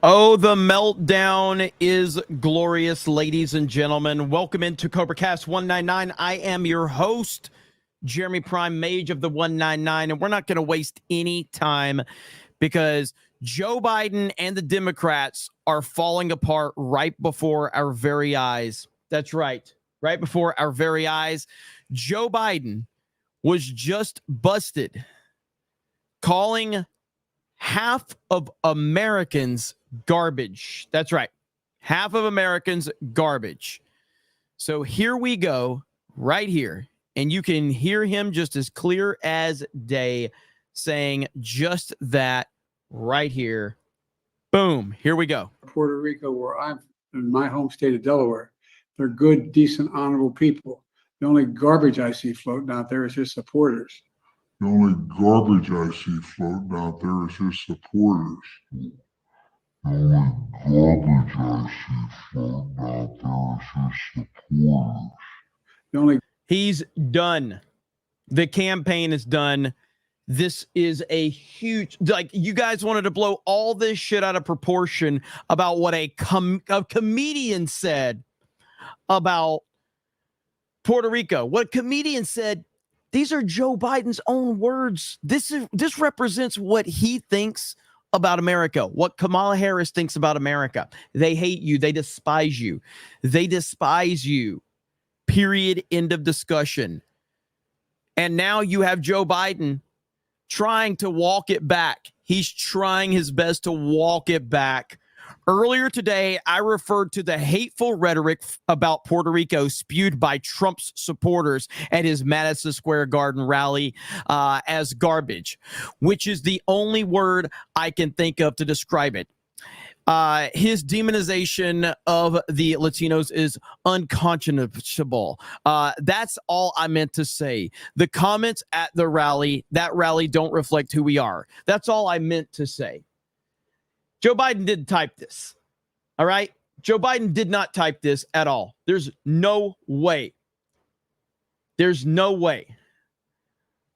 Oh, the meltdown is glorious, ladies and gentlemen. Welcome into CobraCast 199. I am your host, Jeremy Prime, Mage of the 199, and we're not going to waste any time because Joe Biden and the Democrats are falling apart right before our very eyes. That's right, right before our very eyes. Joe Biden was just busted calling half of Americans garbage. That's right. Half of Americans garbage. So here we go right here. And you can hear him just as clear as day saying just that right here. Boom. Here we go. Puerto Rico, where I'm in my home state of Delaware, they're good, decent, honorable people. The only garbage I see floating out there is his supporters. The only garbage I see floating out there is his supporters. The only garbage I see floating out there is his supporters. He's done. The campaign is done. This is a huge, like, you guys wanted to blow all this shit out of proportion about what a comedian said about Puerto Rico. What a comedian said. These are Joe Biden's own words. This represents what he thinks about America, what Kamala Harris thinks about America. They hate you. They despise you. They despise you. Period. End of discussion. And now you have Joe Biden trying to walk it back. He's trying his best to walk it back. Earlier today, I referred to the hateful rhetoric about Puerto Rico spewed by Trump's supporters at his Madison Square Garden rally as garbage, which is the only word I can think of to describe it. His demonization of the Latinos is unconscionable. That's all I meant to say. The comments at the rally, that rally, don't reflect who we are. That's all I meant to say. Joe Biden didn't type this. All right? Joe Biden did not type this at all. There's no way. There's no way.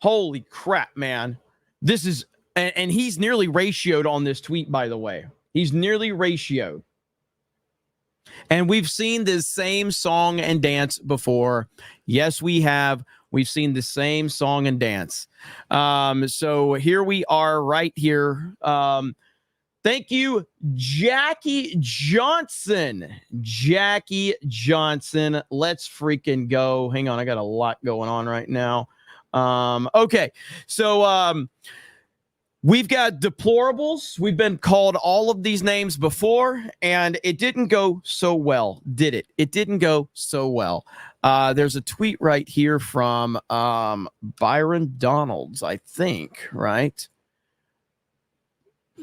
Holy crap, man. This is, and he's nearly ratioed on this tweet, by the way. He's nearly ratioed. And we've seen this same song and dance before. Yes, we have. We've seen the same song and dance. So here we are right here. Thank you, Jackie Johnson. Jackie Johnson. Let's freaking go. Hang on. I got a lot going on right now. Okay. So we've got deplorables. We've been called all of these names before, and it didn't go so well, did it? It didn't go so well. There's a tweet right here from Byron Donalds, I think, right?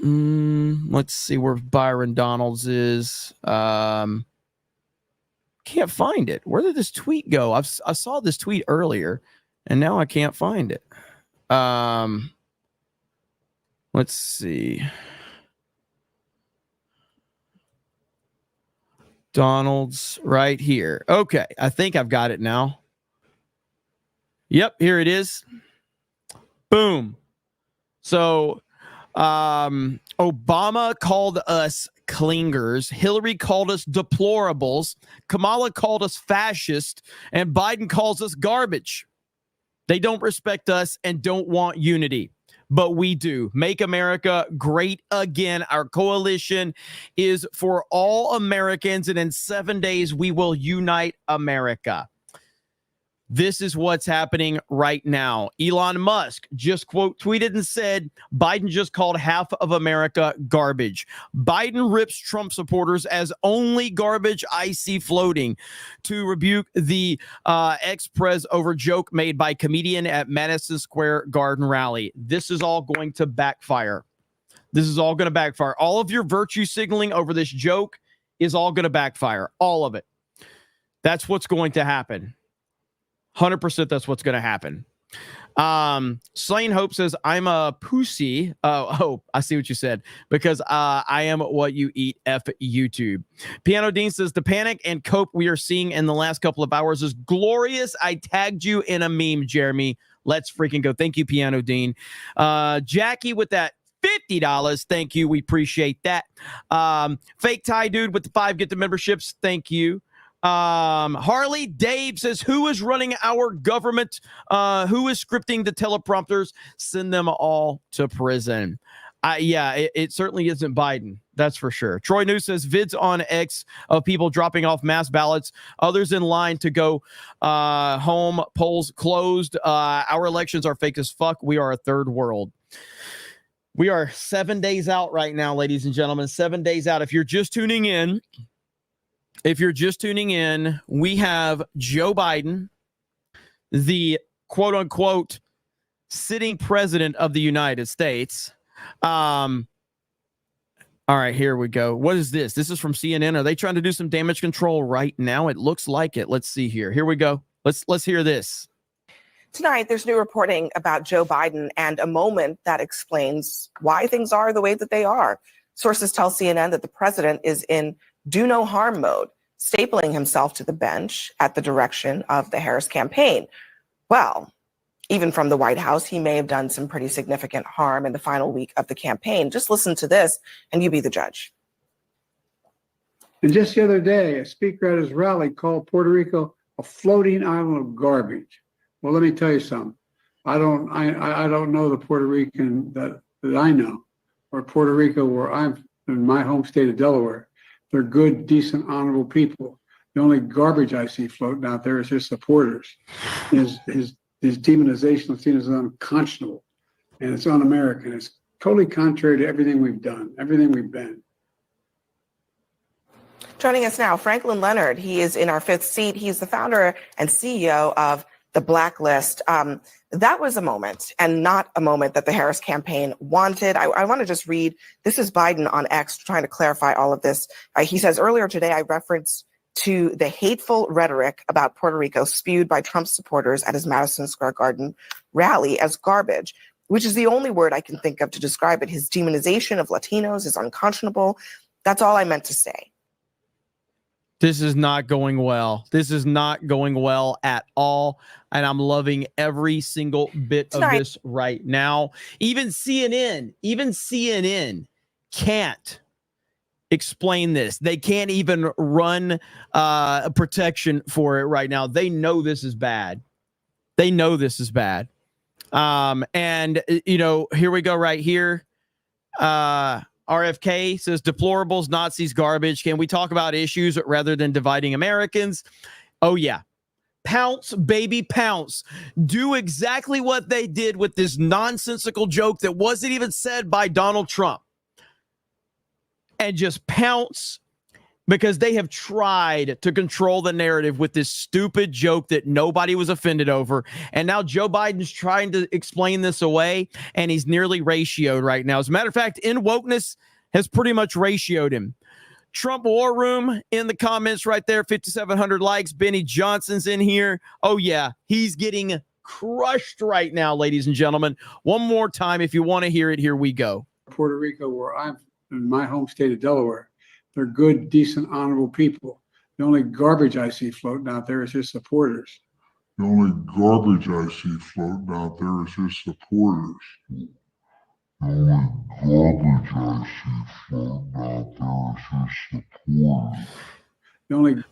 Let's see where Byron Donalds is. Can't find it. Where did this tweet go? I saw this tweet earlier, and now I can't find it. Let's see. Donalds right here. Okay, I think I've got it now. Yep, here it is. Boom. So Obama called us clingers. Hillary called us deplorables. Kamala called us fascist. And Biden calls us garbage. They don't respect us and don't want unity. But we do. Make America great again. Our coalition is for all Americans. And in 7 days, we will unite America. This is what's happening right now. Elon Musk just quote tweeted and said, Biden just called half of America garbage. Biden rips Trump supporters as only garbage I see floating to rebuke the ex-pres over joke made by comedian at Madison Square Garden rally. This is all going to backfire. This is all going to backfire. All of your virtue signaling over this joke is all going to backfire. All of it. That's what's going to happen. 100% that's what's going to happen. Slain Hope says, I'm a pussy. Oh, I see what you said. Because I am what you eat, F YouTube. Piano Dean says, the panic and cope we are seeing in the last couple of hours is glorious. I tagged you in a meme, Jeremy. Let's freaking go. Thank you, Piano Dean. Jackie with that $50. Thank you. We appreciate that. Fake Thai Dude with the 5 get the memberships. Thank you. Harley Dave says, who is running our government? Who is scripting the teleprompters? Send them all to prison. It certainly isn't Biden. That's for sure. Troy New says, vids on X of people dropping off mass ballots, others in line to go home, polls closed. Our elections are fake as fuck. We are a third world. We are 7 days out right now, ladies and gentlemen. 7 days out. If you're just tuning in, we have Joe Biden, the quote unquote sitting president of the United States. All right, here we go. What is this? This is from CNN. Are they trying to do some damage control right now? It looks like it. Let's see here. Here we go. Let's hear this. Tonight, there's new reporting about Joe Biden and a moment that explains why things are the way that they are. Sources tell CNN that the president is in do no harm mode, stapling himself to the bench at the direction of the Harris campaign. Well, even from the White House, he may have done some pretty significant harm in the final week of the campaign. Just listen to this and you be the judge. And just the other day, a speaker at his rally called Puerto Rico a floating island of garbage. Well, let me tell you something. I don't know the Puerto Rican that I know, or Puerto Rico where I'm in my home state of Delaware. They're good, decent, honorable people. The only garbage I see floating out there is his supporters. His demonization of Latinos is unconscionable, and it's un-American. It's totally contrary to everything we've done, everything we've been. Joining us now, Franklin Leonard. He is in our 5th seat. He's the founder and CEO of the Blacklist. That was a moment, and not a moment that the Harris campaign wanted. I want to just read, this is Biden on X trying to clarify all of this. He says, earlier today, I referenced to the hateful rhetoric about Puerto Rico spewed by Trump supporters at his Madison Square Garden rally as garbage, which is the only word I can think of to describe it. His demonization of Latinos is unconscionable. That's all I meant to say. This is not going well. This is not going well at all. And I'm loving every single bit of this right now. Even CNN can't explain this. They can't even run protection for it right now. They know this is bad. They know this is bad. And, you know, here we go right here. RFK says deplorables, Nazis, garbage. Can we talk about issues rather than dividing Americans? Oh, yeah. Pounce, baby, pounce. Do exactly what they did with this nonsensical joke that wasn't even said by Donald Trump. And just pounce, because they have tried to control the narrative with this stupid joke that nobody was offended over. And now Joe Biden's trying to explain this away, and he's nearly ratioed right now. As a matter of fact, In Wokeness has pretty much ratioed him. Trump War Room in the comments right there, 5,700 likes. Benny Johnson's in here. Oh, yeah, he's getting crushed right now, ladies and gentlemen. One more time, if you want to hear it, here we go. Puerto Rico, where I'm in my home state of Delaware, they're good, decent, honorable people. The only garbage I see floating out there is his supporters. The only garbage I see floating out there is his supporters. The only garbage I see floating out there is his supporters.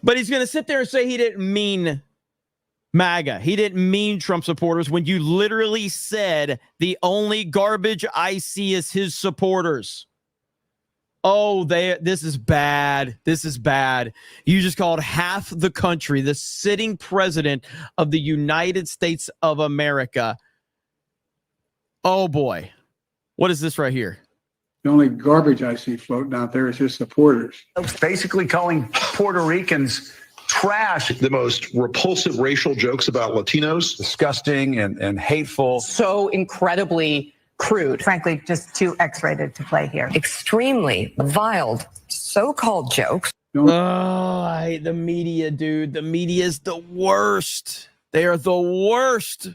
But he's going to sit there and say he didn't mean MAGA. He didn't mean Trump supporters when you literally said the only garbage I see is his supporters. Oh, this is bad. This is bad. You just called half the country, the sitting president of the United States of America. Oh, boy. What is this right here? The only garbage I see floating out there is his supporters. Basically calling Puerto Ricans trash. The most repulsive racial jokes about Latinos. Disgusting and hateful. So incredibly crude. Frankly, just too X-rated to play here. Extremely vile so-called jokes. Oh, I hate the media, dude. The media is the worst. They are the worst.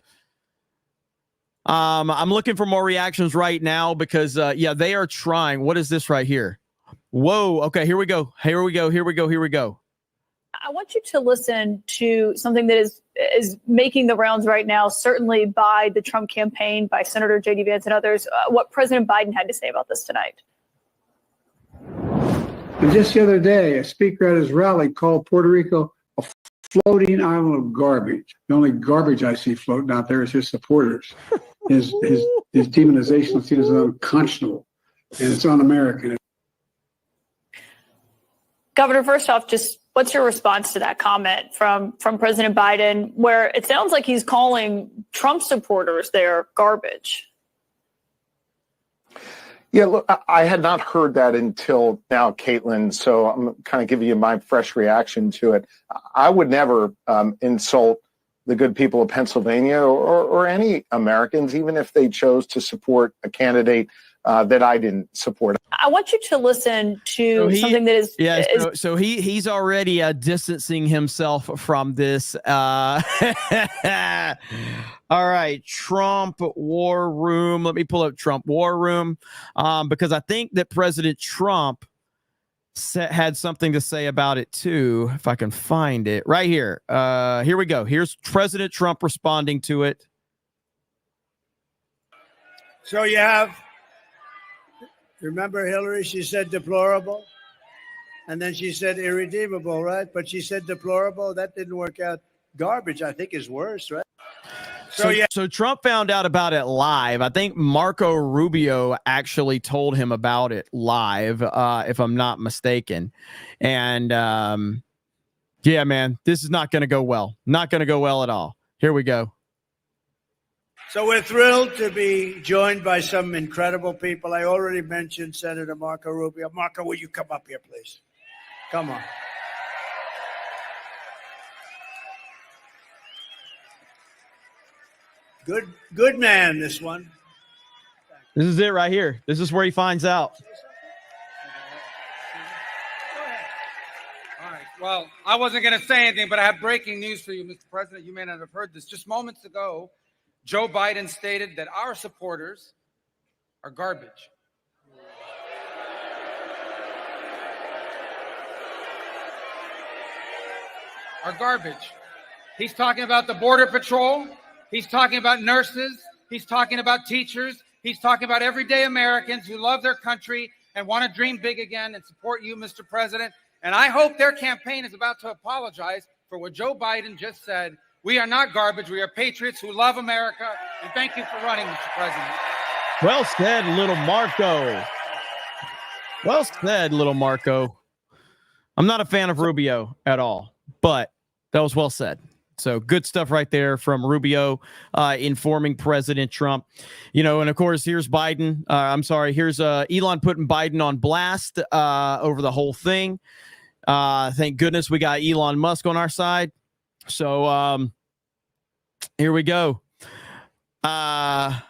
I'm looking for more reactions right now because, yeah, they are trying. What is this right here? Whoa. Okay, here we go. Here we go. I want you to listen to something that is making the rounds right now, certainly by the Trump campaign, by Senator J.D. Vance and others, what President Biden had to say about this tonight. And just the other day, a speaker at his rally called Puerto Rico a floating island of garbage. The only garbage I see floating out there is his supporters. His demonization of Latinos is unconscionable, and it's un-American. Governor, first off, just what's your response to that comment from President Biden, where it sounds like he's calling Trump supporters their garbage? Yeah, look, I had not heard that until now, Caitlin, so I'm kind of giving you my fresh reaction to it. I would never insult the good people of Pennsylvania or any Americans, even if they chose to support a candidate that I didn't support. I want you to listen to something that is... Yeah, so he's already distancing himself from this. All right, Trump War Room. Let me pull up Trump War Room because I think that President Trump had something to say about it too, if I can find it. Right here. Here we go. Here's President Trump responding to it. So you have... Remember Hillary, she said deplorable, and then she said irredeemable, right? But she said deplorable. That didn't work out. Garbage, I think, is worse, right? So Trump found out about it live. I think Marco Rubio actually told him about it live, if I'm not mistaken. And yeah, man, this is not going to go well. Not going to go well at all. Here we go. So we're thrilled to be joined by some incredible people. I already mentioned Senator Marco Rubio. Marco, will you come up here, please? Come on. Good man, this one. This is it right here. This is where he finds out. All right. Well, I wasn't going to say anything, but I have breaking news for you, Mr. President. You may not have heard this. Just moments ago, Joe Biden stated that our supporters are garbage. Are garbage. He's talking about the Border Patrol. He's talking about nurses. He's talking about teachers. He's talking about everyday Americans who love their country and want to dream big again and support you, Mr. President. And I hope their campaign is about to apologize for what Joe Biden just said. We are not garbage. We are patriots who love America. And thank you for running, Mr. President. Well said, little Marco. Well said, little Marco. I'm not a fan of Rubio at all, but that was well said. So good stuff right there from Rubio informing President Trump. You know, and of course, here's Biden. Here's Elon putting Biden on blast over the whole thing. Thank goodness we got Elon Musk on our side. So here we go. What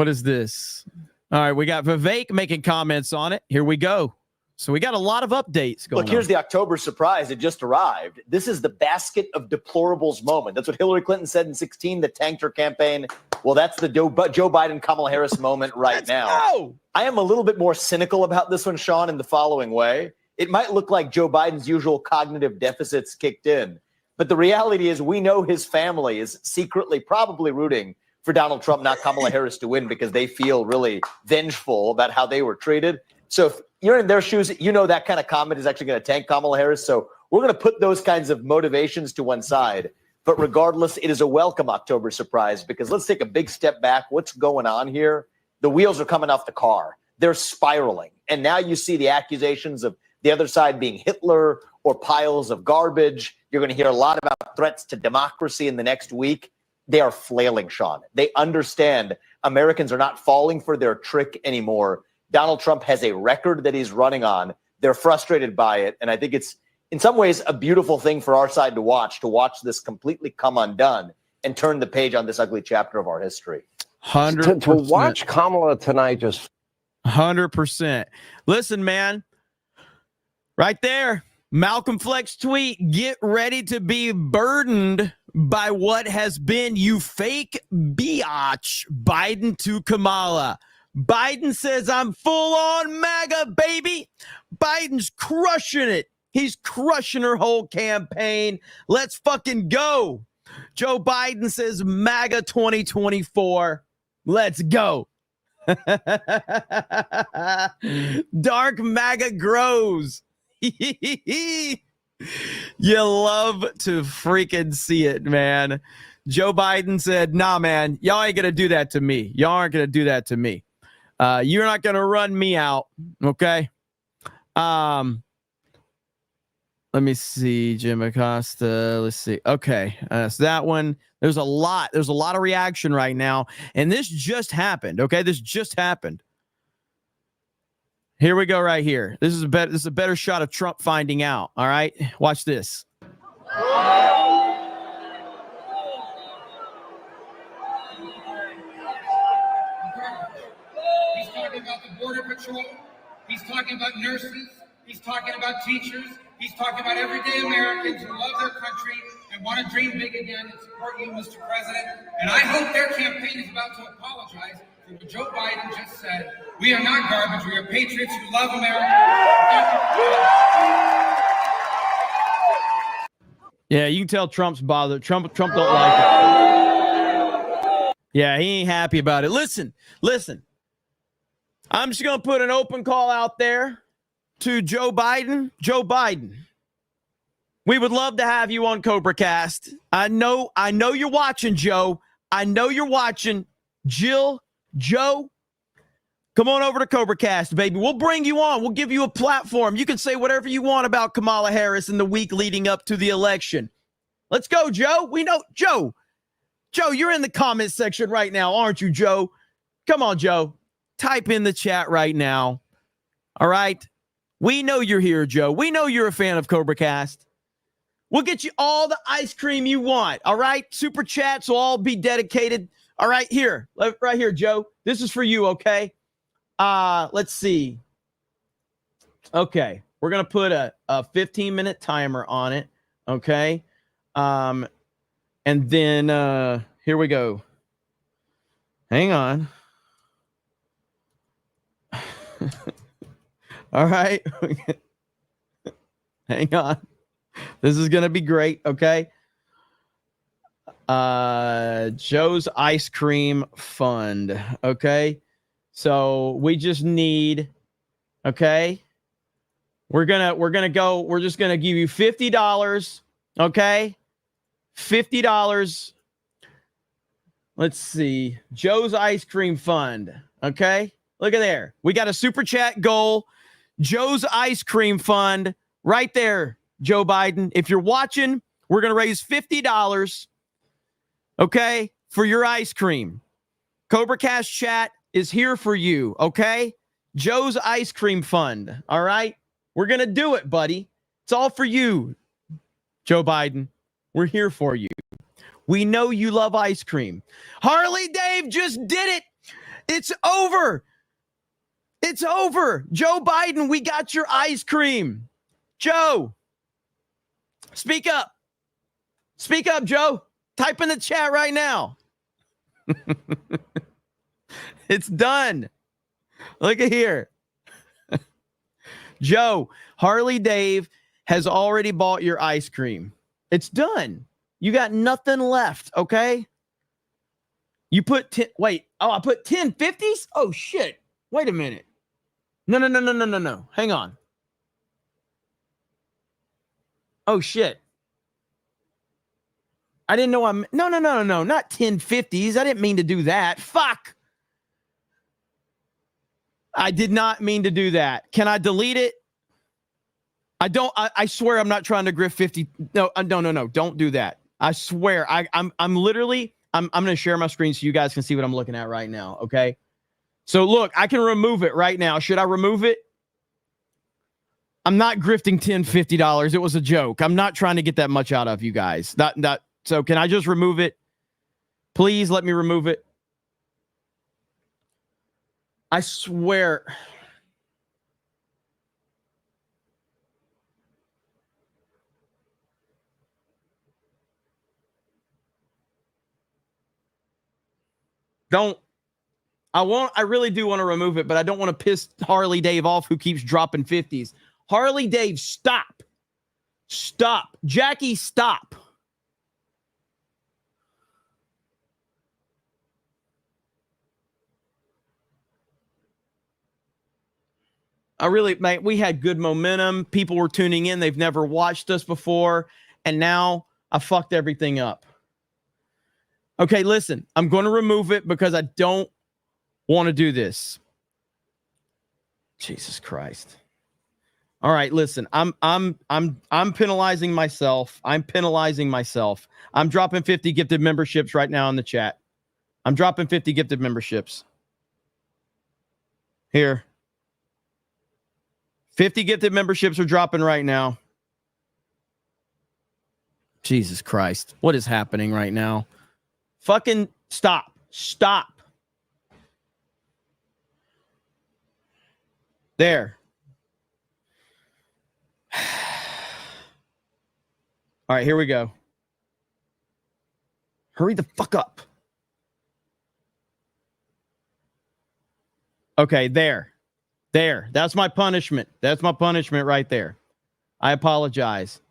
is this? All right, we got Vivek making comments on it. Here we go. So we got a lot of updates going on. Look, here's the October surprise. It just arrived. This is the basket of deplorables moment. That's what Hillary Clinton said in 2016 that tanked her campaign. Well, that's the Joe Biden, Kamala Harris moment right now. I am a little bit more cynical about this one, Sean, in the following way. It might look like Joe Biden's usual cognitive deficits kicked in, but the reality is we know his family is secretly probably rooting for Donald Trump, not Kamala Harris, to win because they feel really vengeful about how they were treated. So if you're in their shoes, you know that kind of comment is actually going to tank Kamala Harris. So we're going to put those kinds of motivations to one side. But regardless, it is a welcome October surprise because let's take a big step back. What's going on here? The wheels are coming off the car. They're spiraling. And now you see the accusations of the other side being Hitler or piles of garbage. You're going to hear a lot about threats to democracy in the next week. They are flailing, Sean. They understand Americans are not falling for their trick anymore. Donald Trump has a record that he's running on. They're frustrated by it. And I think it's in some ways a beautiful thing for our side to watch this completely come undone and turn the page on this ugly chapter of our history. 100%. To watch Kamala tonight just 100%. Listen, man, right there, Malcolm Flex tweet, get ready to be burdened by what has been you fake biatch Biden to Kamala. Biden says, I'm full on MAGA, baby. Biden's crushing it He's crushing her whole campaign. Let's fucking go. Joe Biden says MAGA 2024. Let's go. Dark MAGA grows. You love to freaking see it, man. Joe Biden said, nah, man, y'all ain't going to do that to me. Y'all aren't going to do that to me. You're not going to run me out. Okay. Let me see, Jim Acosta. Let's see. Okay. So that one, there's a lot of reaction right now. And this just happened. Okay. This just happened. Here we go right here. This is a better shot of Trump finding out. All right. Watch this. He's talking about the Border Patrol. He's talking about nurses. He's talking about teachers. He's talking about everyday Americans who love their country and want to dream big again and support you, Mr. President. And I hope their campaign is about to apologize for what Joe Biden just said. We are not garbage. We are patriots who love America. Yeah, you can tell Trump's bothered. Trump don't like it. Yeah, he ain't happy about it. Listen. I'm just going to put an open call out there to Joe Biden. Joe Biden, we would love to have you on CobraCast. I know you're watching, Joe. I know you're watching. Jill, Joe, come on over to CobraCast, baby. We'll bring you on. We'll give you a platform. You can say whatever you want about Kamala Harris in the week leading up to the election. Let's go, Joe. We know, Joe, you're in the comment section right now, aren't you, Joe? Come on, Joe. Type in the chat right now. All right. We know you're here, Joe. We know you're a fan of CobraCast. We'll get you all the ice cream you want. All right. Super chats will all be dedicated. All right. Right here, Joe. This is for you. Okay. Let's see. Okay. We're going to put a 15-minute timer on it. Okay. And then here we go. Hang on. All right. Hang on. This is going to be great. Okay. Joe's Ice Cream Fund. Okay. So we just need, okay. We're just going to give you $50. Okay. $50. Let's see. Joe's Ice Cream Fund. Okay. Look at there. We got a super chat goal. Joe's Ice Cream Fund right there, Joe Biden. If you're watching, we're going to raise $50, okay, for your ice cream. CobraCast chat is here for you, okay? Joe's Ice Cream Fund, all right? We're going to do it, buddy. It's all for you, Joe Biden. We're here for you. We know you love ice cream. Harley Dave just did it. It's over. It's over. Joe Biden, we got your ice cream. Joe, speak up. Speak up, Joe. Type in the chat right now. It's done. Look at here. Joe, Harley Dave has already bought your ice cream. It's done. You got nothing left, okay? You put 10, wait. Oh, I put 10 50s? Oh, shit. Wait a minute. No. Hang on. Oh, shit. I didn't know No. Not 10 50s. I didn't mean to do that. Fuck. I did not mean to do that. Can I delete it? I swear I'm not trying to grift 50. No. Don't do that. I swear. I'm going to share my screen so you guys can see what I'm looking at right now. Okay. So look, I can remove it right now. Should I remove it? I'm not grifting $10, $50. It was a joke. I'm not trying to get that much out of you guys. So can I just remove it? Please let me remove it. I swear. I really do want to remove it, but I don't want to piss Harley Dave off who keeps dropping 50s. Harley Dave, stop. Stop. Jackie, stop. Mate, we had good momentum. People were tuning in. They've never watched us before. And now I fucked everything up. Okay, listen, I'm going to remove it because I don't want to do this. Jesus Christ. All right, listen, I'm penalizing myself. I'm penalizing myself. I'm dropping 50 gifted memberships right now in the chat. I'm dropping 50 gifted memberships. Here. 50 gifted memberships are dropping right now. Jesus Christ. What is happening right now? Fucking stop. Stop. There. All right, here we go. Hurry the fuck up. Okay, there. There. That's my punishment. That's my punishment right there. I apologize.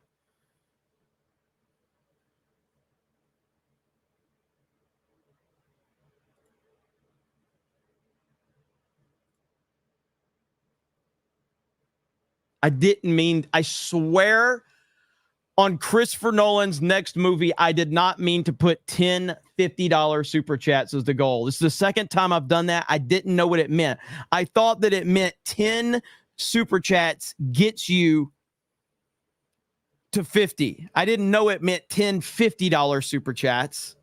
I didn't mean, I swear on Christopher Nolan's next movie, I did not mean to put 10 $50 super chats as the goal. This is the second time I've done that. I didn't know what it meant. I thought that it meant 10 super chats gets you to 50. I didn't know it meant 10 $50 super chats.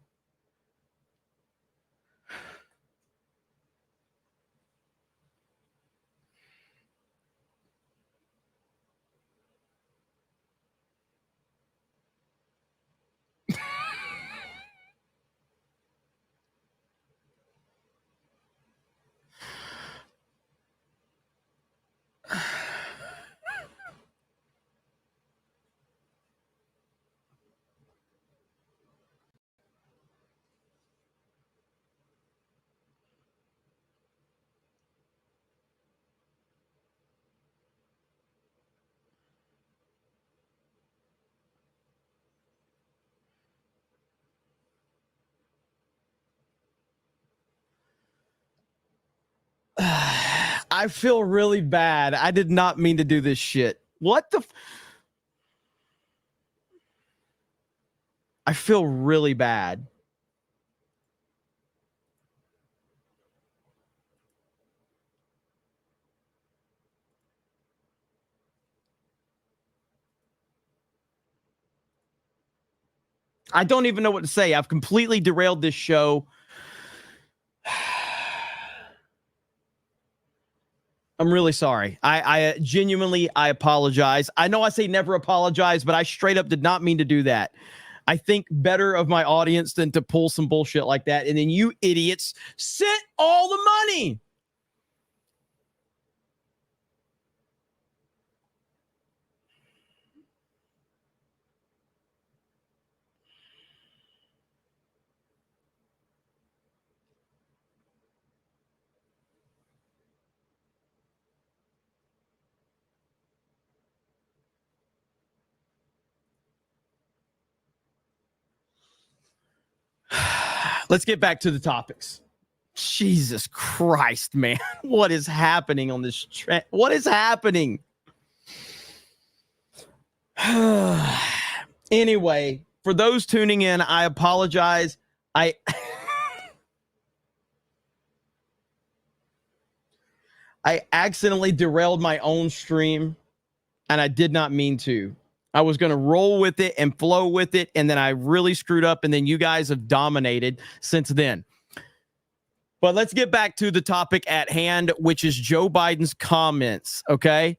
I feel really bad. I did not mean to do this shit. What the? I feel really bad. I don't even know what to say. I've completely derailed this show. I'm really sorry. I genuinely, I apologize. I know I say never apologize, but I straight up did not mean to do that. I think better of my audience than to pull some bullshit like that. And then you idiots sent all the money. Let's get back to the topics. Jesus Christ, man. What is happening on this trend? What is happening? Anyway, for those tuning in, I apologize. I accidentally derailed my own stream, and I did not mean to. I was going to roll with it and flow with it, and then I really screwed up, and then you guys have dominated since then. But let's get back to the topic at hand, which is Joe Biden's comments, okay?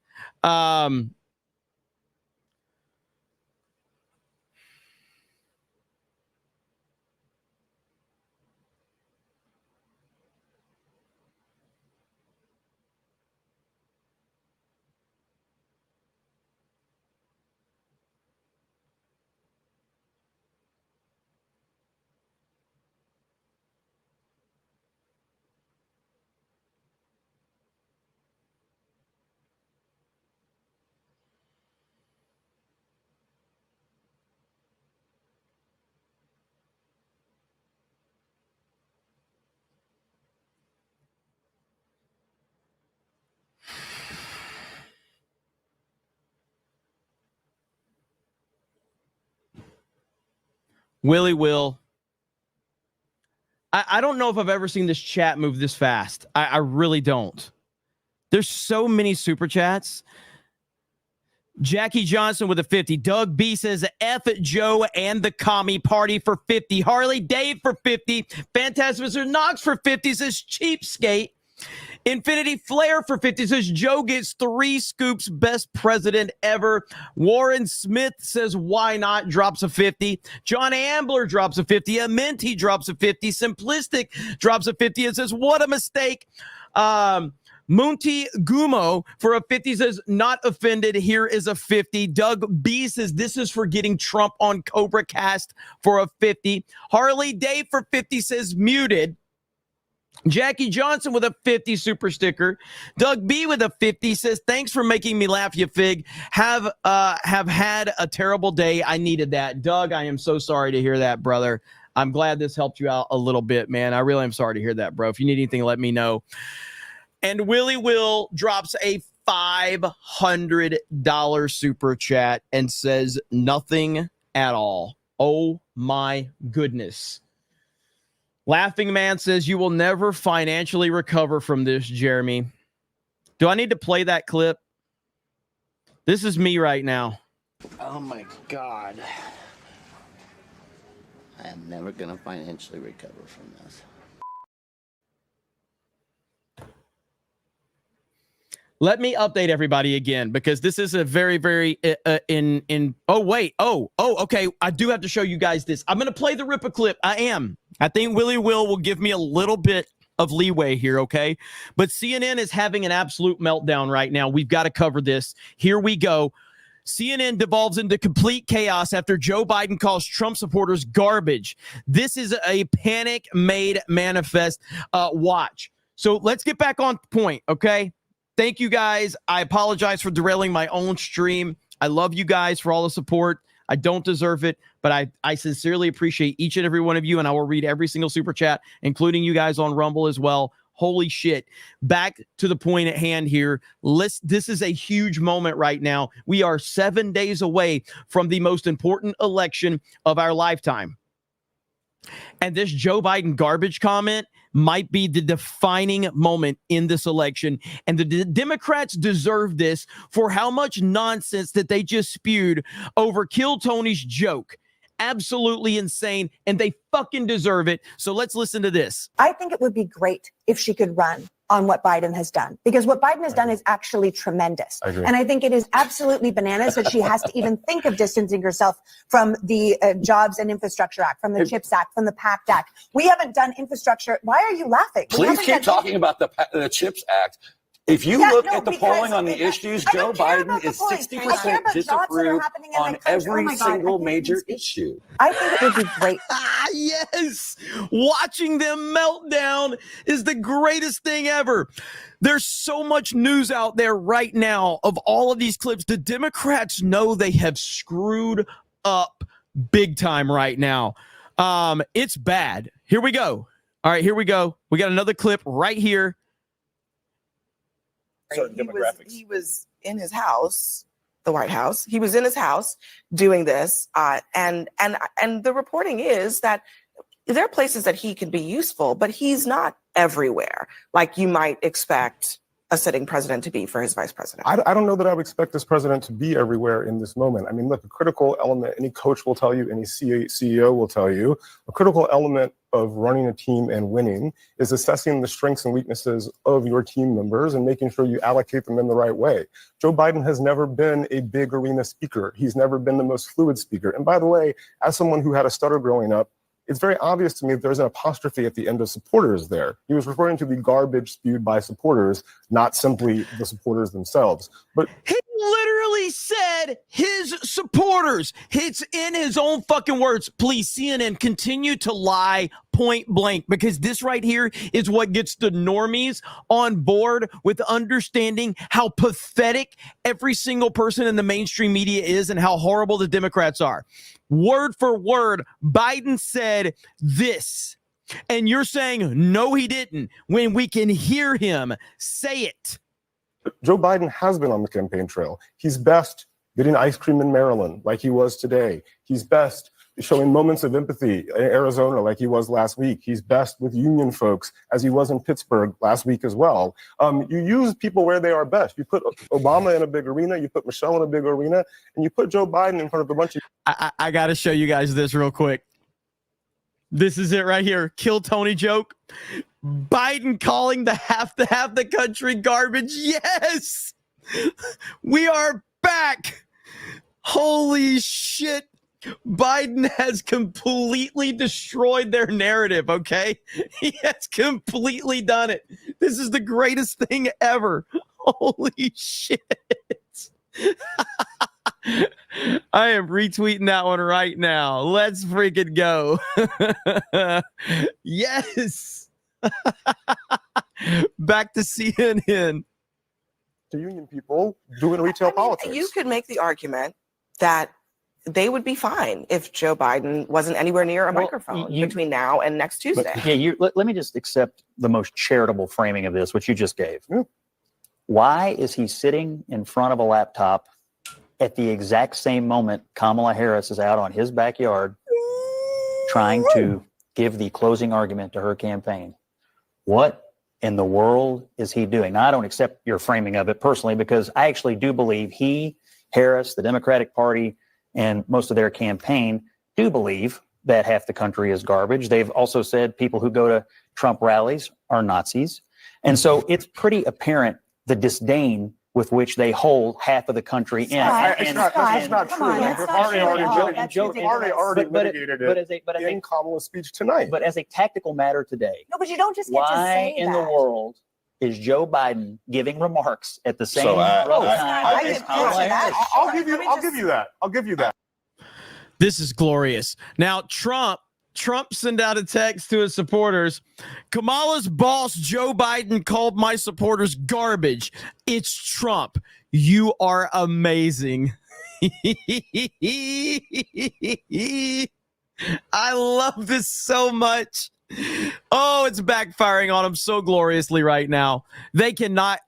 Willie Will. I don't know if I've ever seen this chat move this fast. I really don't. There's so many super chats. Jackie Johnson with a 50. Doug B says F Joe and the Commie Party for 50. Harley Dave for 50. Phantasm Mr. Knox for 50 says Cheapskate. Infinity Flair for 50 says Joe gets 3 scoops, best president ever. Warren Smith says why not, drops a 50. John Ambler drops a 50. Amenti drops a 50. Simplistic drops a 50 and says what a mistake. Munti Gumo for a 50 says not offended. Here is a 50. Doug B says this is for getting Trump on Cobra Cast for a 50. Harley Dave for 50 says muted. Jackie Johnson with a 50 super sticker. Doug B with a 50 says, thanks for making me laugh, you fig. Have had a terrible day. I needed that. Doug, I am so sorry to hear that, brother. I'm glad this helped you out a little bit, man. I really am sorry to hear that, bro. If you need anything, let me know. And Willie Will drops a $500 super chat and says nothing at all. Oh my goodness. Laughing Man says you will never financially recover from this, Jeremy. Do I need to play that clip? This is me right now. Oh my God. I am never going to financially recover from this. Let me update everybody again, because this is a very, very okay. I do have to show you guys this. I'm going to play the Ripper clip. I think Willie will give me a little bit of leeway here, okay? But CNN is having an absolute meltdown right now. We've got to cover this. Here we go. CNN devolves into complete chaos after Joe Biden calls Trump supporters garbage. This is a panic-made manifest. Watch. So let's get back on point, okay? Thank you, guys. I apologize for derailing my own stream. I love you guys for all the support. I don't deserve it, but I sincerely appreciate each and every one of you, and I will read every single super chat, including you guys on Rumble as well. Holy shit. Back to the point at hand here. This is a huge moment right now. We are 7 days away from the most important election of our lifetime. And this Joe Biden garbage comment might be the defining moment in this election. And the Democrats deserve this for how much nonsense that they just spewed over Kill Tony's joke. Absolutely insane. And they fucking deserve it. So let's listen to this. I think it would be great if she could run on what Biden has done, because what Biden has done is actually tremendous. And I think it is absolutely bananas that she has to even think of distancing herself from the Jobs and Infrastructure Act, from the CHIPS Act, from the PACT Act. We haven't done infrastructure. Why are you laughing? Please keep talking about the CHIPS Act. If you look at the polling on the issues, Joe Biden is 60% disapproved on every single major issue. I think it would be great. Yes. Watching them meltdown is the greatest thing ever. There's so much news out there right now of all of these clips. The Democrats know they have screwed up big time right now. It's bad. Here we go. All right, here we go. We got another clip right here. He was in his house, the White House. He was in his house doing this, and the reporting is that there are places that he can be useful, but he's not everywhere like you might expect a sitting president to be for his vice president. I don't know that I would expect this president to be everywhere in this moment. I mean, look, a critical element, any coach will tell you, any CEO will tell you, a critical element of running a team and winning is assessing the strengths and weaknesses of your team members and making sure you allocate them in the right way. Joe Biden has never been a big arena speaker. He's never been the most fluid speaker. And by the way, as someone who had a stutter growing up, it's very obvious to me that there's an apostrophe at the end of supporters there. He was referring to the garbage spewed by supporters, not simply the supporters themselves. But he literally said his supporters. It's in his own fucking words. Please, CNN, continue to lie point blank, because this right here is what gets the normies on board with understanding how pathetic every single person in the mainstream media is and how horrible the Democrats are. Word for word, Biden said this, and you're saying, no, he didn't, when we can hear him say it. Joe Biden has been on the campaign trail. He's best getting ice cream in Maryland like he was today. He's best showing moments of empathy in Arizona like he was last week. He's best with union folks, as he was in Pittsburgh last week as well. You use people where they are best. You put Obama in a big arena, you put Michelle in a big arena, and you put Joe Biden in front of a bunch of... I got to show you guys this real quick. This is it right here. Kill Tony joke. Biden calling the half the country garbage. Yes, we are back. Holy shit. Biden has completely destroyed their narrative, okay? He has completely done it. This is the greatest thing ever. Holy shit. I am retweeting that one right now. Let's freaking go. Yes. Back to CNN. The union people doing retail politics. You could make the argument that they would be fine if Joe Biden wasn't anywhere near a microphone between now and next Tuesday. Let me just accept the most charitable framing of this, which you just gave. Why is he sitting in front of a laptop at the exact same moment Kamala Harris is out on his backyard trying to give the closing argument to her campaign? What in the world is he doing? Now, I don't accept your framing of it personally, because I actually do believe he, Harris, the Democratic Party, and most of their campaign do believe that half the country is garbage. They've also said people who go to Trump rallies are Nazis. And so it's pretty apparent the disdain with which they hold half of the country in. That's not true. Already litigated it in Kamala's speech tonight. But as a tactical matter today, No, but you don't just get to why say in that. the world is Joe Biden giving remarks at the same I'll give you that. This is glorious. Now, Trump sent out a text to his supporters. Kamala's boss, Joe Biden, called my supporters garbage. It's Trump. You are amazing. I love this so much. Oh, it's backfiring on them so gloriously right now. They cannot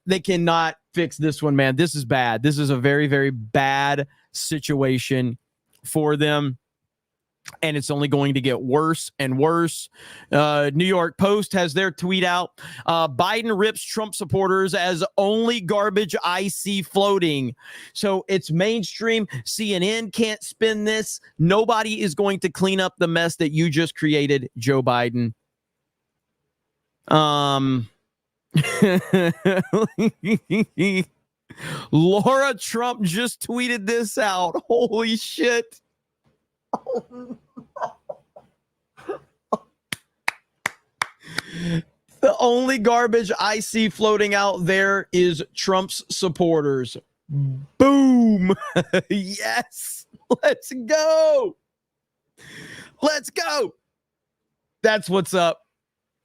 fix this one, man. This is bad. This is a very, very bad situation for them. And it's only going to get worse and worse. New York Post has their tweet out. Biden rips Trump supporters as only garbage I see floating. So it's mainstream. CNN can't spin this. Nobody is going to clean up the mess that you just created, Joe Biden. Laura Trump just tweeted this out. Holy shit. The only garbage I see floating out there is Trump's supporters. Boom. Yes. Let's go. Let's go. That's what's up.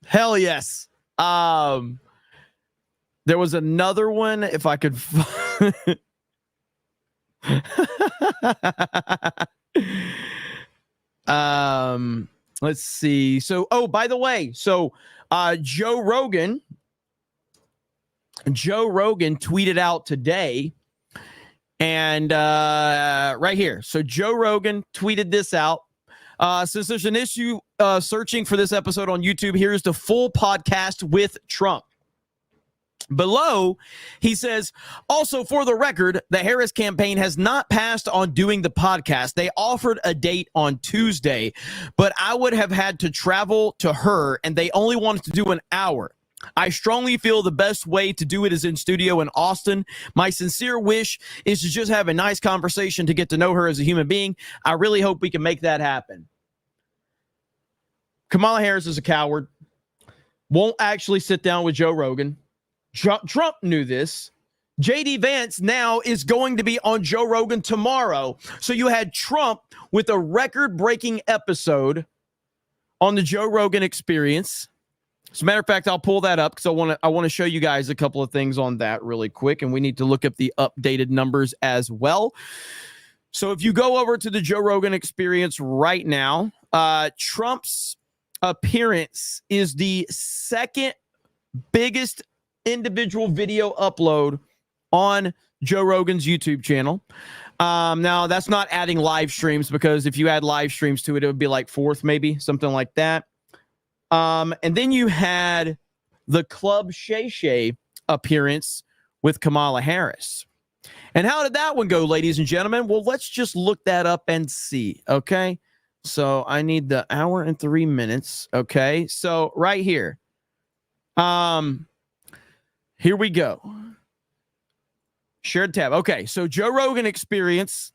Hell yes. There was another one, if I could let's see. So, by the way, Joe Rogan tweeted out today, and right here. So Joe Rogan tweeted this out. Since there's an issue searching for this episode on YouTube, here's the full podcast with Trump. Below, he says, also for the record, the Harris campaign has not passed on doing the podcast. They offered a date on Tuesday, but I would have had to travel to her, and they only wanted to do an hour. I strongly feel the best way to do it is in studio in Austin. My sincere wish is to just have a nice conversation to get to know her as a human being. I really hope we can make that happen. Kamala Harris is a coward. Won't actually sit down with Joe Rogan. Trump knew this. J.D. Vance now is going to be on Joe Rogan tomorrow. So you had Trump with a record-breaking episode on the Joe Rogan Experience. As a matter of fact, I'll pull that up because I want to show you guys a couple of things on that really quick, and we need to look up the updated numbers as well. So if you go over to the Joe Rogan Experience right now, Trump's appearance is the second biggest individual video upload on Joe Rogan's YouTube channel. Now, that's not adding live streams, because if you add live streams to it, it would be like fourth, maybe, something like that. And then you had the Club Shay Shay appearance with Kamala Harris. And how did that one go, ladies and gentlemen? Well, let's just look that up and see, okay? So I need the hour and 3 minutes, okay? So right here. Here we go. Shared tab. Okay, so Joe Rogan Experience.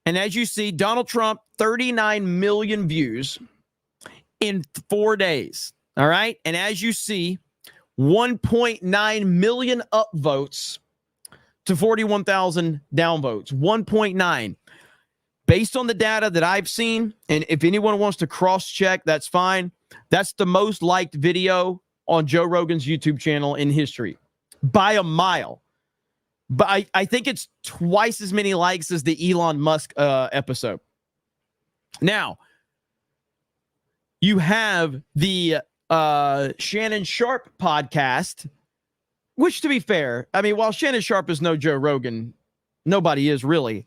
And as you see, Donald Trump, 39 million views in 4 days. All right? And as you see, 1.9 million upvotes to 41,000 downvotes. 1.9. Based on the data that I've seen, and if anyone wants to cross-check, that's fine. That's the most liked video on Joe Rogan's YouTube channel in history by a mile. But I think it's twice as many likes as the Elon Musk episode. Now, you have the Shannon Sharp podcast, which, to be fair, I mean, while Shannon Sharp is no Joe Rogan, nobody is really.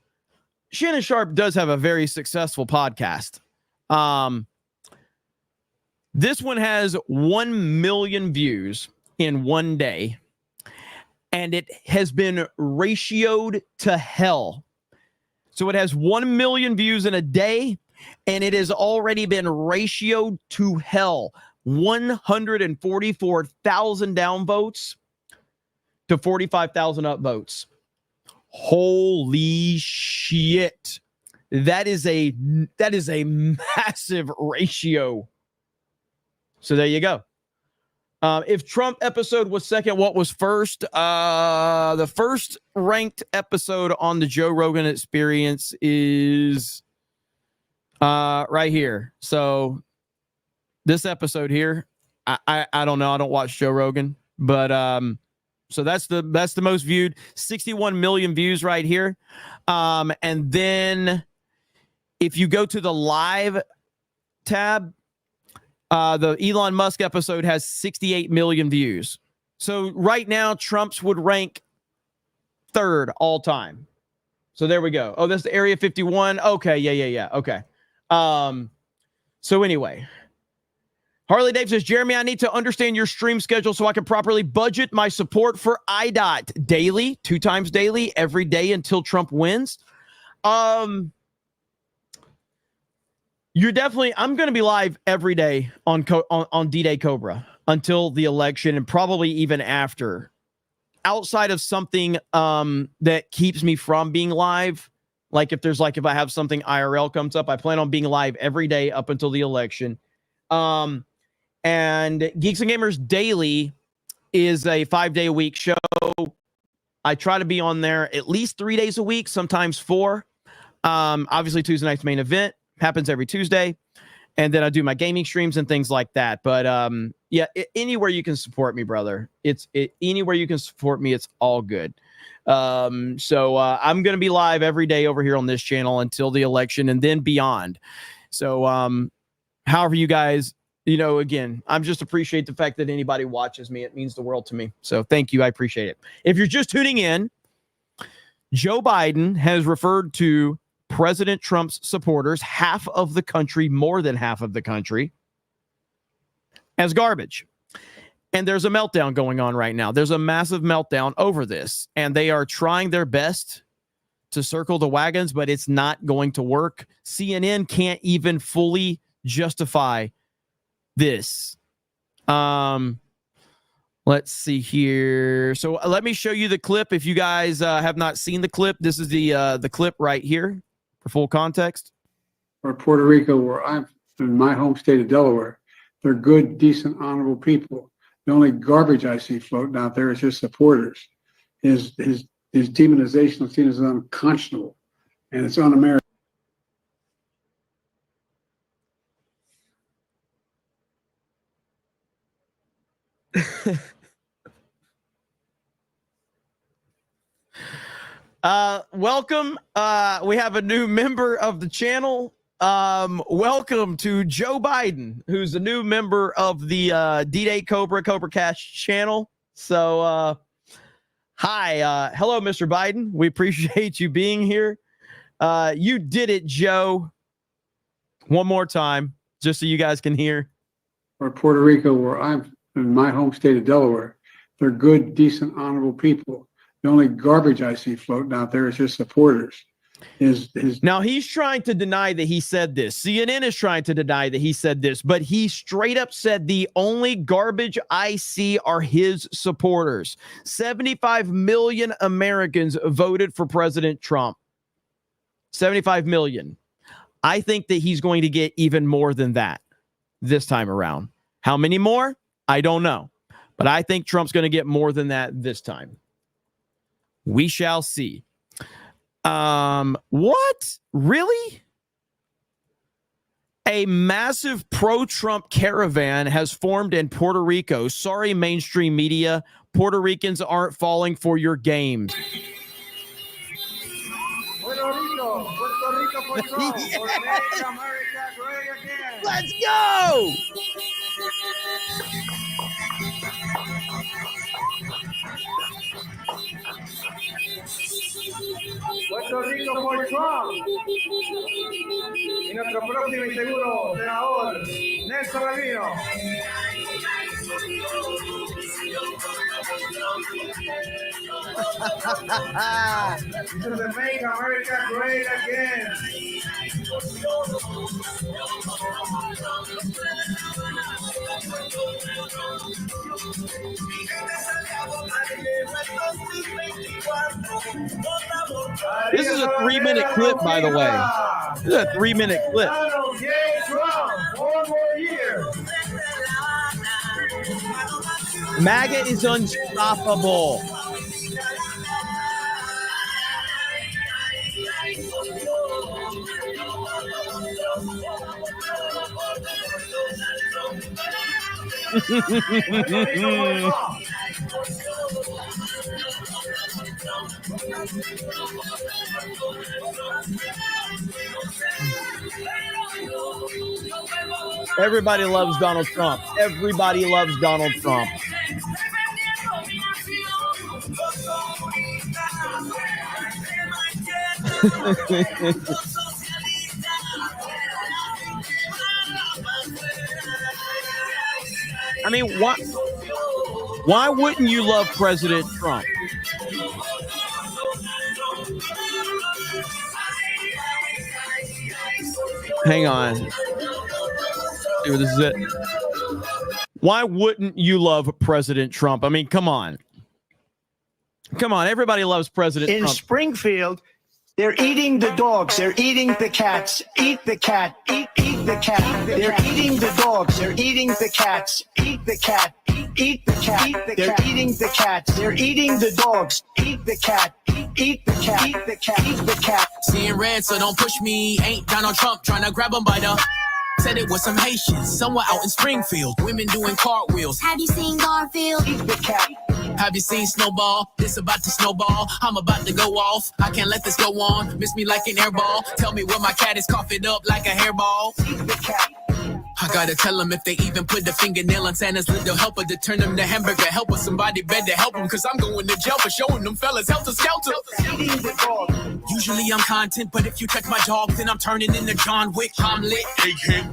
Shannon Sharp does have a very successful podcast. This one has 1 million views in 1 day, and it has been ratioed to hell. So it has 1 million views in a day, and it has already been ratioed to hell. 144,000 downvotes to 45,000 upvotes. Holy shit. That is a massive ratio. So there you go. If Trump episode was second, what was first? The first ranked episode on the Joe Rogan Experience is right here. So this episode here, I don't know. I don't watch Joe Rogan, but so that's the most viewed. 61 million views right here. And then if you go to the live tab, the Elon Musk episode has 68 million views. So right now, Trump's would rank third all time. So there we go. Oh, that's the Area 51. Okay, yeah. Okay. So anyway, Harley Dave says, Jeremy, I need to understand your stream schedule so I can properly budget my support for IDOT daily, 2 times daily, every day until Trump wins. You're definitely, I'm going to be live every day on D-Day Cobra until the election, and probably even after. Outside of something that keeps me from being live, if I have something IRL comes up, I plan on being live every day up until the election. And Geeks and Gamers Daily is a 5-day-a-week show. I try to be on there at least 3 days a week, sometimes 4. Obviously, Tuesday night's main event happens every Tuesday, and then I do my gaming streams and things like that. But anywhere you can support me, brother, anywhere you can support me, it's all good. So I'm going to be live every day over here on this channel until the election and then beyond. So however you guys, again, I'm just appreciate the fact that anybody watches me. It means the world to me. So thank you. I appreciate it. If you're just tuning in, Joe Biden has referred to President Trump's supporters, half of the country, more than half of the country, as garbage. And there's a meltdown going on right now. There's a massive meltdown over this, and they are trying their best to circle the wagons, but it's not going to work. CNN can't even fully justify this. Let's see here. So let me show you the clip. If you guys have not seen the clip, this is the clip right here for full context. Or Puerto Rico, where I'm in my home state of Delaware, they're good, decent, honorable people. The only garbage I see floating out there is his supporters. His demonization of seen as unconscionable, and it's un-American. Welcome. We have a new member of the channel. Welcome to Joe Biden, who's a new member of the D-Day Cobra Cash channel. So, hi. Hello, Mr. Biden. We appreciate you being here. You did it, Joe. One more time, just so you guys can hear. Or Puerto Rico, where I'm in my home state of Delaware. They're good, decent, honorable people. The only garbage I see floating out there is his supporters. Now he's trying to deny that he said this. CNN is trying to deny that he said this, but he straight up said the only garbage I see are his supporters. 75 million Americans voted for President Trump. 75 million. I think that he's going to get even more than that this time around. How many more? I don't know. But I think Trump's going to get more than that this time. We shall see. What? Really? A massive pro-Trump caravan has formed in Puerto Rico. Sorry, mainstream media. Puerto Ricans aren't falling for your games. Puerto Rico for Trump. Yes. For make America great again. Let's go! Puerto Rico por Trump. Y nuestro próximo y seguro senador, Nelson Valino. To make America great again. This is a 3-minute clip, by the way. This is a 3-minute clip. Donald J. Trump, 4 more years. MAGA is unstoppable. Everybody loves Donald Trump. Everybody loves Donald Trump. I mean, why wouldn't you love President Trump? Hang on. See what this is it. Why wouldn't you love President Trump? I mean, come on. Come on. Everybody loves President Trump. In Springfield, they're eating the dogs. They're eating the cats. Eat the cat. Eat the cat. They're eating the dogs. They're eating the cats. Eat the cat. Eat the cat. They're eating the cats. They're eating the dogs. Eat the cat. Eat the cat. Eat the cat. Eat the cat. Seeing red, so don't push me. Ain't Donald Trump trying to grab him by the... Said it was some Haitians somewhere out in Springfield. Women doing cartwheels. Have you seen Garfield? Eat the cat. Have you seen Snowball? This about to snowball. I'm about to go off. I can't let this go on. Miss me like an airball. Tell me where my cat is coughing up like a hairball. Eat the cat. I gotta tell them if they even put the fingernail on Santa's little helper to turn them to hamburger helper. Somebody better help them, cause I'm going to jail for showing them fellas helter skelter. Eating the dog. Usually I'm content, but if you touch my dog, then I'm turning into John Wick. I'm lit.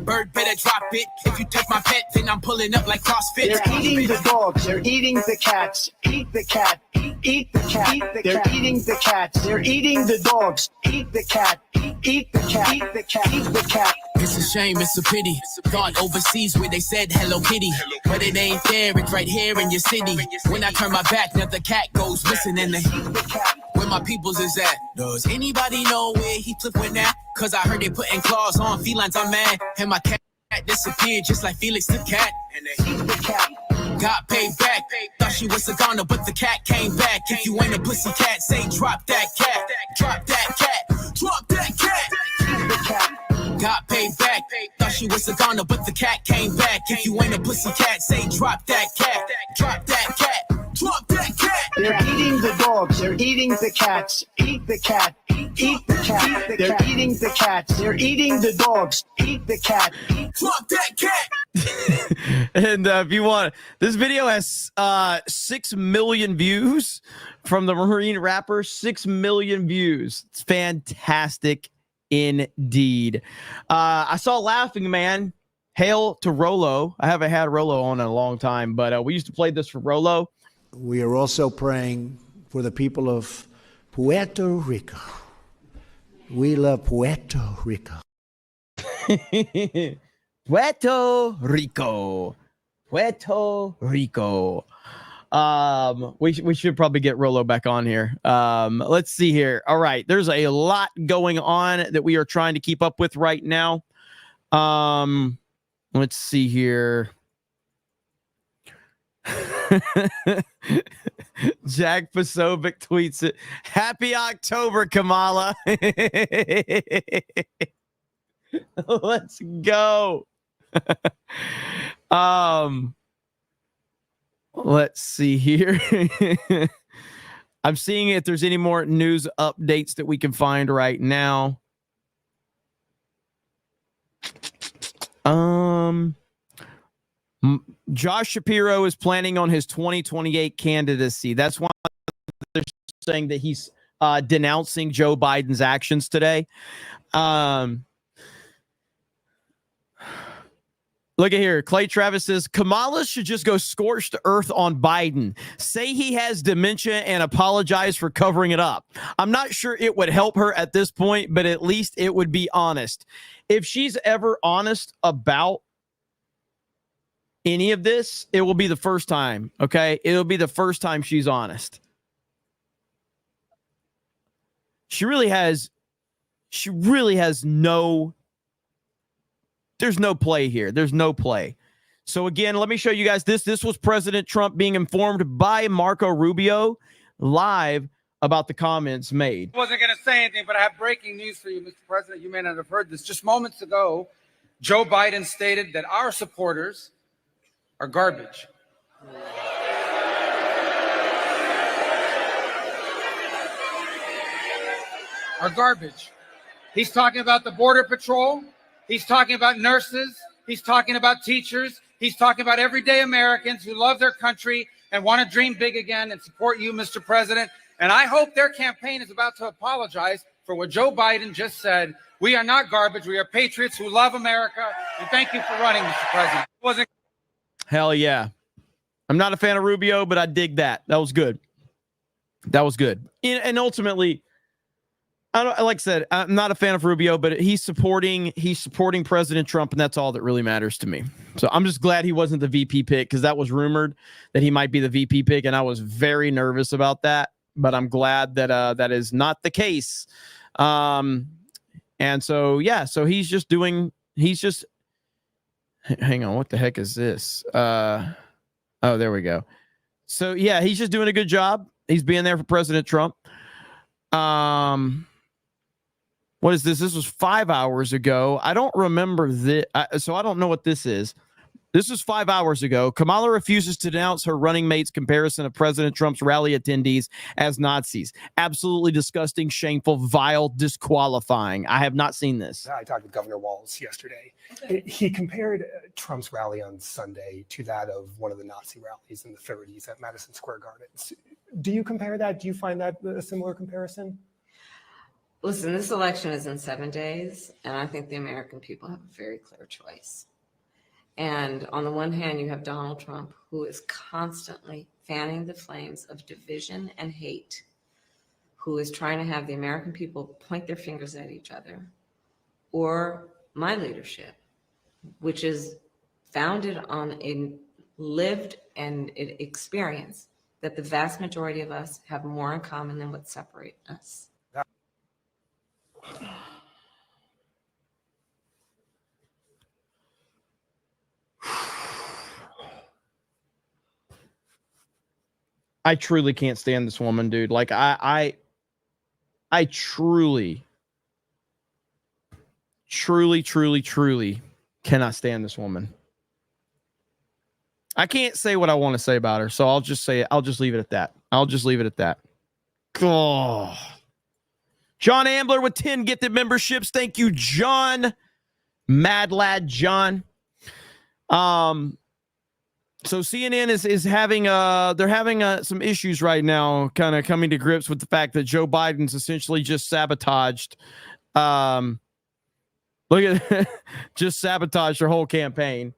Bird better drop it. If you touch my pet, then I'm pulling up like CrossFit. They're eating the dogs. They're eating the cats. Eat the cat. Eat the cat. They're eating the cats. They're eating the dogs. Eat the cat. Eat the cat. Eat the cat. Eat the cat. It's a shame, it's a pity. Thought overseas where they said Hello Kitty, but it ain't there, it's right here in your city. When I turn my back, now the cat goes missing and where my peoples is at. Does anybody know where he flipped with that? Cause I heard they putting claws on felines, I'm mad. And my cat disappeared just like Felix the cat. And they eat the cat. Got paid back. Thought she was a goner, but the cat came back. If you ain't a pussy cat, say drop that cat. Drop that cat. Drop that cat. Eat the cat. Got paid back. Thought she was a goner, but the cat came back. If you ain't a pussy cat, say drop that cat. Drop that cat. Drop that cat. They're eating the dogs. They're eating the cats. Eat the cat. Eat Eat the cat. They're eating the cats. They're eating the dogs. Eat the cat. Drop that cat. And if you want, this video has 6 million views from the Marine rapper. 6 million views. It's fantastic indeed. I saw Laughing Man. Hail to Rolo. I haven't had Rolo on in a long time, but we used to play this for Rolo. We are also praying for the people of Puerto Rico. We love Puerto Rico. Puerto Rico. Puerto Rico. We should probably get Rolo back on here. Let's see here. All right. There's a lot going on that we are trying to keep up with right now. Let's see here. Jack Pasovic tweets it. Happy October, Kamala. Let's go. Let's see here. I'm seeing if there's any more news updates that we can find right now. Josh Shapiro is planning on his 2028 candidacy. That's why they're saying that he's denouncing Joe Biden's actions today. Look at here. Clay Travis says Kamala should just go scorched earth on Biden. Say he has dementia and apologize for covering it up. I'm not sure it would help her at this point, but at least it would be honest. If she's ever honest about any of this, it will be the first time. Okay. It'll be the first time she's honest. She really has no, there's no play here. There's no play. So again, let me show you guys this. This was President Trump being informed by Marco Rubio live about the comments made. I wasn't going to say anything, but I have breaking news for you, Mr. President. You may not have heard this. Just moments ago, Joe Biden stated that our supporters are garbage. Are garbage. He's talking about the Border Patrol. He's talking about nurses. He's talking about teachers. He's talking about everyday Americans who love their country and want to dream big again and support you, Mr. President. And I hope their campaign is about to apologize for what Joe Biden just said. We are not garbage. We are patriots who love America. And thank you for running, Mr. President. Hell yeah. I'm not a fan of Rubio, but I dig that. That was good. That was good. And ultimately, like I said, I'm not a fan of Rubio, but he's supporting President Trump, and that's all that really matters to me. So I'm just glad he wasn't the VP pick, because that was rumored that he might be the VP pick, and I was very nervous about that. But I'm glad that that is not the case. And so yeah, so he's just hang on, what the heck is this? Oh, there we go. So yeah, he's just doing a good job. He's being there for President Trump. What is this? This was 5 hours ago. I don't remember this, so I don't know what this is. This was 5 hours ago. Kamala refuses to denounce her running mate's comparison of President Trump's rally attendees as Nazis. Absolutely disgusting, shameful, vile, disqualifying. I have not seen this. I talked with Governor Walz yesterday. He compared Trump's rally on Sunday to that of one of the Nazi rallies in the 30s at Madison Square Garden. Do you compare that? Do you find that a similar comparison? Listen, this election is in 7 days, and I think the American people have a very clear choice. And on the one hand, you have Donald Trump, who is constantly fanning the flames of division and hate, who is trying to have the American people point their fingers at each other, or my leadership, which is founded on a lived and experience that the vast majority of us have more in common than what separates us. I truly can't stand this woman, dude. Like I truly cannot stand this woman. I can't say what I want to say about her, so I'll just leave it at that. God. John Ambler with 10 gifted memberships. Thank you, John. Mad lad, John. So CNN is having they're having some issues right now, kind of coming to grips with the fact that Joe Biden's essentially just sabotaged. Look at just sabotaged their whole campaign.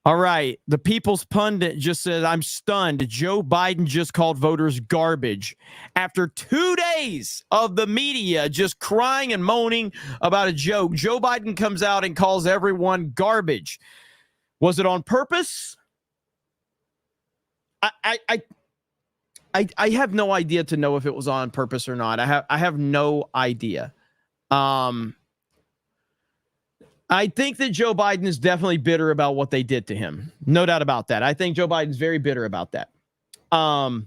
All right. The People's Pundit just said, I'm stunned. Joe Biden just called voters garbage. After 2 days of the media just crying and moaning about a joke, Joe Biden comes out and calls everyone garbage. Was it on purpose? I have no idea to know if it was on purpose or not. I have no idea. I think that Joe Biden is definitely bitter about what they did to him. No doubt about that. I think Joe Biden's very bitter about that. I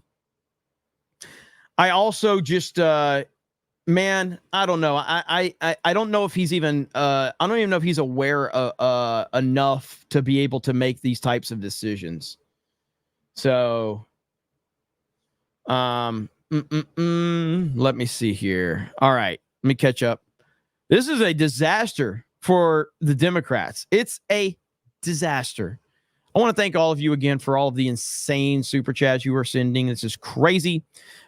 also just, man, I don't know. I don't know if he's even, I don't even know if he's aware enough to be able to make these types of decisions. So, let me see here. All right, let me catch up. This is a disaster for the Democrats. It's a disaster. I want to thank all of you again for all of the insane super chats you are sending. This is crazy.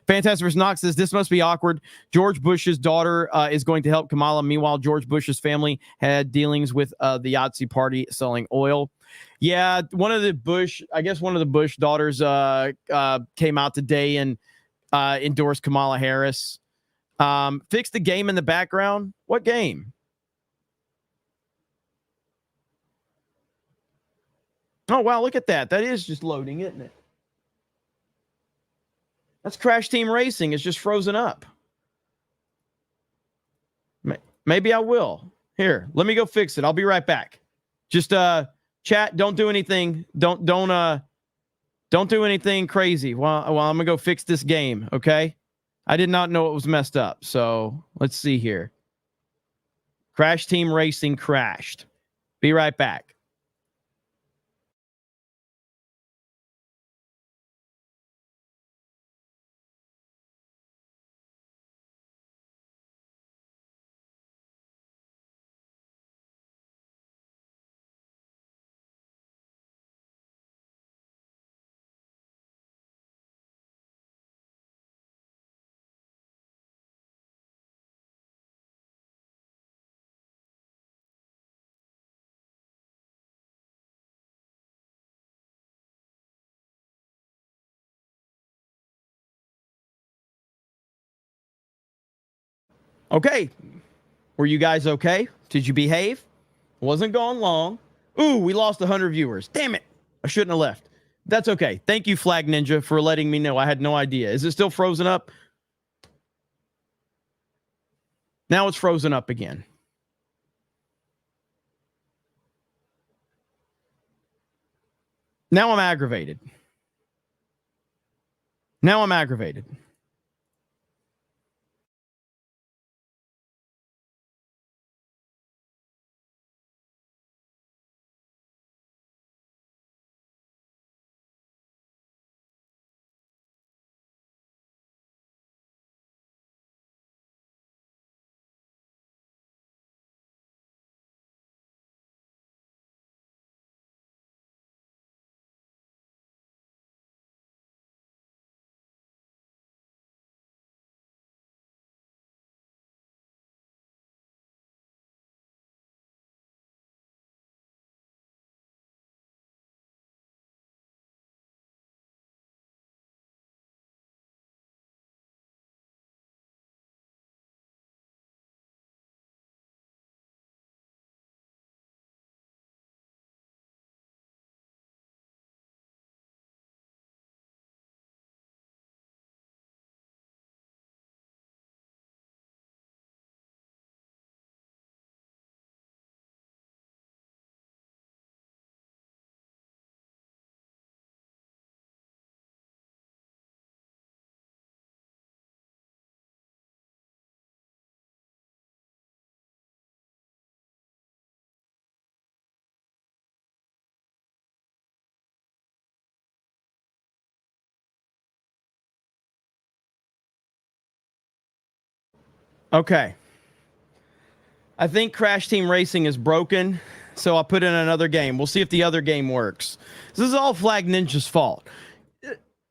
Fantastic vs. Knox says, this must be awkward. George Bush's daughter is going to help Kamala. Meanwhile, George Bush's family had dealings with the Yahtzee party selling oil. Yeah, one of the Bush daughters came out today and endorsed Kamala Harris. Fix the game in the background. What game? Oh, wow, look at that. That is just loading, isn't it? That's Crash Team Racing. It's just frozen up. Maybe I will. Here, let me go fix it. I'll be right back. Just chat, don't do anything. Don't do anything crazy. Well, I'm going to go fix this game, okay? I did not know it was messed up. So, let's see here. Crash Team Racing crashed. Be right back. Okay. Were you guys okay? Did you behave? Wasn't gone long. Ooh, we lost 100 viewers. Damn it. I shouldn't have left. That's okay. Thank you, Flag Ninja, for letting me know. I had no idea. Is it still frozen up? Now it's frozen up again. Now I'm aggravated. Okay. I think Crash Team Racing is broken, so I'll put in another game. We'll see if the other game works. This is all Flag Ninja's fault.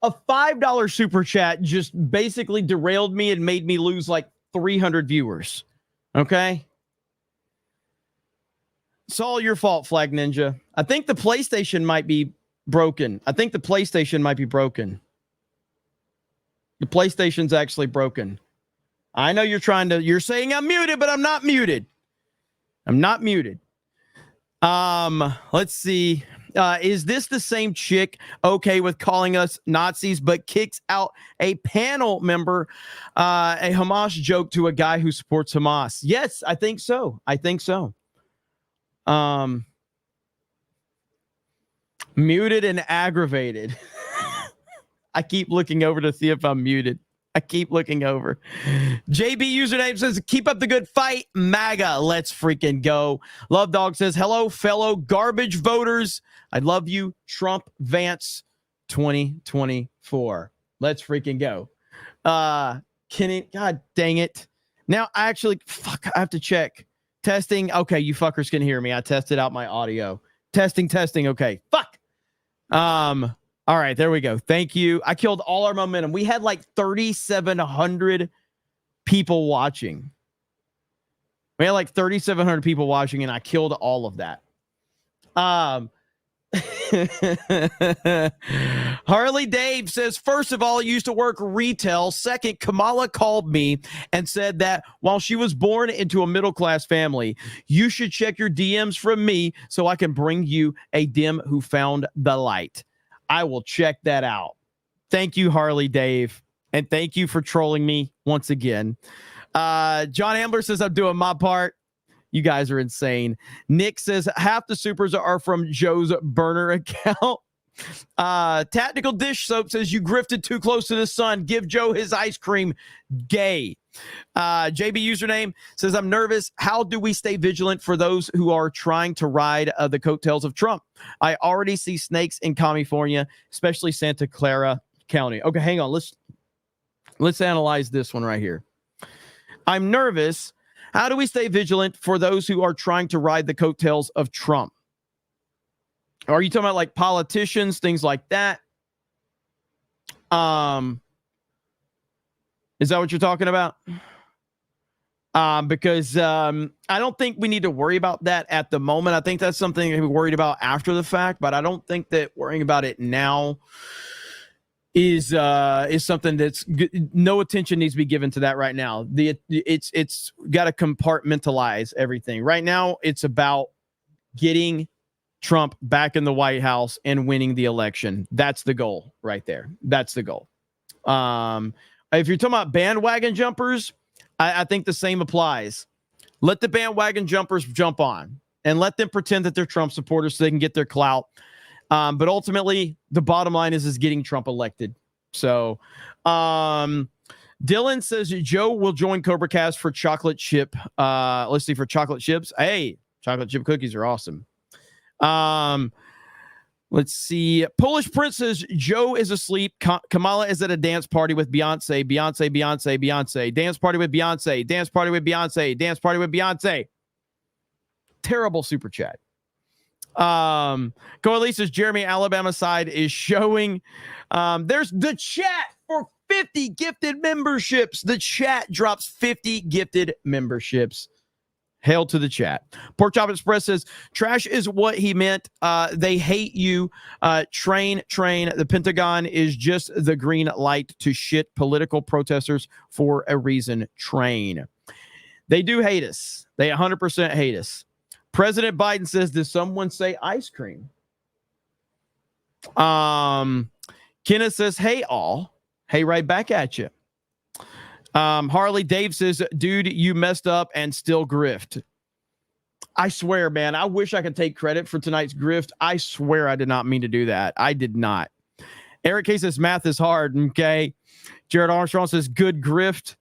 A $5 super chat just basically derailed me and made me lose like 300 viewers. Okay? It's all your fault, Flag Ninja. I think the PlayStation might be broken. The PlayStation's actually broken. I know you're saying I'm muted, but I'm not muted. Let's see. Is this the same chick okay with calling us Nazis, but kicks out a panel member, a Hamas joke to a guy who supports Hamas? Yes, I think so. Muted and aggravated. I keep looking over to see if I'm muted. JB username says, keep up the good fight, MAGA. Let's freaking go. Love Dog says, hello, fellow garbage voters. I love you, Trump Vance 2024. Let's freaking go. Kenny, God dang it. Now, I have to check. Testing. Okay, you fuckers can hear me. I tested out my audio. Testing. Okay, fuck. All right, there we go. Thank you. I killed all our momentum. We had like 3,700 people watching. And I killed all of that. Harley Dave says, first of all, I used to work retail. Second, Kamala called me and said that while she was born into a middle-class family, you should check your DMs from me so I can bring you a dim who found the light. I will check that out. Thank you, Harley Dave. And thank you for trolling me once again. John Ambler says, I'm doing my part. You guys are insane. Nick says, half the supers are from Joe's burner account. Tactical Dish Soap says, you grifted too close to the sun. Give Joe his ice cream. Gay. JB username says, I'm nervous. How do we stay vigilant for those who are trying to ride the coattails of Trump? I already see snakes in California, especially Santa Clara County. Okay, hang on. Let's analyze this one right here. I'm nervous. How do we stay vigilant for those who are trying to ride the coattails of Trump? Are you talking about like politicians, things like that? Is that what you're talking about? Because I don't think we need to worry about that at the moment. I think that's something to be worried about after the fact, but I don't think that worrying about it now is something that's good. No attention needs to be given to that right now. It's got to compartmentalize everything. Right now, it's about getting Trump back in the White House and winning the election. That's the goal right there. That's the goal. If you're talking about bandwagon jumpers, I think the same applies. Let the bandwagon jumpers jump on and let them pretend that they're Trump supporters so they can get their clout. But ultimately, the bottom line is getting Trump elected. So Dylan says Joe will join Cobra Cast for chocolate chip. Let's see, for chocolate chips. Hey, chocolate chip cookies are awesome. Let's see. Polish Prince says Joe is asleep. Kamala is at a dance party with Beyonce. Beyonce. Dance party with Beyonce. Terrible super chat. Coalesce says Jeremy Alabama side is showing. There's the chat for 50 gifted memberships. The chat drops 50 gifted memberships. Hail to the chat. Pork Chop Express says trash is what he meant. They hate you. Train. The Pentagon is just the green light to shit political protesters for a reason. Train. They do hate us. They 100% hate us. President Biden says, does someone say ice cream? Kenneth says, hey, all. Hey, right back at you. Harley Dave says, dude, you messed up and still grift. I swear, man, I wish I could take credit for tonight's grift. I swear I did not mean to do that. I did not. Eric K says, math is hard. Okay. Jared Armstrong says, good grift.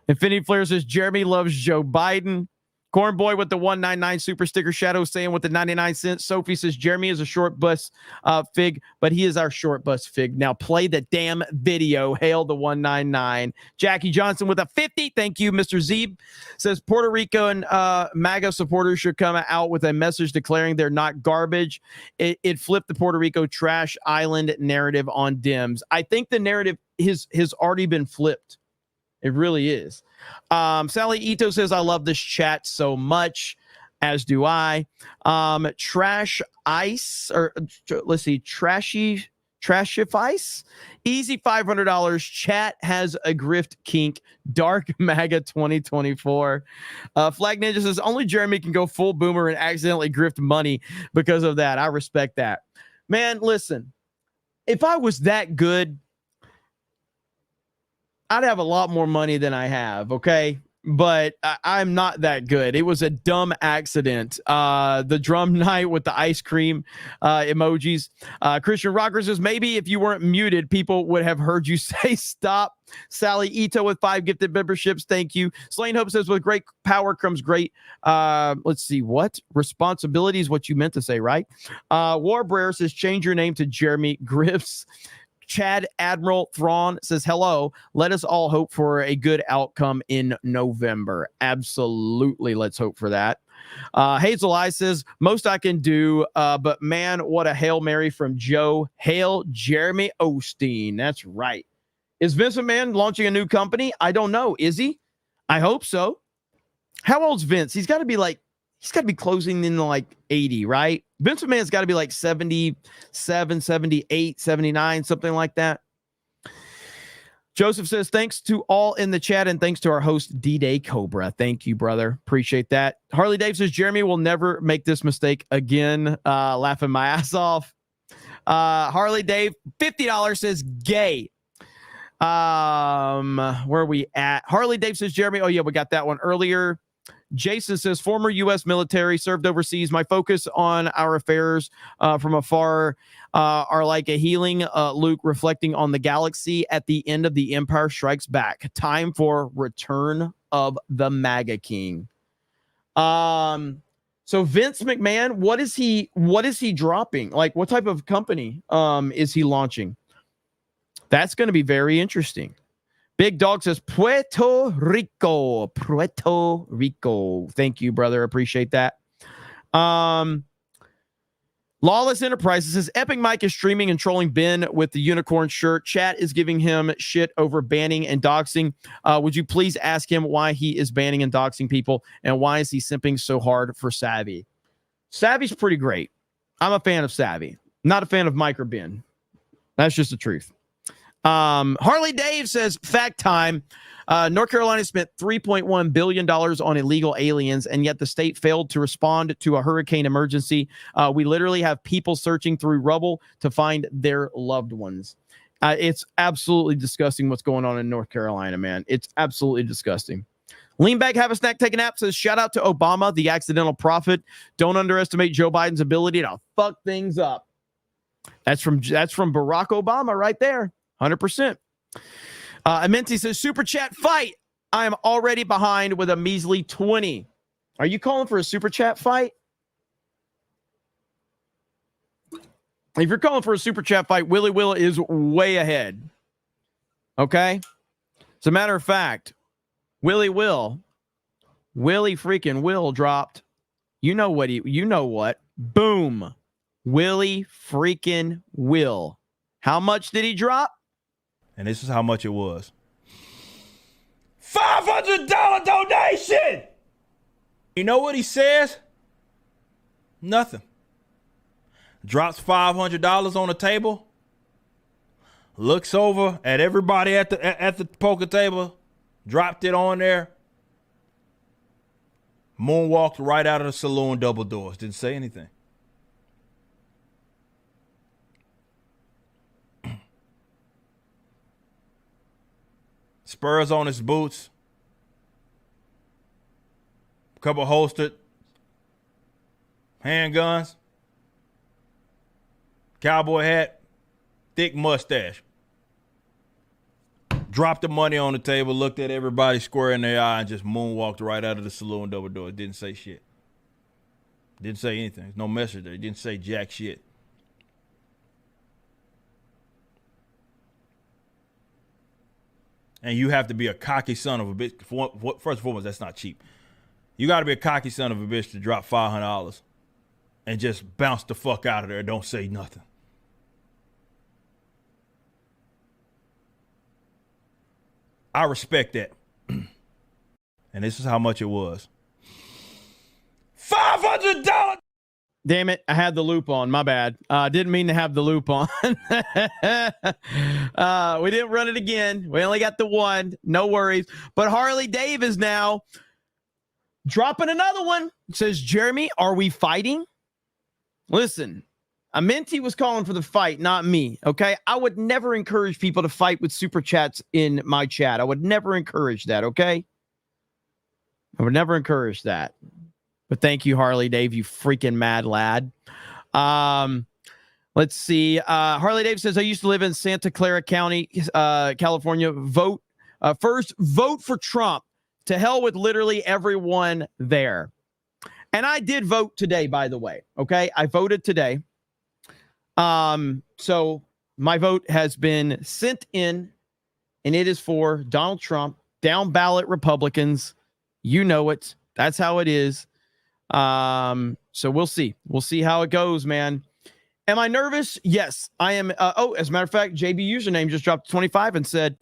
Infinity Flare says, Jeremy loves Joe Biden. Corn Boy with the 199 super sticker. Shadow saying with the 99 cents. Sophie says Jeremy is a short bus fig, but he is our short bus fig. Now play the damn video. Hail the 199. Jackie Johnson with a 50. Thank you, Mr. Zeeb. Says Puerto Rico and MAGA supporters should come out with a message declaring they're not garbage. It flipped the Puerto Rico trash island narrative on Dems. I think the narrative has already been flipped. It really is. Sally Ito says, I love this chat so much, as do I. Trash Ice, or let's see, Trashy Ice. Easy $500. Chat has a grift kink. Dark MAGA 2024. Flag Ninja says, only Jeremy can go full boomer and accidentally grift money because of that. I respect that. Man, listen, if I was that good, I'd have a lot more money than I have, okay? But I'm not that good. It was a dumb accident. The drum night with the ice cream emojis. Christian Rocker says, maybe if you weren't muted, people would have heard you say stop. Sally Ito with 5 gifted memberships. Thank you. Slain Hope says, with great power comes great. Let's see, what? Responsibility is what you meant to say, right? Warbreyer says, change your name to Jeremy Griffs. Chad Admiral Thrawn says, hello. Let us all hope for a good outcome in November. Absolutely. Let's hope for that. Hazel Eye says, most I can do, but man, what a Hail Mary from Joe. Hail Jeremy Osteen. That's right. Is Vince McMahon launching a new company? I don't know. Is he? I hope so. How old's Vince? He's got to be closing in like 80, right? Vince McMahon's got to be like 77, 78, 79, something like that. Joseph says, thanks to all in the chat and thanks to our host, D-Day Cobra. Thank you, brother. Appreciate that. Harley Dave says, Jeremy will never make this mistake again. Laughing my ass off. Harley Dave, $50 says gay. Where are we at? Harley Dave says, Jeremy. Oh, yeah, we got that one earlier. Jason says, former U.S. military, served overseas. My focus on our affairs from afar are like a healing Luke reflecting on the galaxy at the end of The Empire Strikes Back. Time for Return of the MAGA King. So Vince McMahon, what is he dropping? Like, what type of company is he launching? That's going to be very interesting. Big Dog says Puerto Rico. Thank you, brother. Appreciate that. Lawless Enterprises says Epic Mike is streaming and trolling Ben with the unicorn shirt. Chat is giving him shit over banning and doxing. Would you please ask him why he is banning and doxing people and why is he simping so hard for Savvy? Savvy's pretty great. I'm a fan of Savvy. Not a fan of Mike or Ben. That's just the truth. Harley Dave says, fact time. North Carolina spent $3.1 billion on illegal aliens, and yet the state failed to respond to a hurricane emergency. We literally have people searching through rubble to find their loved ones. It's absolutely disgusting what's going on in North Carolina, man. It's absolutely disgusting. Lean back, have a snack, take a nap says, shout out to Obama, the accidental prophet. Don't underestimate Joe Biden's ability to fuck things up. That's from Barack Obama right there. 100%. Amenti says, super chat fight. I am already behind with a measly 20. Are you calling for a super chat fight? If you're calling for a super chat fight, Willie Will is way ahead. Okay? As a matter of fact, Willie freaking Will dropped. You know what? Boom. Willie freaking Will. How much did he drop? And this is how much it was. $500 donation! You know what he says? Nothing. Drops $500 on the table. Looks over at everybody at the poker table. Dropped it on there. Moonwalked right out of the saloon, double doors. Didn't say anything. Spurs on his boots. Couple holstered handguns. Cowboy hat. Thick mustache. dropped the money on the table, looked at everybody square in their eye, and just moonwalked right out of the saloon double door. Didn't say shit. Didn't say anything. No message there. Didn't say jack shit. And you have to be a cocky son of a bitch. First and foremost, that's not cheap. You got to be a cocky son of a bitch to drop $500 and just bounce the fuck out of there. Don't say nothing. I respect that. And this is how much it was. $500. Damn it. I had the loop on. My bad. Didn't mean to have the loop on. We didn't run it again. We only got the one. No worries. But Harley Dave is now dropping another one. It says, Jeremy, are we fighting? Listen, Amenti was calling for the fight, not me. Okay. I would never encourage people to fight with super chats in my chat. I would never encourage that. Okay. I would never encourage that. But thank you, Harley Dave, you freaking mad lad. Let's see. Harley Dave says, I used to live in Santa Clara County, California. First, vote for Trump. To hell with literally everyone there. And I did vote today, by the way. Okay. I voted today. So my vote has been sent in, and it is for Donald Trump, down ballot Republicans. You know it. That's how it is. So we'll see. We'll see how it goes, man. Am I nervous? Yes, I am. As a matter of fact, JB username just dropped 25 and said,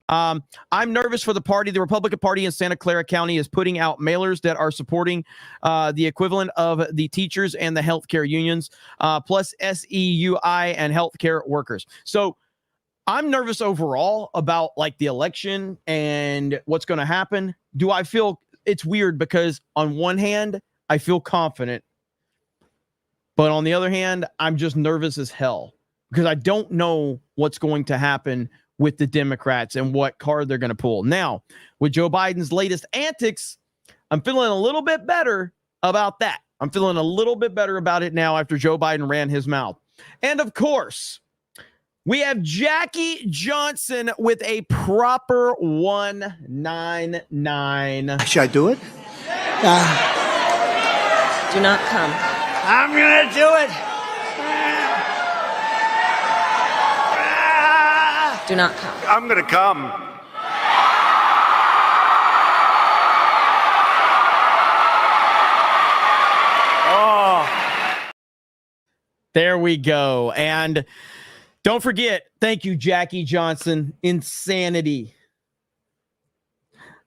I'm nervous for the party. The Republican Party in Santa Clara County is putting out mailers that are supporting the equivalent of the teachers and the healthcare unions, plus SEUI and healthcare workers. So I'm nervous overall about like the election and what's going to happen. Do I feel it's weird because on one hand, I feel confident, but on the other hand, I'm just nervous as hell because I don't know what's going to happen with the Democrats and what card they're going to pull. Now, with Joe Biden's latest antics, I'm feeling a little bit better about that. I'm feeling a little bit better about it now after Joe Biden ran his mouth. And of course, we have Jackie Johnson with a proper 199. Should I do it? Do not come. I'm going to do it. Do not come. I'm going to come. Oh, there we go. And don't forget, thank you, Jackie Johnson. Insanity.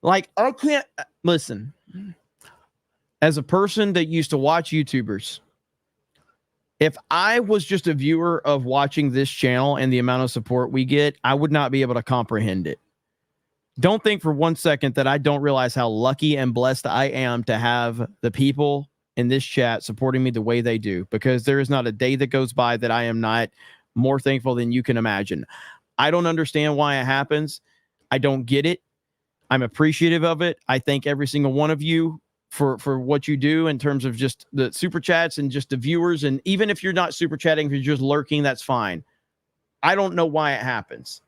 Like, I can't listen. As a person that used to watch YouTubers, if I was just a viewer of watching this channel and the amount of support we get, I would not be able to comprehend it. Don't think for 1 second that I don't realize how lucky and blessed I am to have the people in this chat supporting me the way they do, because there is not a day that goes by that I am not more thankful than you can imagine. I don't understand why it happens. I don't get it. I'm appreciative of it. I thank every single one of you for what you do in terms of just the super chats and just the viewers. And even if you're not super chatting, if you're just lurking, that's fine. I don't know why it happens.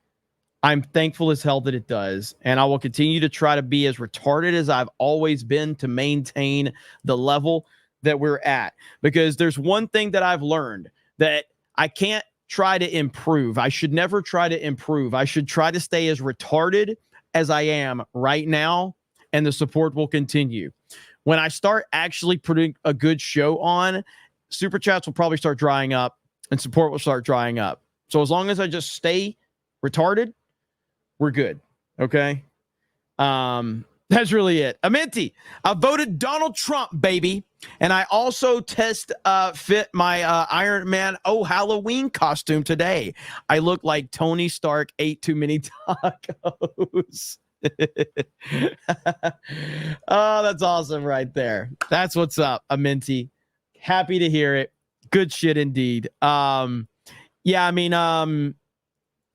I'm thankful as hell that it does. And I will continue to try to be as retarded as I've always been to maintain the level that we're at. Because there's one thing that I've learned, that I can't try to improve. I should never try to improve. I should try to stay as retarded as I am right now, and the support will continue. When I start actually putting a good show on, super chats will probably start drying up and support will start drying up. So as long as I just stay retarded, we're good. Okay. That's really it. Amenti, I voted Donald Trump, baby. And I also fit my Iron Man Halloween costume today. I look like Tony Stark ate too many tacos. Oh, that's awesome right there. That's what's up, Amenti. Happy to hear it. Good shit indeed. Yeah, I mean, I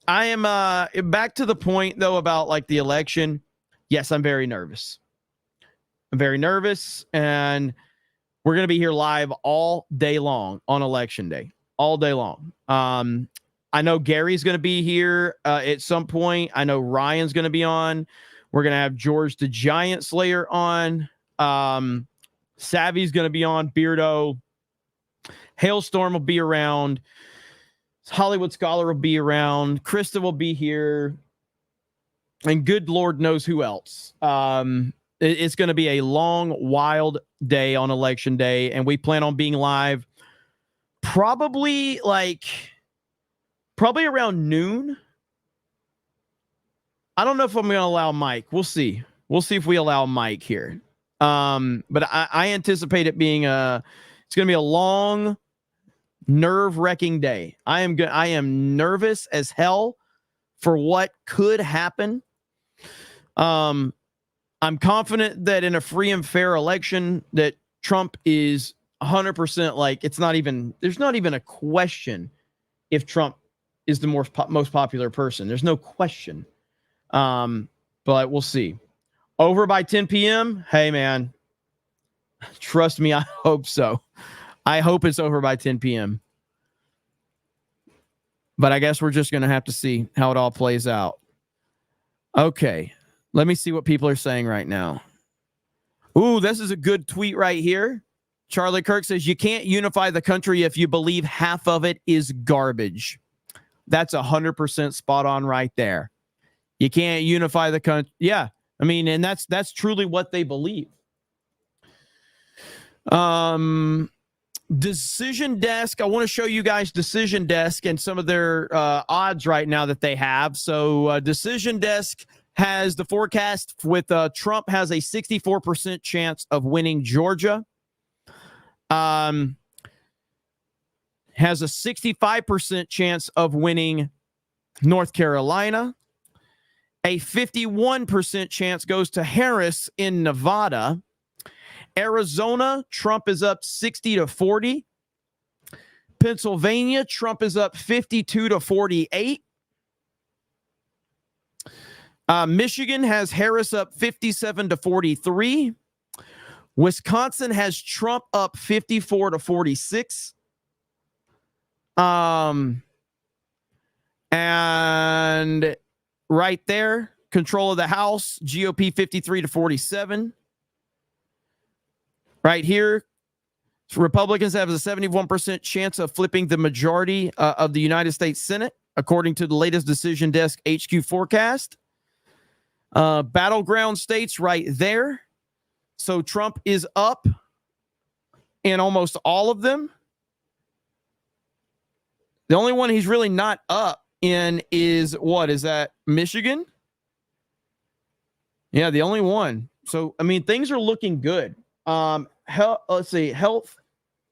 am back to the point though about like the election. Yes, I'm very nervous. I'm very nervous, and we're going to be here live all day long on election day, all day long. I know Gary's going to be here at some point. I know Ryan's going to be on. We're going to have George the Giant Slayer on. Savvy's going to be on. Beardo. Hailstorm will be around. Hollywood Scholar will be around. Krista will be here. And good Lord knows who else. It's going to be a long, wild day on Election Day. And we plan on being live probably around noon. I don't know if I'm going to allow Mike. We'll see. We'll see if we allow Mike here. But I anticipate it being it's going to be a long, nerve-wracking day. I am nervous as hell for what could happen. I'm confident that in a free and fair election that Trump is 100% there's not even a question if Trump is the most popular person. There's no question. But we'll see. Over by 10 p.m. Hey, man, trust me, I hope so. I hope it's over by 10 p.m. But I guess we're just going to have to see how it all plays out. Okay. Let me see what people are saying right now. Ooh, this is a good tweet right here. Charlie Kirk says, you can't unify the country if you believe half of it is garbage. That's 100% spot on right there. You can't unify the country. Yeah. I mean, and that's truly what they believe. Decision Desk. I want to show you guys Decision Desk and some of their odds right now that they have. So Decision Desk has the forecast with Trump has a 64% chance of winning Georgia. Has a 65% chance of winning North Carolina. A 51% chance goes to Harris in Nevada. Arizona, Trump is up 60-40. Pennsylvania, Trump is up 52-48. Michigan has Harris up 57-43. Wisconsin has Trump up 54-46. And right there, control of the House, GOP 53-47. Right here, Republicans have a 71% chance of flipping the majority of the United States Senate, according to the latest Decision Desk HQ forecast. Battleground states right there. So Trump is up in almost all of them. The only one he's really not up in is what? Is that Michigan? Yeah, the only one. So, I mean, things are looking good. Let's see. Health.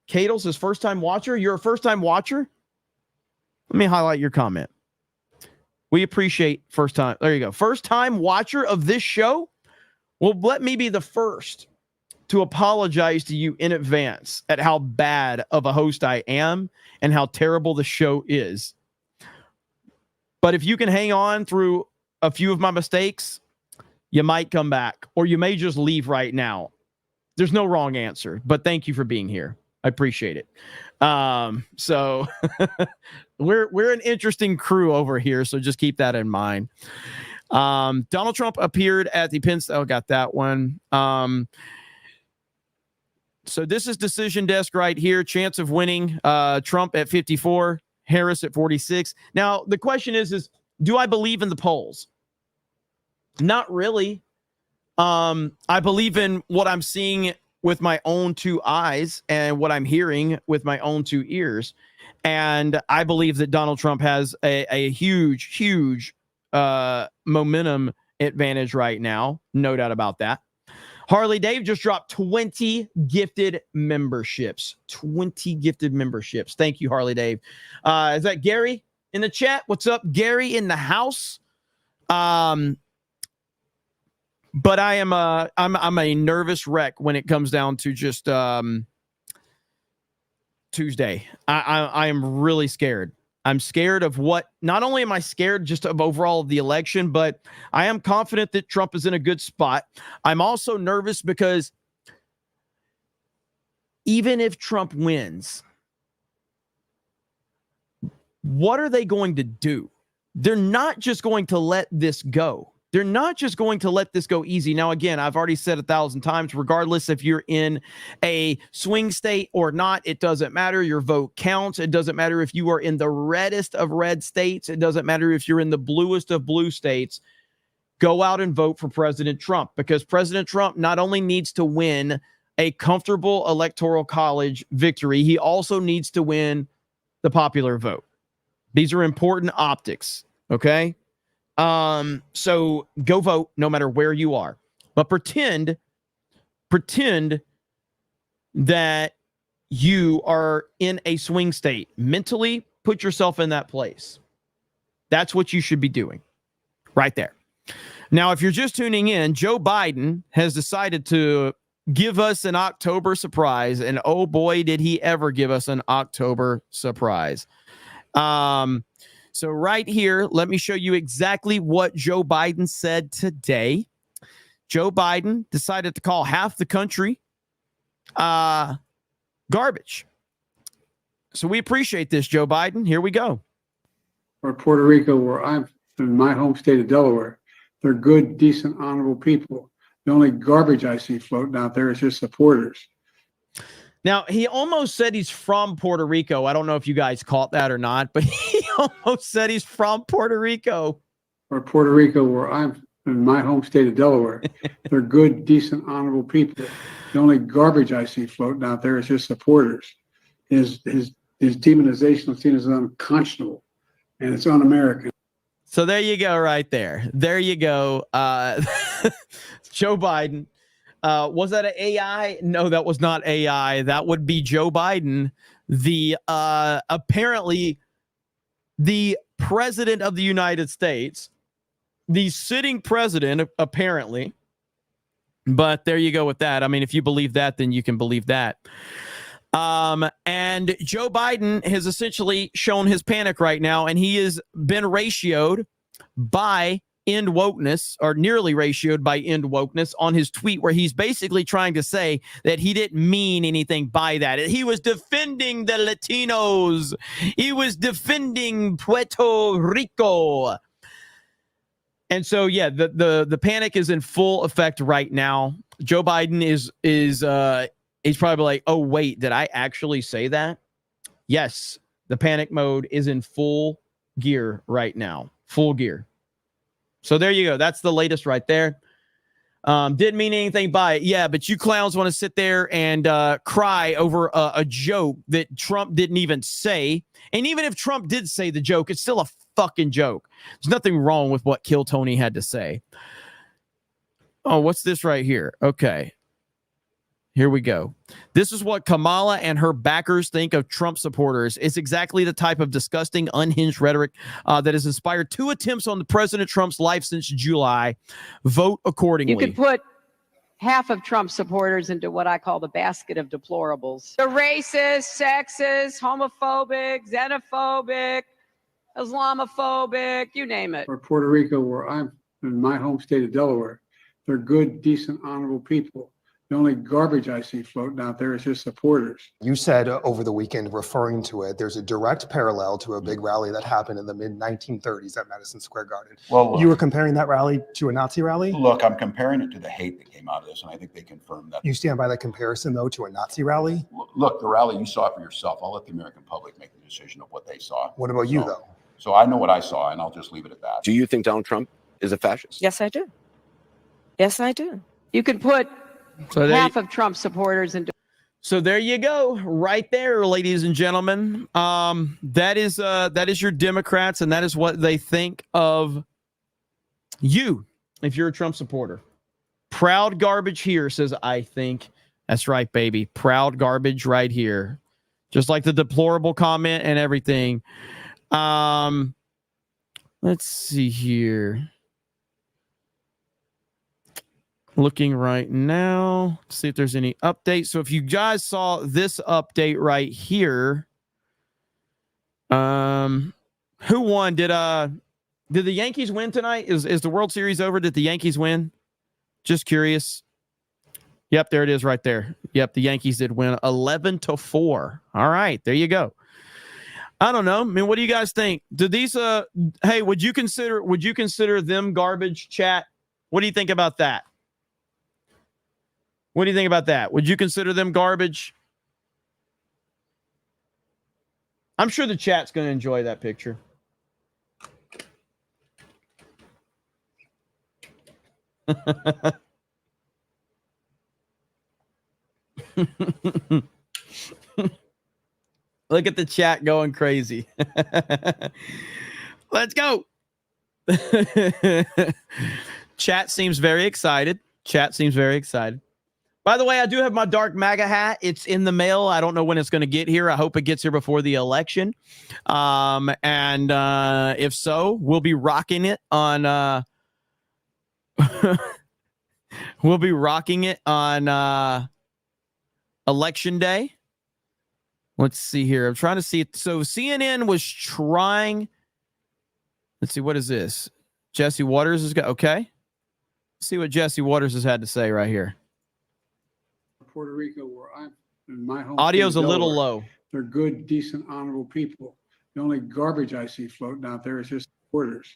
Cadles is first-time watcher. You're a first-time watcher? Let me highlight your comment. We appreciate first time. There you go. First-time watcher of this show. Well, let me be the first to apologize to you in advance at how bad of a host I am and how terrible the show is. But if you can hang on through a few of my mistakes, you might come back, or you may just leave right now. There's no wrong answer, but thank you for being here. I appreciate it. So we're an interesting crew over here, so just keep that in mind. Donald Trump appeared at the Penn State. Oh, got that one. So this is Decision Desk right here. Chance of winning Trump at 54, Harris at 46. Now, the question is do I believe in the polls? Not really. I believe in what I'm seeing with my own two eyes and what I'm hearing with my own two ears. And I believe that Donald Trump has a huge momentum advantage right now. No doubt about that. Harley Dave just dropped 20 gifted memberships. 20 gifted memberships. Thank you, Harley Dave. Is that Gary in the chat? What's up, Gary in the house? But I'm a nervous wreck when it comes down to just Tuesday. I am really scared. I'm scared of what, not only am I scared just of overall of the election, but I am confident that Trump is in a good spot. I'm also nervous because even if Trump wins, what are they going to do? They're not just going to let this go. They're not just going to let this go easy. Now, again, I've already said 1,000 times, regardless if you're in a swing state or not, it doesn't matter. Your vote counts. It doesn't matter if you are in the reddest of red states. It doesn't matter if you're in the bluest of blue states. Go out and vote for President Trump, because President Trump not only needs to win a comfortable electoral college victory, he also needs to win the popular vote. These are important optics, okay? So go vote no matter where you are. But pretend that you are in a swing state. Mentally put yourself in that place. That's what you should be doing right there. Now, if you're just tuning in, Joe Biden has decided to give us an October surprise. And oh boy, did he ever give us an October surprise. So right here, let me show you exactly what Joe Biden said today. Joe Biden decided to call half the country garbage. So we appreciate this, Joe Biden. Here we go. Or Puerto Rico, where I'm in my home state of Delaware, they're good, decent, honorable people. The only garbage I see floating out there is his supporters. Now, he almost said he's from Puerto Rico. I don't know if you guys caught that or not, but he almost said he's from Puerto Rico. Or Puerto Rico, where I'm in my home state of Delaware, they're good, decent, honorable people. The only garbage I see floating out there is his supporters. His demonization is seen as unconscionable, and it's un-American. So there you go, right there. There you go. Joe Biden. Was that an AI? No, that was not AI. That would be Joe Biden, the apparently the president of the United States, the sitting president, apparently. But there you go with that. I mean, if you believe that, then you can believe that. And Joe Biden has essentially shown his panic right now, and he has been ratioed by end wokeness, or nearly ratioed by end wokeness, on his tweet, where he's basically trying to say that he didn't mean anything by that. He was defending the Latinos. He was defending Puerto Rico. And so, yeah, the panic is in full effect right now. Joe Biden is he's probably like, oh, wait, did I actually say that? Yes, the panic mode is in full gear right now. Full gear. So there you go. That's the latest right there. Didn't mean anything by it. Yeah, but you clowns want to sit there and cry over a joke that Trump didn't even say. And even if Trump did say the joke, it's still a fucking joke. There's nothing wrong with what Kill Tony had to say. Oh, what's this right here? Okay. Here we go. This is what Kamala and her backers think of Trump supporters. It's exactly the type of disgusting, unhinged rhetoric that has inspired 2 attempts on the President Trump's life since July. Vote accordingly. You could put half of Trump supporters into what I call the basket of deplorables. The racist, sexist, homophobic, xenophobic, Islamophobic, you name it. Or Puerto Rico, where I'm in my home state of Delaware, they're good, decent, honorable people. The only garbage I see floating out there is his supporters. You said over the weekend, referring to it, there's a direct parallel to a big rally that happened in the mid-1930s at Madison Square Garden. Well, look, you were comparing that rally to a Nazi rally? Look, I'm comparing it to the hate that came out of this, and I think they confirmed that. You stand by that comparison, though, to a Nazi rally? Look, the rally, you saw it for yourself. I'll let the American public make the decision of what they saw. What about you, though? So I know what I saw, and I'll just leave it at that. Do you think Donald Trump is a fascist? Yes, I do. Yes, I do. You could put half of Trump supporters into. So there you go, right there, ladies and gentlemen. That is your Democrats, and that is what they think of you if you're a Trump supporter. Proud garbage here, says I think. That's right, baby. Proud garbage right here. Just like the deplorable comment and everything. Let's see here. Looking right now, see if there's any updates. So if you guys saw this update right here, who won? Did the Yankees win tonight? Is the World Series over? Did the Yankees win? Just curious. Yep, there it is right there. Yep, the Yankees did win 11-4. All right, there you go. I don't know. I mean, what do you guys think? Do these hey, would you consider them garbage, chat? What do you think about that? What do you think about that? Would you consider them garbage? I'm sure the chat's going to enjoy that picture. Look at the chat going crazy. Let's go. Chat seems very excited. By the way, I do have my dark MAGA hat. It's in the mail. I don't know when it's going to get here. I hope it gets here before the election. If so, we'll be rocking it on election day. Let's see here. I'm trying to see it. So CNN was trying. Let's see. What is this? Jesse Waters has got. Okay. Let's see what Jesse Waters has had to say right here. Puerto Rico, where I'm in my home. Audio's state a of little Delaware. low. They're good, decent, honorable people. The only garbage I see floating out there is his supporters.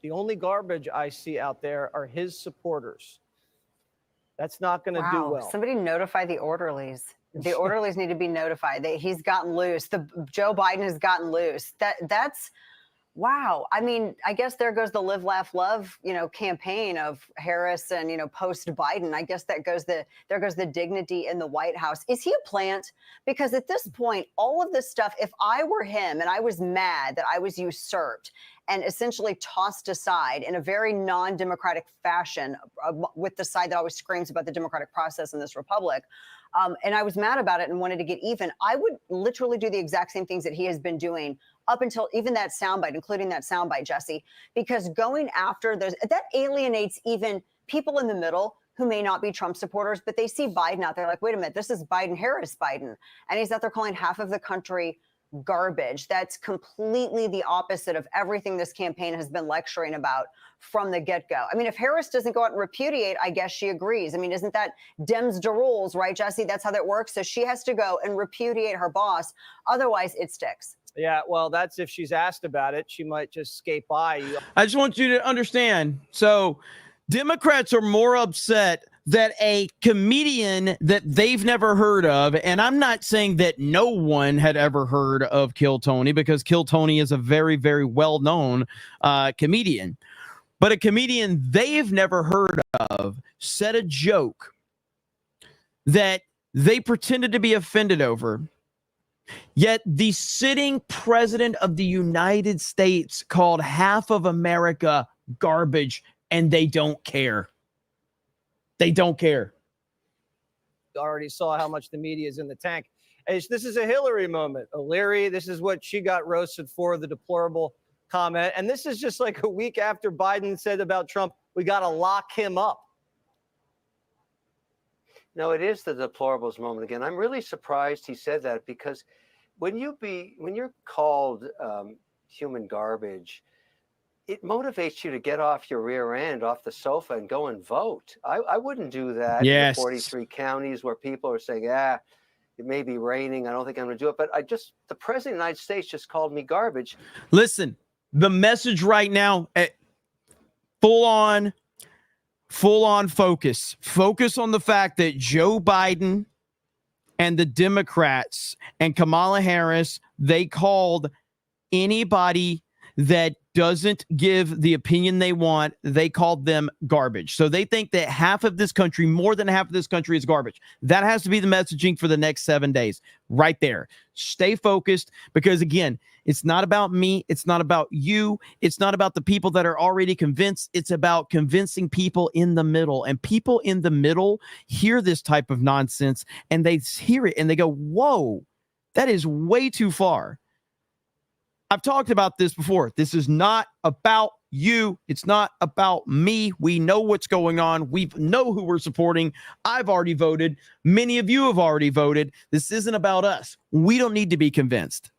The only garbage I see out there are his supporters. That's not going to do well. Somebody notify the orderlies. The orderlies need to be notified that he's gotten loose. Joe Biden has gotten loose. That's wow. I mean, I guess there goes the live, laugh, love, campaign of Harris and, post Biden. I guess there goes the dignity in the White House. Is he a plant? Because at this point, all of this stuff, if I were him and I was mad that I was usurped and essentially tossed aside in a very non-democratic fashion with the side that always screams about the democratic process in this republic, and I was mad about it and wanted to get even, I would literally do the exact same things that he has been doing up until even that soundbite, including that soundbite, Jesse, because going after those, that alienates even people in the middle who may not be Trump supporters, but they see Biden out there like, wait a minute, this is Biden-Harris Biden. And he's out there calling half of the country garbage. That's completely the opposite of everything this campaign has been lecturing about from the get-go. I mean, if Harris doesn't go out and repudiate, I guess she agrees. I mean, isn't that Dems de rules, right, Jesse? That's how that works. So she has to go and repudiate her boss. Otherwise, it sticks. Yeah, well, that's if she's asked about it. She might just skate by you. I just want you to understand. So Democrats are more upset that a comedian that they've never heard of, and I'm not saying that no one had ever heard of Kill Tony, because Kill Tony is a very, very well-known comedian, but a comedian they've never heard of said a joke that they pretended to be offended over. Yet the sitting president of the United States called half of America garbage, and they don't care. They don't care. Already saw how much the media is in the tank. This is a Hillary moment. O'Leary, this is what she got roasted for, the deplorable comment. And this is just like a week after Biden said about Trump, we got to lock him up. No, it is the deplorables moment again. I'm really surprised he said that, because when you're called human garbage, it motivates you to get off your rear end, off the sofa, and go and vote. I wouldn't do that in the 43 counties where people are saying, it may be raining, I don't think I'm going to do it. But the president of the United States just called me garbage. Listen, the message right now, full on focus. Focus on the fact that Joe Biden and the Democrats and Kamala Harris, they called anybody that doesn't give the opinion they want, they called them garbage. So they think that half of this country, more than half of this country, is garbage. That has to be the messaging for the next 7 days. Right there. Stay focused, because again, it's not about me. It's not about you. It's not about the people that are already convinced. It's about convincing people in the middle. And people in the middle hear this type of nonsense, and they hear it and they go, whoa, that is way too far. I've talked about this before. This is not about you. It's not about me. We know what's going on. We know who we're supporting. I've already voted. Many of you have already voted. This isn't about us. We don't need to be convinced.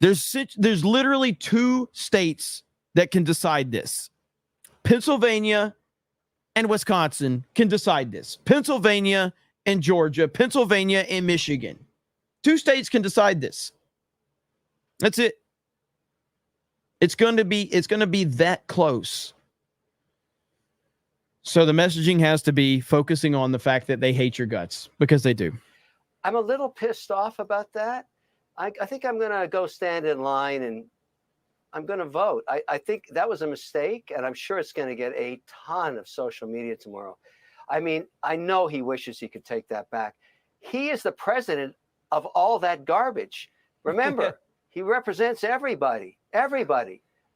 There's literally 2 states that can decide this. Pennsylvania and Wisconsin can decide this. Pennsylvania and Georgia, Pennsylvania and Michigan. 2 states can decide this. That's it. It's going to be that close. So the messaging has to be focusing on the fact that they hate your guts, because they do. I'm a little pissed off about that. I think I'm going to go stand in line and I'm going to vote. I think that was a mistake, and I'm sure it's going to get a ton of social media tomorrow. I mean, I know he wishes he could take that back. He is the president of all that garbage. Remember, he represents everybody,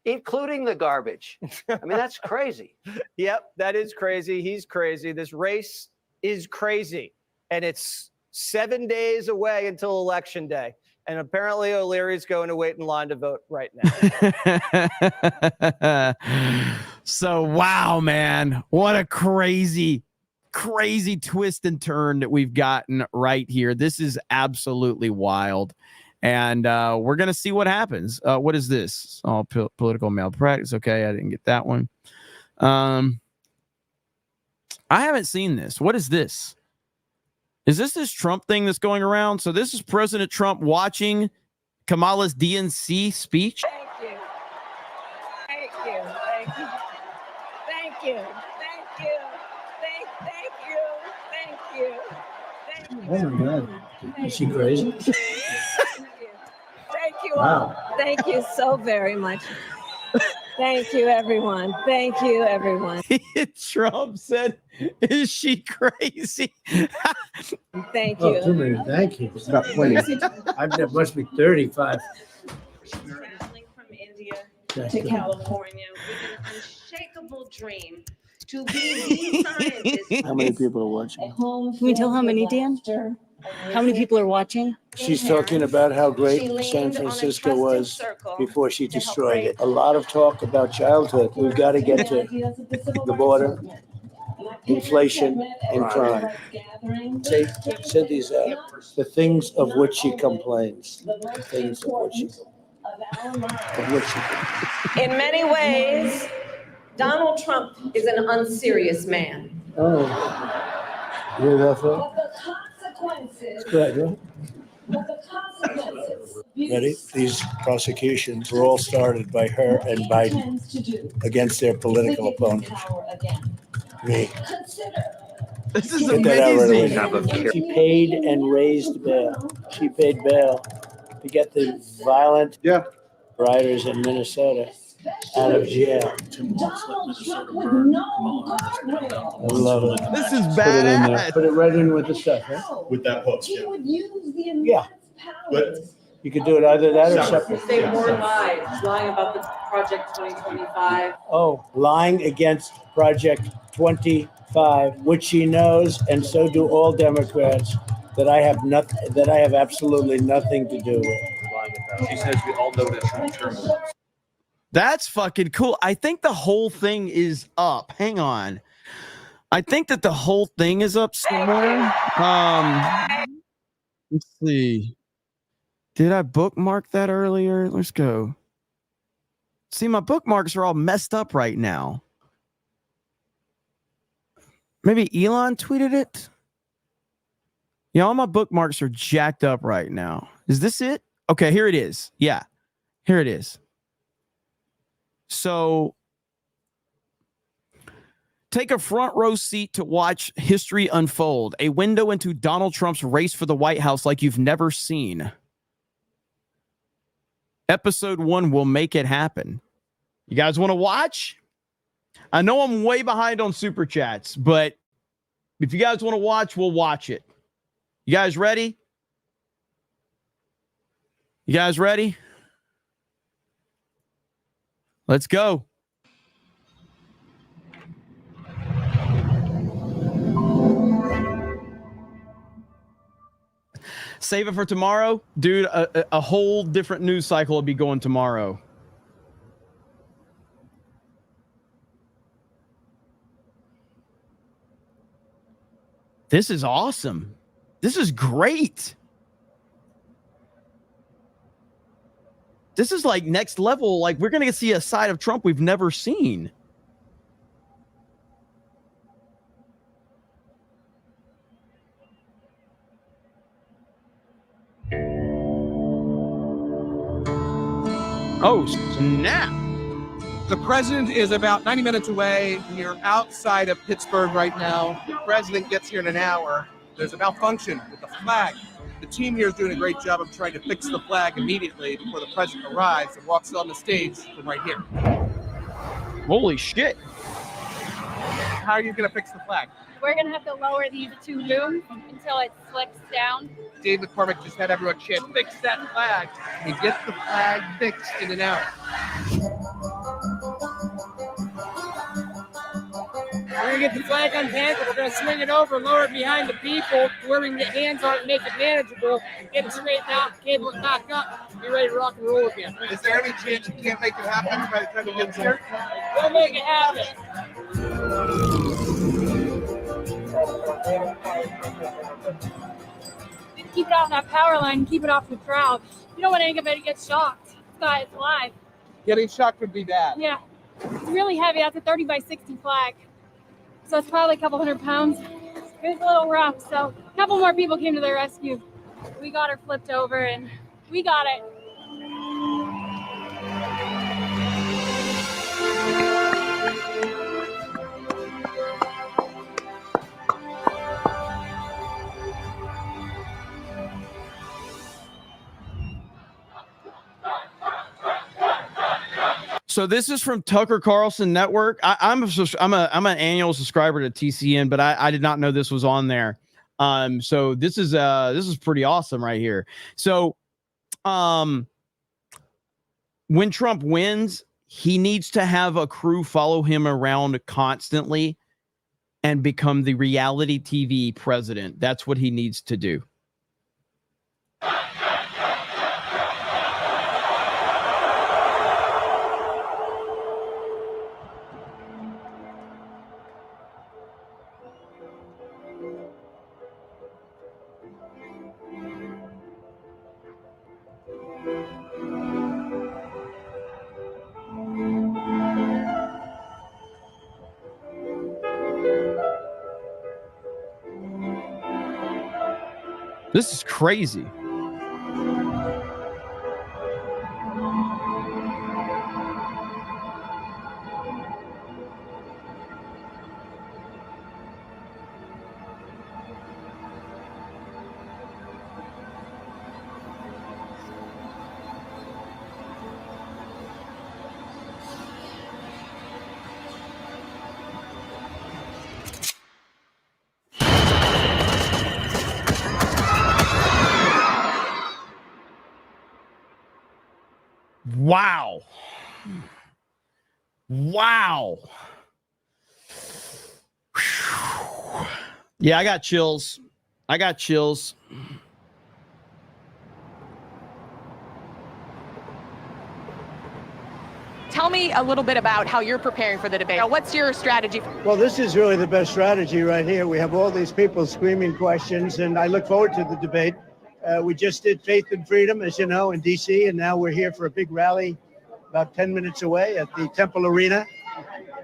including the garbage. I mean, that's crazy. Yep, that is crazy. He's crazy. This race is crazy. And it's 7 days away until Election Day. And apparently O'Leary's going to wait in line to vote right now. So, wow, man. What a crazy twist and turn that we've gotten right here. This is absolutely wild. And we're going to see what happens. What is this? All political malpractice. Okay, I didn't get that one. I haven't seen this. What is this? Is this Trump thing that's going around? So this is President Trump watching Kamala's DNC speech. Thank you. Thank you. Thank you. Thank you. Thank you. Thank you. Thank you. Oh my God. Is she crazy? Thank you Wow. all. Thank you so very much. Thank you, everyone. Thank you, everyone. Trump said, "Is she crazy?" Thank you. Oh, too many thank yous. About 20. There must be 35. Traveling from India Thank to you. California with an unshakable dream to be the scientist. How many people are watching? Can we tell how many, Dan? How many people are watching? She's talking about how great San Francisco was before she destroyed it. A lot of talk about childhood. We've got to get to the border, inflation, and crime. Take Cynthia's out. The things of which she complains. The things of which she complains. In many ways, Donald Trump is an unserious man. Oh, you hear that, Phil? It's good, right? Ready? These prosecutions were all started by her and Biden against their political opponents. Me. This is Get that out right away. amazing. She paid and raised bail. She paid bail to get the violent rioters in Minnesota out of jail. I love it. This is Put it in there. badass. Put it right in with the stuff, right? With that hook, Yeah. But You could do it either that or separate. Say more lies, lying about the Project 2025. Oh, lying against Project 25, which she knows, and so do all Democrats, that I have absolutely nothing to do with. she says we all know that Trump term. That's fucking cool. I think the whole thing is up. Hang on. I think that the whole thing is up somewhere. Let's see. Did I bookmark that earlier? Let's go. See, my bookmarks are all messed up right now. Maybe Elon tweeted it? Yeah, all my bookmarks are jacked up right now. Is this it? Okay, here it is. Yeah, here it is. So take a front row seat to watch history unfold, a window into Donald Trump's race for the White House like you've never seen. Episode 1 will make it happen. You guys want to watch? I know I'm way behind on super chats, but if you guys want to watch, we'll watch it. You guys ready? You guys ready? Let's go. Save it for tomorrow. Dude, a whole different news cycle will be going tomorrow. This is awesome. This is great. This is like next level. Like, we're going to see a side of Trump we've never seen. Oh, snap. The president is about 90 minutes away. You're outside of Pittsburgh right now. The president gets here in an hour. There's a malfunction with the flag. The team here is doing a great job of trying to fix the flag immediately before the president arrives and walks on the stage from right here. Holy shit. How are you going to fix the flag? We're going to have to lower these two booms until it slips down. Dave McCormick just had everyone chant, fix that flag, and get the flag fixed in an hour. We're going to get the flag untangled. We're going to swing it over, lower it behind the people, where we can get hands on it and make it manageable, get it straightened out, cable it back up, be ready to rock and roll again. Is there any chance you can't make it happen by the time it gets here? We'll make it happen. Keep it off that power line, keep it off the crowd. You don't want anybody to get shocked. It's live. Getting shocked would be bad. Yeah. It's really heavy. That's a 30 by 60 flag. So it's probably a couple 100 pounds. It was a little rough. So a couple more people came to the rescue. We got her flipped over and we got it. So this is from Tucker Carlson Network. I'm an annual subscriber to TCN, but I did not know this was on there. So this is pretty awesome right here. So when Trump wins, he needs to have a crew follow him around constantly and become the reality TV president. That's what he needs to do. This is crazy. Wow. Wow. Yeah, I got chills. Tell me a little bit about how you're preparing for the debate. What's your strategy? Well, this is really the best strategy right here. We have all these people screaming questions, and I look forward to the debate. We just did Faith and Freedom, as you know, in D.C., and now we're here for a big rally about 10 minutes away at the Temple Arena.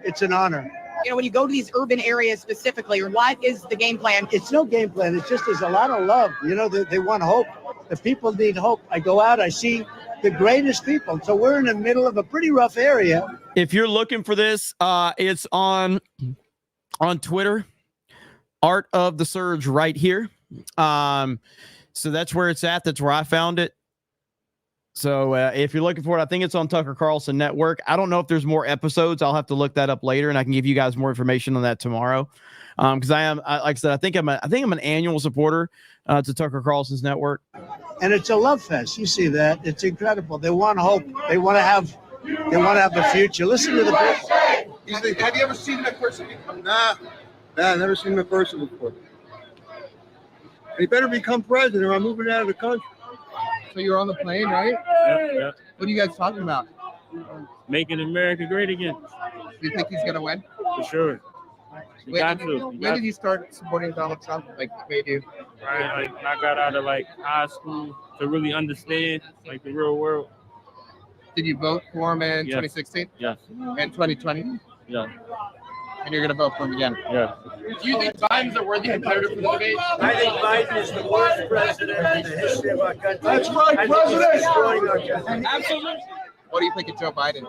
It's an honor. You know, when you go to these urban areas specifically, what is the game plan? It's no game plan. It's just there's a lot of love. You know, they want hope. The people need hope. I go out, I see the greatest people. So we're in the middle of a pretty rough area. If you're looking for this, it's on Twitter, Art of the Surge right here. So that's where it's at. That's where I found it. So if you're looking for it, I think it's on Tucker Carlson Network. I don't know if there's more episodes. I'll have to look that up later, and I can give you guys more information on that tomorrow. Because like I said, I think I'm an annual supporter to Tucker Carlson's network. And it's a love fest. You see that? It's incredible. They want hope. They want to have a future. Listen to the people. Have you ever seen him in person? Nah, I've never seen him in person before. He better become president or I'm moving out of the country. So you're on the plane, right? Yeah. What are you guys talking about? Making America great again. Do you think he's going to win? For sure. When did you start supporting Donald Trump? Like, made you? Right, like I got out of high school to really understand the real world. Did you vote for him in 2016? Yes. And 2020? Yeah. And you're going to vote for him again? Yeah. Do you think Biden's a worthy competitor for the debate? I think Biden is the worst president in the history of our country. That's right, I think he's destroying our country. Absolutely. What do you think of Joe Biden?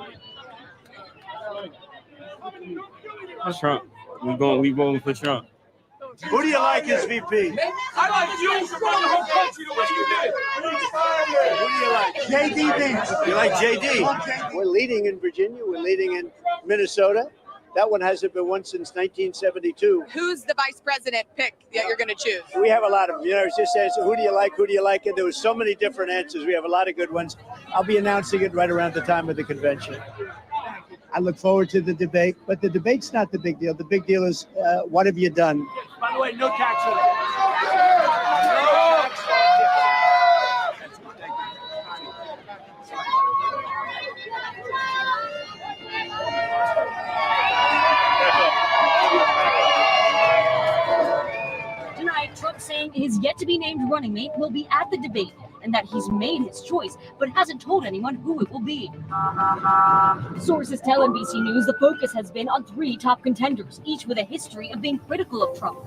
Trump. We going for Trump. Who do you like as VP? I like you to run the whole country the way you did. Who do you like? JD Vance. You like JD? We're leading in Virginia. We're leading in Minnesota. That one hasn't been won since 1972. Who's the vice president pick that you're going to choose? We have a lot of them. You know, it just says, who do you like? Who do you like? And there was so many different answers. We have a lot of good ones. I'll be announcing it right around the time of the convention. I look forward to the debate, but the debate's not the big deal. The big deal is, what have you done? By the way, no tax on it. Tonight, Trump saying his yet-to-be-named running mate will be at the debate and that he's made his choice, but hasn't told anyone who it will be. Sources tell NBC News the focus has been on 3 top contenders, each with a history of being critical of Trump.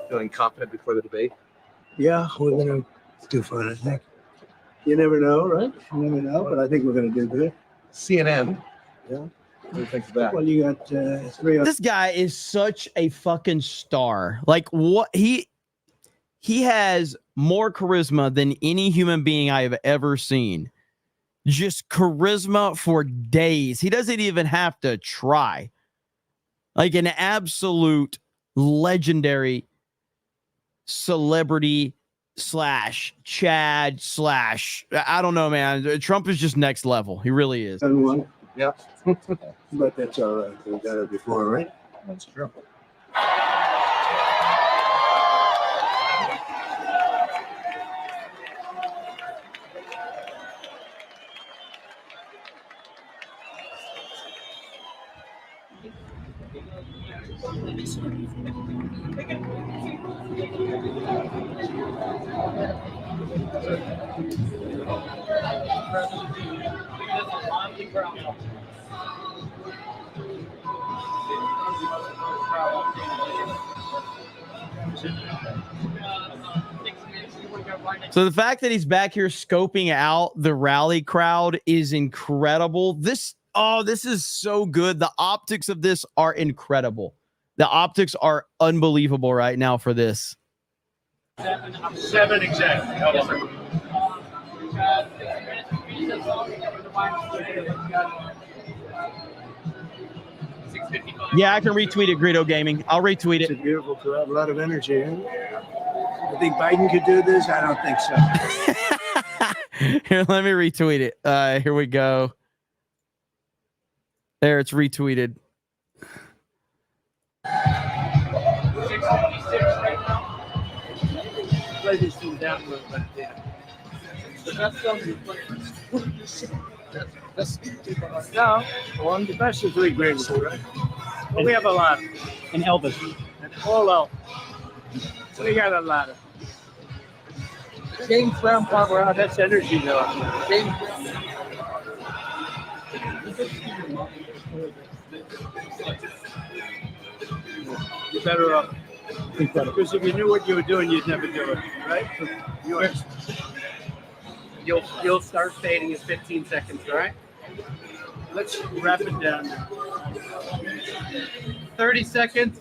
Feeling confident before the debate? Yeah, we're going to do fine, I think. You never know, right? You never know, but I think we're going to do good. CNN. Yeah. What do you think of that? Well, you got 3 This guy is such a fucking star. Like, what he has more charisma than any human being I have ever seen. Just charisma for days. He doesn't even have to try. Like an absolute legendary celebrity / Chad / I don't know, man. Trump is just next level. He really is. Yeah. But that's all right. We've done it before, right? That's true. So the fact that he's back here scoping out the rally crowd is incredible. This is so good. The optics of this are incredible. The optics are unbelievable right now for this. 7 exactly. How about that? Yeah, I can retweet it, Greedo Gaming. I'll retweet it. It's a beautiful crowd, a lot of energy. Huh? I think Biden could do this. I don't think so. Here, let me retweet it. Here we go. There, it's retweeted. 656 right now. Play this thing down a little bit. Yeah. The best song you play. No, well, the best is 3 greatest, right? Well, we have a lot. And Elvis. And all out. We got a lot of. James Brown, Wow, that's energy, though. James You're better off. Because if you knew what you were doing, you'd never do it, right? You'll start fading in 15 seconds, all right? Let's wrap it down. 30 seconds.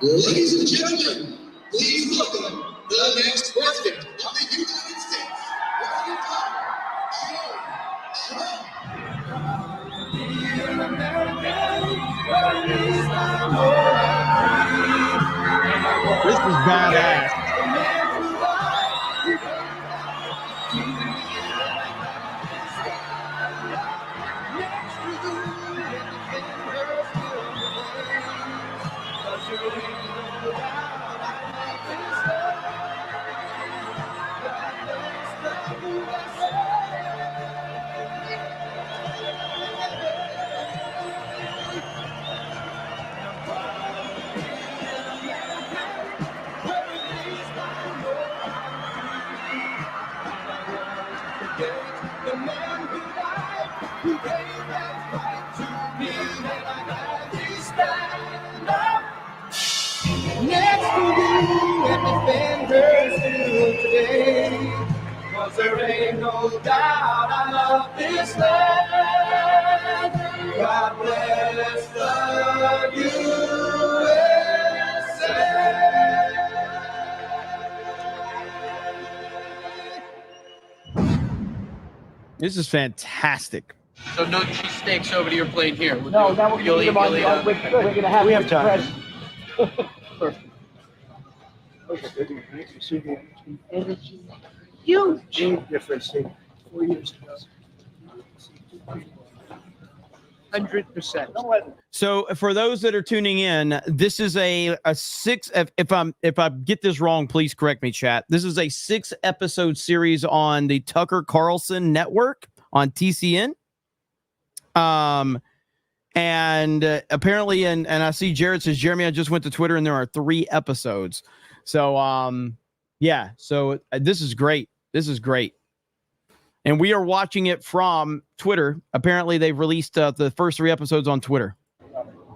Ladies and gentlemen, please welcome the next president of the United States, President This is badass. fingers do today. 'Cause there ain't no doubt I love this land. God bless the USA. This is fantastic. So no cheesesteaks over to your plate here. No, that would You'll be eat- we're you'll eat, going to have We have time. Huge. Difference. 4 years ago. 100%. So for those that are tuning in, this is a six. If I get this wrong, please correct me, chat. This is a 6-episode series on the Tucker Carlson network on TCN. And apparently, and I see Jared says, Jeremy, I just went to Twitter and there are 3 episodes. So yeah. So this is great. This is great. And we are watching it from Twitter. Apparently, they've released the first 3 episodes on Twitter.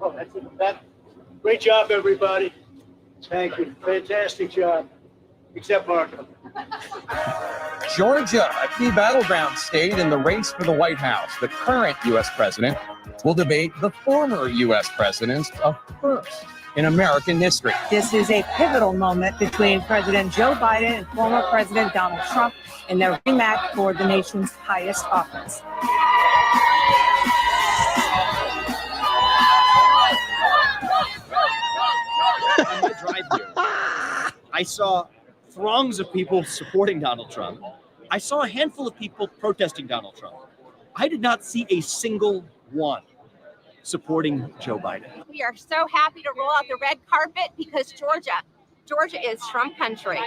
Oh, that's it. Great job, everybody. Thank you. Fantastic job. Except Marco. Georgia, a key battleground state in the race for the White House. The current U.S. president will debate the former U.S. president's first in American history. This is a pivotal moment between President Joe Biden and former President Donald Trump in their rematch for the nation's highest office. On my drive here, I saw throngs of people supporting Donald Trump. I saw a handful of people protesting Donald Trump. I did not see a single one supporting Joe Biden. We are so happy to roll out the red carpet because Georgia is Trump country.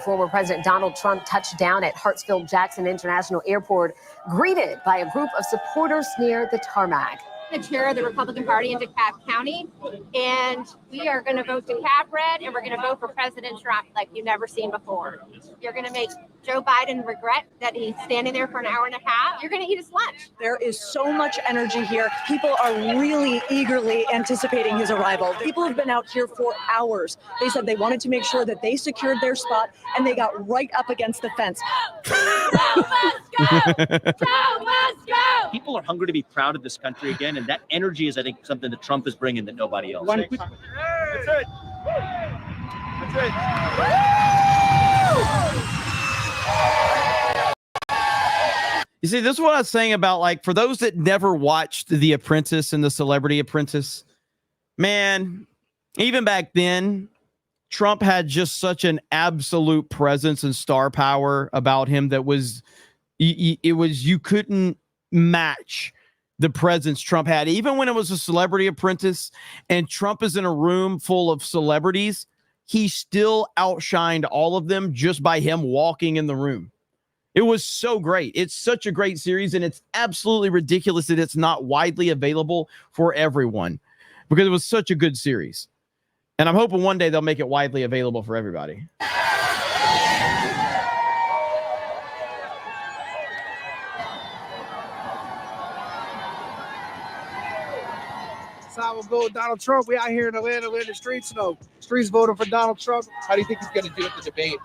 Former President Donald Trump touched down at Hartsfield-Jackson International Airport, greeted by a group of supporters near the tarmac. The chair of the Republican Party in DeKalb County, and we are going to vote DeKalb red, and we're going to vote for President Trump like you've never seen before. You're going to make Joe Biden regret that he's standing there for an hour and a half. You're going to eat his lunch. There is so much energy here. People are really eagerly anticipating his arrival. People have been out here for hours. They said they wanted to make sure that they secured their spot, and they got right up against the fence. People are hungry to be proud of this country again, and that energy is, I think, something that Trump is bringing that nobody else. That's it. That's it. You see, this is what I was saying about, like, for those that never watched The Apprentice and The Celebrity Apprentice, man, even back then, Trump had just such an absolute presence and star power about him that was, you couldn't match the presence Trump had. Even when it was a Celebrity Apprentice and Trump is in a room full of celebrities, he still outshined all of them just by him walking in the room. It was so great. It's such a great series, and it's absolutely ridiculous that it's not widely available for everyone because it was such a good series. And I'm hoping one day they'll make it widely available for everybody. That's how we'll go with Donald Trump. We out here in Atlanta, we're in the streets, streets voting for Donald Trump. How do you think he's going to do at the debate?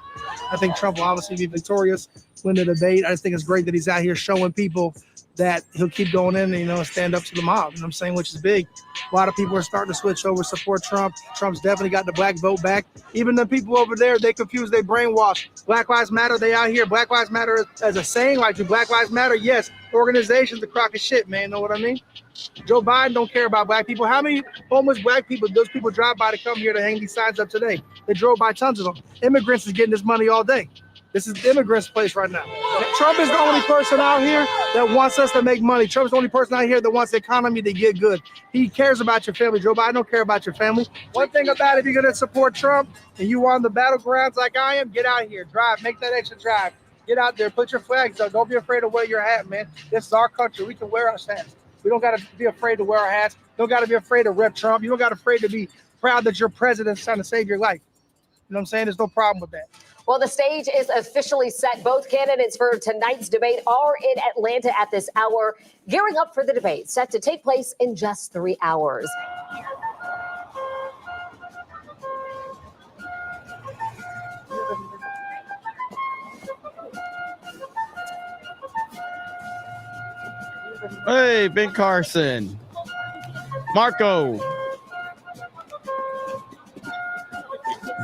I think Trump will obviously be victorious, win the debate. I just think it's great that he's out here showing people that he'll keep going in and, stand up to the mob, you know what I'm saying, which is big. A lot of people are starting to switch over, support Trump. Trump's definitely got the black vote back. Even the people over there, they confuse, they brainwash. Black Lives Matter, they out here. Black Lives Matter as a saying, like, do Black Lives Matter? Yes. Organization's a crock of shit, man, know what I mean? Joe Biden don't care about black people. How many homeless black people, those people drive by to come here to hang these signs up today? They drove by tons of them. Immigrants is getting this money all day. This is the immigrants' place right now. Trump is the only person out here that wants us to make money. Trump's the only person out here that wants the economy to get good. He cares about your family. Joe Biden don't care about your family. One thing about it, if you're going to support Trump and you on the battlegrounds like I am, get out here, drive, make that extra drive. Get out there, put your flags up. Don't be afraid to wear your hat, man. This is our country. We can wear our hats. We don't got to be afraid to wear our hats. Don't got to be afraid to rep Trump. You don't got to be afraid to be proud that your president's trying to save your life. You know what I'm saying? There's no problem with that. Well, the stage is officially set. Both candidates for tonight's debate are in Atlanta at this hour, gearing up for the debate set to take place in just 3 hours. Hey, Ben Carson. Marco.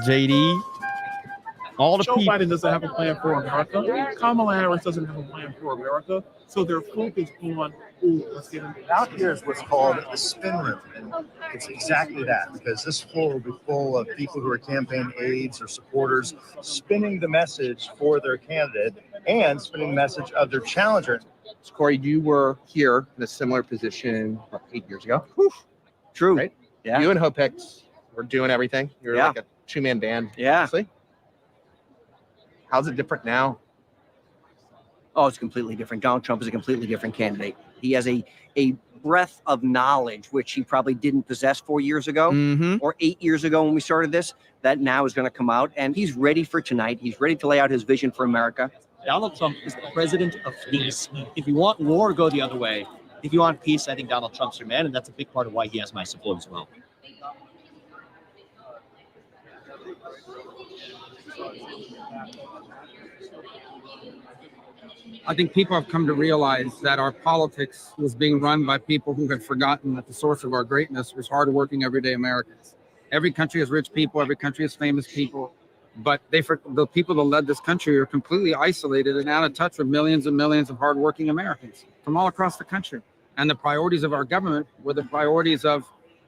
JD. All the Joe people. Biden doesn't have a plan for America. Kamala Harris doesn't have a plan for America. So they're focused on, let's get into Out here is what's called a spin room, and it's exactly that, because this floor will be full of people who are campaign aides or supporters spinning the message for their candidate and spinning the message of their challenger. So Corey, you were here in a similar position 8 years ago. True. Right? Yeah. You and Hopix were doing everything. You're Yeah. like a two-man band. Yeah. Honestly. How's it different now? Oh, it's completely different. Donald Trump is a completely different candidate. He has a breadth of knowledge, which he probably didn't possess 4 years ago or 8 years ago when we started this, that now is going to come out. And he's ready for tonight. He's ready to lay out his vision for America. Donald Trump is the president of peace. If you want war, go the other way. If you want peace, I think Donald Trump's your man, and that's a big part of why he has my support as well. I think people have come to realize that our politics was being run by people who had forgotten that the source of our greatness was hardworking, everyday Americans. Every country has rich people, every country has famous people, but the people that led this country are completely isolated and out of touch with millions and millions of hardworking Americans from all across the country. And the priorities of our government were the priorities of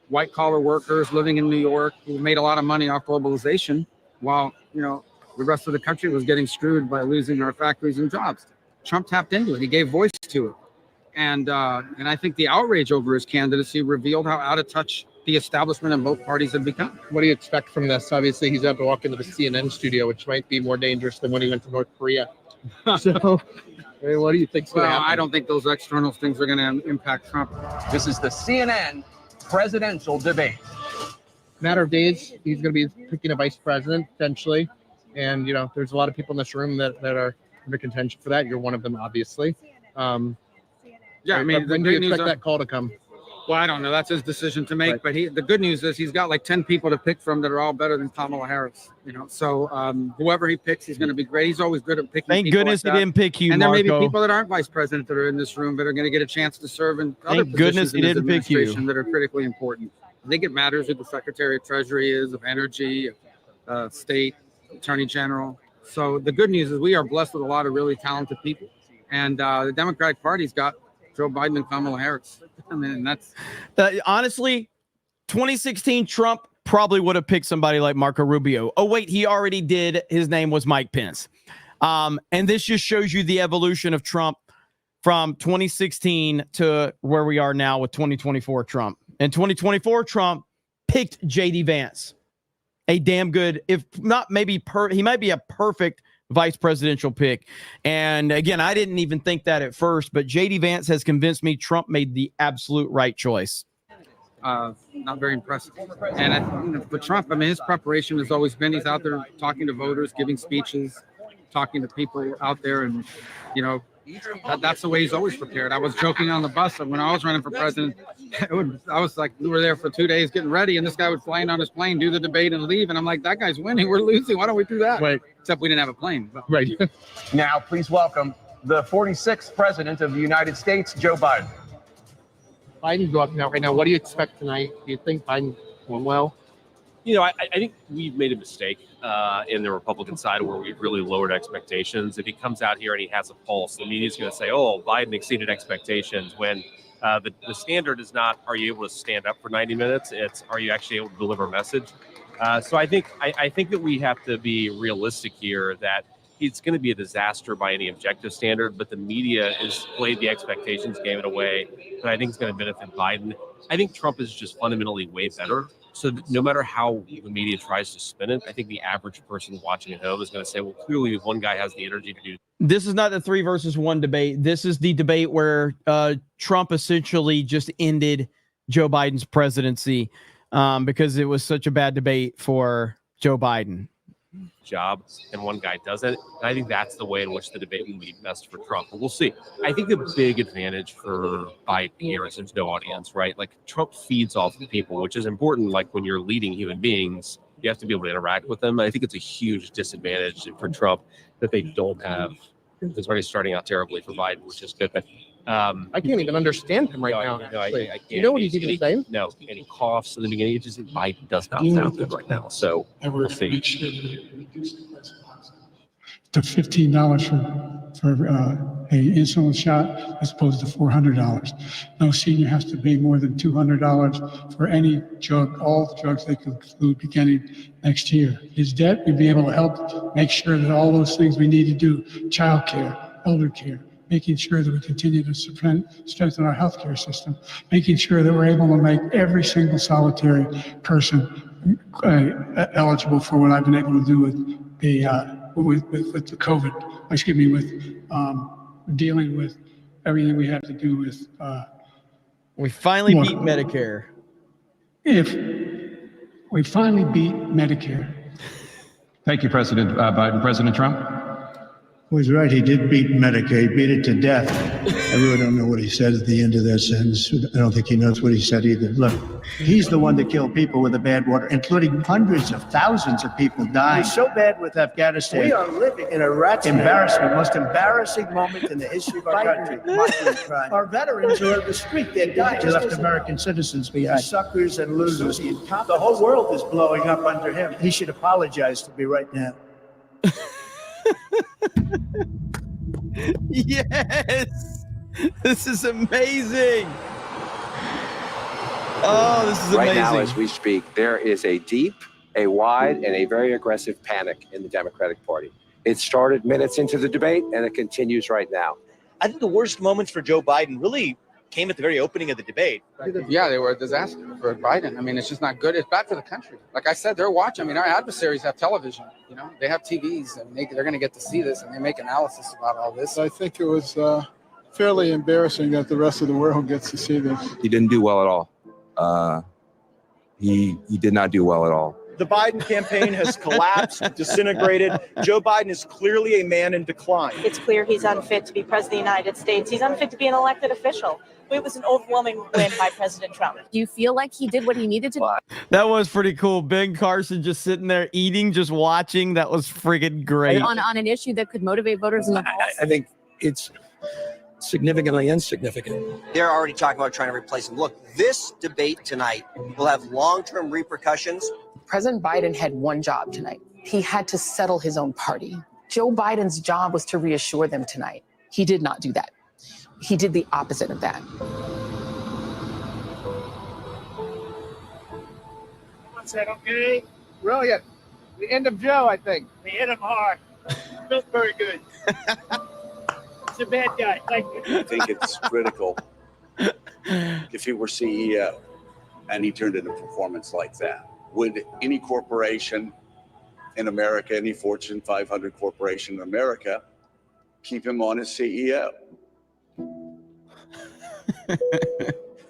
white-collar workers living in New York who made a lot of money off globalization, while the rest of the country was getting screwed by losing our factories and jobs. Trump tapped into it. He gave voice to it. And I think the outrage over his candidacy revealed how out of touch the establishment and both parties have become. What do you expect from this? Obviously, he's about to walk into the CNN studio, which might be more dangerous than when he went to North Korea. So, what do you think's going to happen? I don't think those external things are going to impact Trump. This is the CNN presidential debate. Matter of days, he's going to be picking a vice president, potentially. And, there's a lot of people in this room that are under contention for that. You're one of them, obviously. Yeah, I mean, when do you expect that call to come? Well, I don't know. That's his decision to make. But the good news is he's got like 10 people to pick from that are all better than Kamala Harris. So whoever he picks, he's going to be great. He's always good at picking. Thank people goodness like he that. didn't pick you, And there may be Marco. people that aren't vice president that are in this room that are going to get a chance to serve in other Thank goodness positions he in his didn't pick you. administration that are critically important. I think it matters who the Secretary of Treasury is, of Energy, State, Attorney General. So the good news is we are blessed with a lot of really talented people. And the Democratic Party's got Joe Biden and Kamala Harris. I mean, that's honestly, 2016 Trump probably would have picked somebody like Marco Rubio. Oh, wait, he already did. His name was Mike Pence. And this just shows you the evolution of Trump from 2016 to where we are now with 2024 Trump. And 2024 Trump picked JD Vance. A damn good, if not maybe he might be a perfect vice presidential pick. And again, I didn't even think that at first, but JD Vance has convinced me Trump made the absolute right choice. not very impressive. And for Trump, I mean, his preparation has always been he's out there talking to voters, giving speeches, talking to people out there, and that's the way he's always prepared. I was joking on the bus that when I was running for president, I was like, we were there for 2 days getting ready, and this guy would fly in on his plane, do the debate, and leave. And I'm like, that guy's winning. We're losing. Why don't we do that? Right. Except we didn't have a plane. But. Right. Now, please welcome the 46th president of the United States, Joe Biden. Biden's walking out right now. What do you expect tonight? Do you think Biden went well? I think we've made a mistake in the Republican side where we've really lowered expectations. If he comes out here and he has a pulse, the media's going to say, oh, Biden exceeded expectations, when the standard is not, are you able to stand up for 90 minutes? It's, are you actually able to deliver a message? So I think that we have to be realistic here that it's going to be a disaster by any objective standard, but the media has played the expectations game it away, and I think it's going to benefit Biden. I think Trump is just fundamentally way better. So no matter how the media tries to spin it, I think the average person watching at home is going to say, well, clearly one guy has the energy to do. This is not the 3 versus 1 debate. This is the debate where Trump essentially just ended Joe Biden's presidency because it was such a bad debate for Joe Biden. Job and one guy doesn't. And I think that's the way in which the debate will be best for Trump. But we'll see. I think the big advantage for Biden here is there's no audience, right? Like Trump feeds off the people, which is important. Like when you're leading human beings, you have to be able to interact with them. I think it's a huge disadvantage for Trump that they don't have. It's already starting out terribly for Biden, which is good. But I can't even understand him right now. No, I can't. You know what he's even saying? No, and he coughs in the beginning. It just Biden does not sound good right now. So we'll see. To $15 for a insulin shot as opposed to $400. No senior has to pay more than $200 for any drug, all the drugs they conclude beginning next year. His debt, we'd be able to help make sure that all those things we need to do, childcare, elder care, making sure that we continue to strengthen our healthcare system, making sure that we're able to make every single solitary person eligible for what I've been able to do with the COVID, excuse me, with dealing with everything we have to do with. We finally beat Medicare. If we finally beat Medicare. Thank you, President Biden. President Trump? Well, he's right. He did beat Medicaid. He beat it to death. I really don't know what he said at the end of that sentence. I don't think he knows what he said either. Look, he's the one that killed people with the bad water, including hundreds of thousands of people dying. It's so bad with Afghanistan. We are living in a rat's embarrassment, most embarrassing moment in the history of our country. Our veterans are in the street. They're dying. He left American citizens behind. Suckers and losers. The whole world is blowing up under him. He should apologize to me right now. Yes, this is amazing. Oh, this is amazing. Right now, as we speak, there is a deep, a wide, and a very aggressive panic in the Democratic Party. It started minutes into the debate, and it continues right now. I think the worst moments for Joe Biden really came at the very opening of the debate. Yeah, they were a disaster for Biden. I mean, it's just not good. It's bad for the country. Like I said, they're watching. I mean, our adversaries have television. You know, they have TVs, and they're going to get to see this, and they make analysis about all this. I think it was fairly embarrassing that the rest of the world gets to see this. He didn't do well at all. He did not do well at all. The Biden campaign has collapsed, disintegrated. Joe Biden is clearly a man in decline. It's clear he's unfit to be president of the United States. He's unfit to be an elected official. It was an overwhelming win by President Trump. Do you feel like he did what he needed to? That was pretty cool. Ben Carson just sitting there eating, just watching. That was friggin' great. On an issue that could motivate voters in the polls? I think it's significantly insignificant. They're already talking about trying to replace him. Look, this debate tonight will have long-term repercussions. President Biden had one job tonight. He had to settle his own party. Joe Biden's job was to reassure them tonight. He did not do that. He did the opposite of that. What's that, okay? Brilliant. The end of Joe, I think. The end of hard. Not very good. It's a bad guy. Thank you. I think it's critical if he were CEO and he turned in a performance like that. Would any corporation in America, any Fortune 500 corporation in America, keep him on as CEO?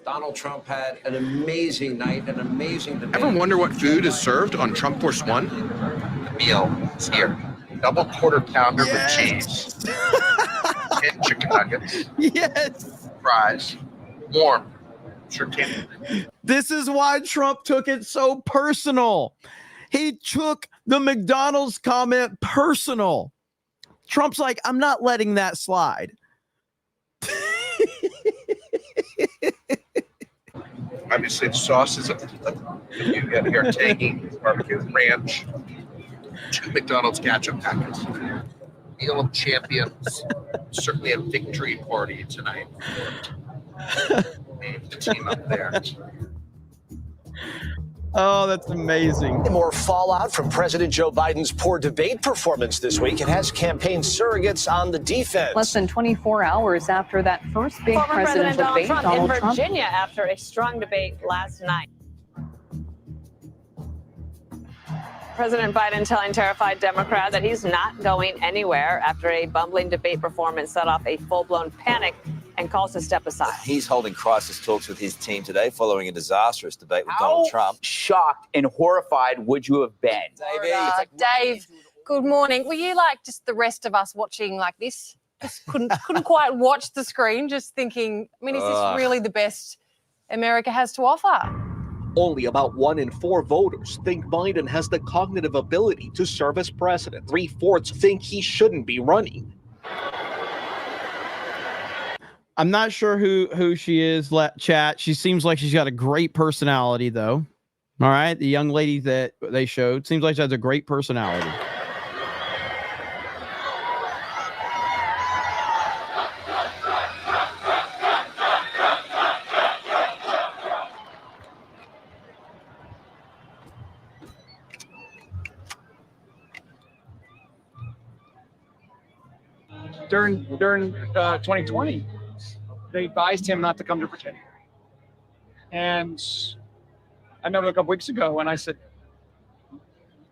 Donald Trump had an amazing night, an amazing debate. Ever wonder what food is served on Trump Force One? The meal is here. Double quarter pounder with cheese. And chicken nuggets. Yes. Fries. Warm. Certificate. This is why Trump took it so personal. He took the McDonald's comment personal. Trump's like, I'm not letting that slide. Obviously, the sauces that you get here, tangy, barbecue, ranch, 2 McDonald's ketchup packets. Meal of Champions. Certainly a victory party tonight. The team up there. Oh, that's amazing. More fallout from President Joe Biden's poor debate performance this week. It has campaign surrogates on the defense. Less than 24 hours after that first big Former President presidential debate, Donald Trump in Virginia after a strong debate last night. President Biden telling terrified Democrats that he's not going anywhere after a bumbling debate performance set off a full-blown panic and calls to step aside. He's holding crisis talks with his team today following a disastrous debate with Donald Trump. Shocked and horrified would you have been? Dave, good morning. Were you like just the rest of us watching like this? Just couldn't quite watch the screen, just thinking, I mean, is this really the best America has to offer? Only about 1 in 4 voters think Biden has the cognitive ability to serve as president. 3/4 think he shouldn't be running. I'm not sure who she is. Chat. She seems like she's got a great personality, though. All right, the young lady that they showed seems like she has a great personality. During 2020, they advised him not to come to Virginia. And I met him a couple weeks ago, and I said,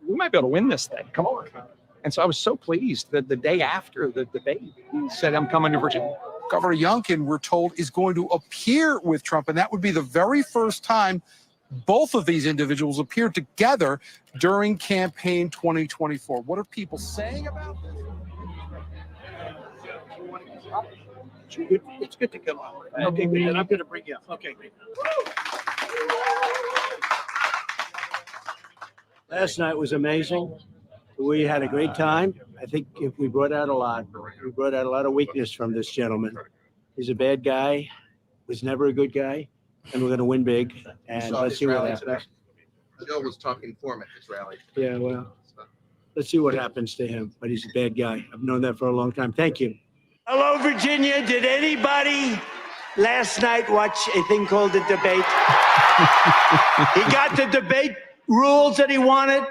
we might be able to win this thing. Come on. And so I was so pleased that the day after the debate, he said, I'm coming to Virginia. Governor Youngkin, we're told, is going to appear with Trump, and that would be the very first time both of these individuals appeared together during campaign 2024. What are people saying about this? It's good to come on. Okay, good. And I'm going to bring you up. Okay, great. Last night was amazing. We had a great time. I think if we brought out a lot, we brought out a lot of weakness from this gentleman. He's a bad guy, was never a good guy, and we're going to win big. And let's see what happens. Joe was talking for him at this rally. Yeah, well, let's see what happens to him. But he's a bad guy. I've known that for a long time. Thank you. Hello, Virginia. Did anybody last night watch a thing called the debate? He got the debate rules that he wanted.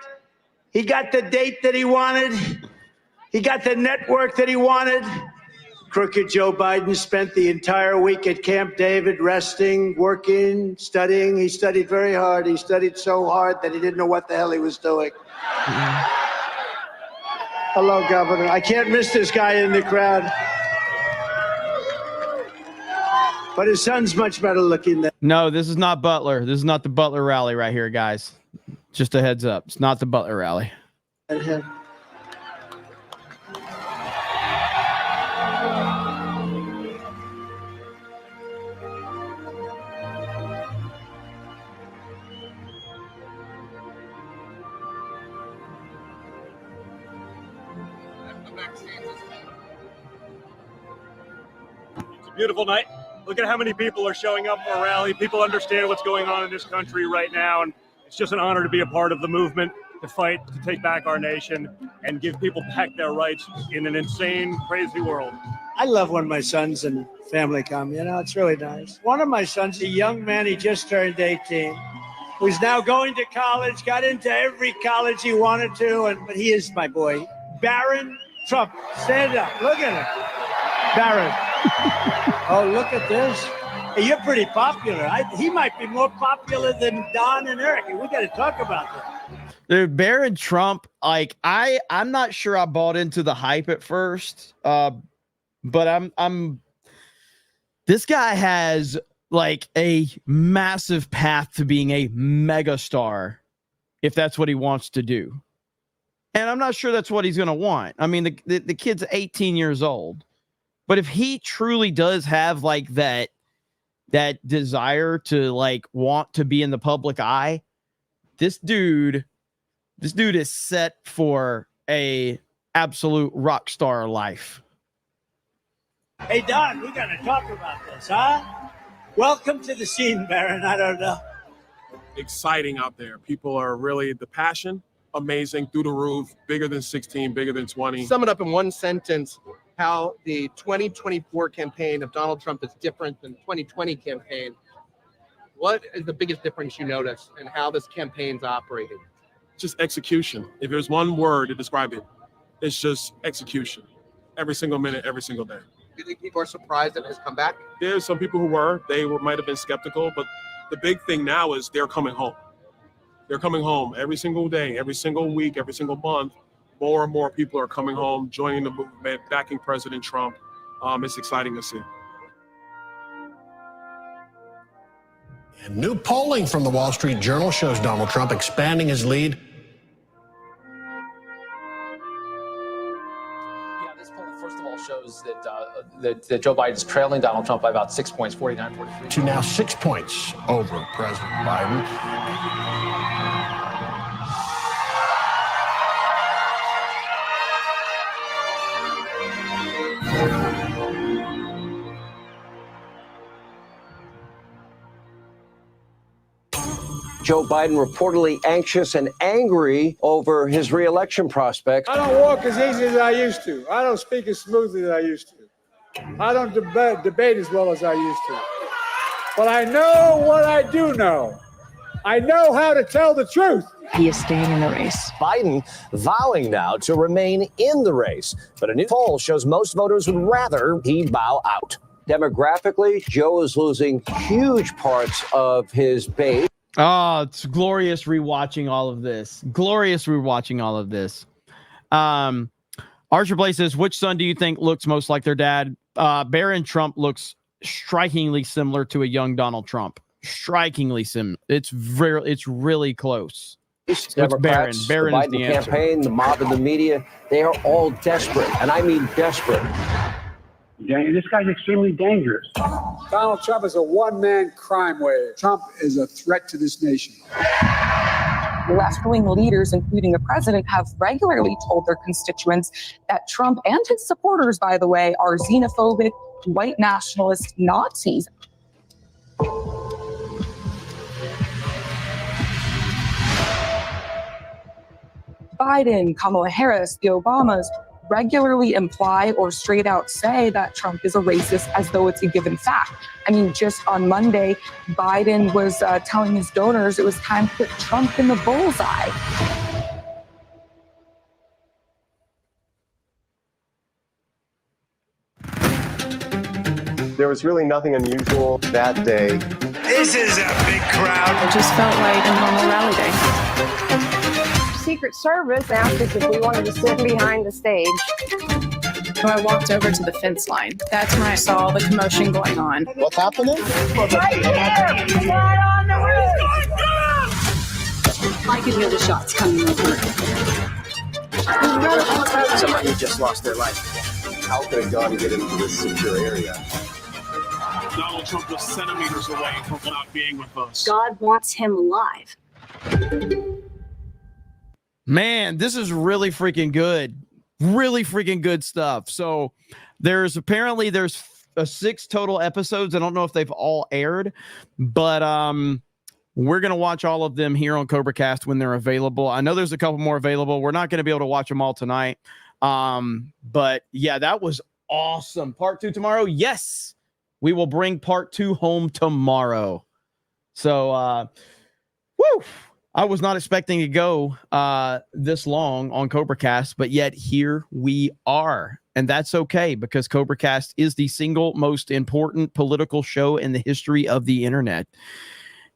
He got the date that he wanted. He got the network that he wanted. Crooked Joe Biden spent the entire week at Camp David resting, working, studying. He studied very hard. He studied so hard that he didn't know what the hell he was doing. Hello, Governor. I can't miss this guy in the crowd. But his son's much better looking than. No, this is not Butler. This is not the Butler rally right here, guys. Just a heads up. It's not the Butler rally. Him. It's a beautiful night. Look at how many people are showing up for a rally. People understand what's going on in this country right now, and it's just an honor to be a part of the movement, to fight, to take back our nation, and give people back their rights in an insane, crazy world. I love when my sons and family come. You know, it's really nice. One of my sons, a young man, he just turned 18, who's now going to college, got into every college he wanted to, but he is my boy, Barron Trump. Stand up. Look at him. Barron. Oh, look at this. Hey, you're pretty popular. He might be more popular than Don and Eric. We got to talk about that. Dude, Barron Trump, like I'm not sure I bought into the hype at first. But I'm this guy has like a massive path to being a megastar if that's what he wants to do. And I'm not sure that's what he's going to want. I mean, the kid's 18 years old. But if he truly does have like that desire to like want to be in the public eye, this dude is set for a absolute rock star life. Hey, Don, we got to talk about this, huh? Welcome to the scene, Barron. I don't know. Exciting out there. People are really, the passion, amazing, through the roof, bigger than 16, bigger than 20. Sum it up in one sentence, how the 2024 campaign of Donald Trump is different than 2020 campaign. What is the biggest difference you notice in how this campaign's operating? Just execution. If there's one word to describe it, it's just execution. Every single minute, every single day. Do you think people are surprised that it has come back? There's some people who were. Might have been skeptical, but the big thing now is they're coming home. They're coming home every single day, every single week, every single month. More and more people are coming home, joining the movement, backing President Trump. It's exciting to see. And new polling from the Wall Street Journal shows Donald Trump expanding his lead. Yeah, this poll, first of all, shows that Joe Biden is trailing Donald Trump by about 6 points, 49-43. To now 6 points over President Biden. Joe Biden reportedly anxious and angry over his re-election prospects. I don't walk as easy as I used to. I don't speak as smoothly as I used to. I don't debate as well as I used to. But I know what I do know. I know how to tell the truth. He is staying in the race. Biden vowing now to remain in the race. But a new poll shows most voters would rather he bow out. Demographically, Joe is losing huge parts of his base. Oh, it's glorious rewatching all of this. Glorious rewatching all of this. Archer Blaze says, which son do you think looks most like their dad? Barron Trump looks strikingly similar to a young Donald Trump. Strikingly similar. It's really close. Democrats, Barron the is Biden the answer. campaign, the mob and the media, they are all desperate, and I mean desperate. This guy's extremely dangerous. Donald Trump is a one-man crime wave. Trump is a threat to this nation. Left-wing leaders, including the president, have regularly told their constituents that Trump and his supporters, by the way, are xenophobic, white nationalist Nazis. Biden, Kamala Harris, the Obamas regularly imply or straight out say that Trump is a racist as though it's a given fact. I mean, just on Monday, Biden was telling his donors it was time to put Trump in the bullseye. There was really nothing unusual that day. This is a big crowd. It just felt like a normal rally day. Secret Service asked us if we wanted to sit behind the stage. So I walked over to the fence line. That's when I saw the commotion going on. What's happening? Right here! Right on the roof! I could hear the shots coming over. Somebody just lost their life. How could a gun get into this secure area? Donald Trump was centimeters away from not being with us. God wants him alive. Man, this is really freaking good. Really freaking good stuff. So there's 6 total episodes. I don't know if they've all aired, but we're going to watch all of them here on CobraCast when they're available. I know there's a couple more available. We're not going to be able to watch them all tonight. But yeah, that was awesome. Part 2 tomorrow. Yes, we will bring part 2 home tomorrow. So, woo! I was not expecting to go this long on CobraCast, but yet here we are. And that's okay, because CobraCast is the single most important political show in the history of the internet.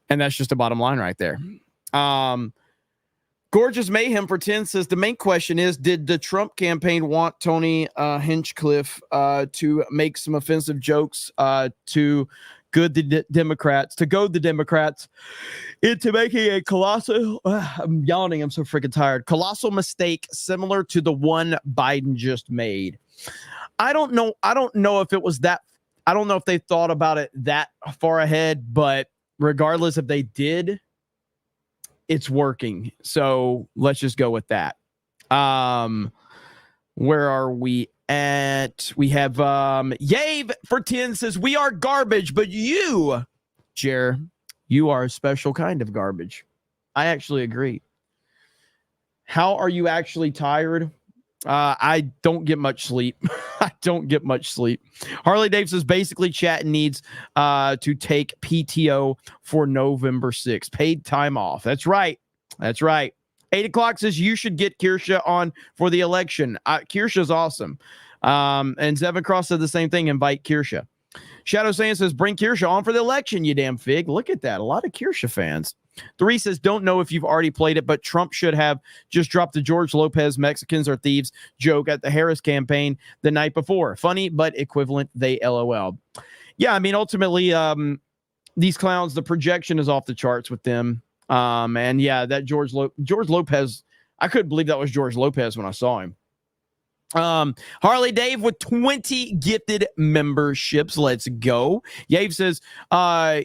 And that's just the bottom line right there. Gorgeous Mayhem for 10 says, the main question is, did the Trump campaign want Tony Hinchcliffe to make some offensive jokes to goad the Democrats into making a colossal, I'm yawning, I'm so freaking tired, colossal mistake similar to the one Biden just made? I don't know if it was that, I don't know if they thought about it that far ahead, but regardless if they did, it's working. So let's just go with that. Where are we at? We have Yave for 10 says, we are garbage, but you, Jer, you are a special kind of garbage. I actually agree. How are you actually tired? I don't get much sleep. I don't get much sleep. Harley Dave says, basically chat needs to take PTO for November 6th. Paid time off. That's right. That's right. 8 o'clock says you should get Kirsha on for the election. Kirsha's awesome. And Zevin Cross said the same thing. Invite Kirsha. Shadow Sand says, bring Kirsha on for the election, you damn fig. Look at that. A lot of Kirsha fans. 3 says, don't know if you've already played it, but Trump should have just dropped the George Lopez Mexicans are thieves joke at the Harris campaign the night before. Funny, but equivalent. They LOL. Yeah, I mean, ultimately, these clowns, the projection is off the charts with them. And yeah, that George Lopez, I couldn't believe that was George Lopez when I saw him. Harley Dave with 20 gifted memberships. Let's go. Yave says,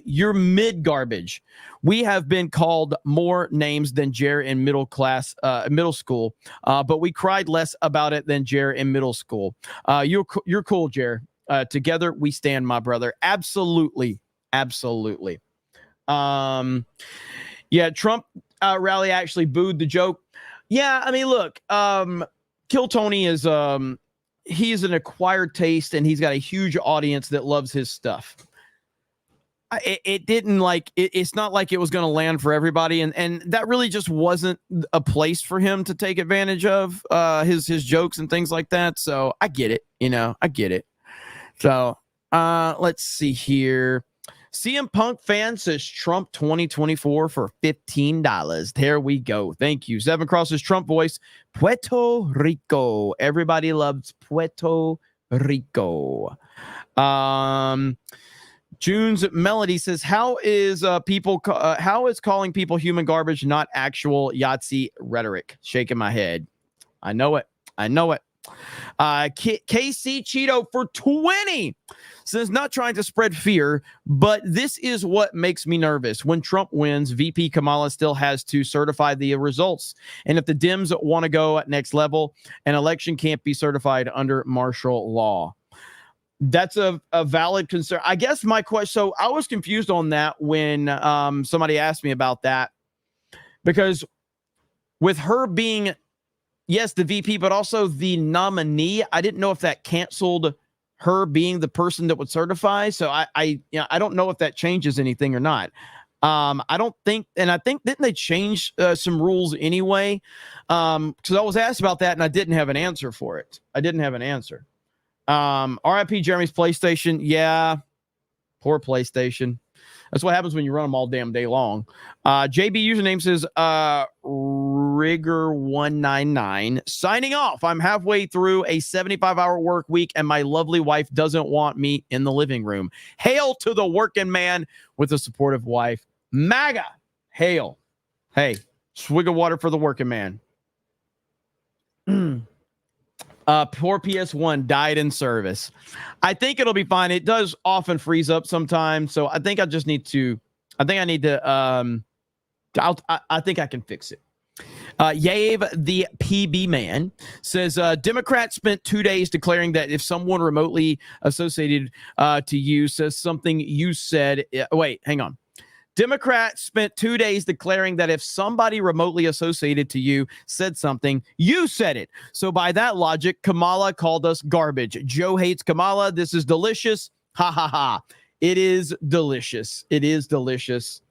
you're mid garbage. We have been called more names than Jer in middle school, but we cried less about it than Jer in middle school. You're cool, Jer. Together we stand, my brother. Absolutely. Absolutely. Yeah, Trump rally actually booed the joke. Yeah, I mean, look, Kill Tony is he's an acquired taste, and he's got a huge audience that loves his stuff. It didn't like it's not like it was going to land for everybody, and that really just wasn't a place for him to take advantage of his jokes and things like that. So I get it, I get it. So let's see here. CM Punk fan says Trump 2024 for $15. There we go. Thank you. Seven Crosses Trump voice. Puerto Rico. Everybody loves Puerto Rico. June's Melody says, how is calling people human garbage not actual Yahtzee rhetoric? Shaking my head. I know it. KC Cheeto for 20 says, not trying to spread fear, but this is what makes me nervous. When Trump wins, VP Kamala still has to certify the results. And if the Dems want to go at next level, an election can't be certified under martial law. That's a valid concern. I guess my question, so I was confused on that when somebody asked me about that, because with her being, yes, the VP, but also the nominee, I didn't know if that canceled her being the person that would certify. So I don't know if that changes anything or not. I don't think, and I think, didn't they change some rules anyway? Because I was asked about that and I didn't have an answer for it. RIP Jeremy's PlayStation. Yeah, poor PlayStation. That's what happens when you run them all damn day long. JB username says Rigger199. Signing off. I'm halfway through a 75-hour work week, and my lovely wife doesn't want me in the living room. Hail to the working man with a supportive wife. MAGA. Hail. Hey, swig of water for the working man. Poor PS1 died in service. I think it'll be fine. It does often freeze up sometimes, so I think I think I can fix it. Yave, the PB man, says Democrats spent 2 days declaring that if someone remotely associated to you says something you said, wait, hang on. Democrats spent 2 days declaring that if somebody remotely associated to you said something, you said it. So by that logic, Kamala called us garbage. Joe hates Kamala. This is delicious. Ha ha ha. It is delicious. It is delicious.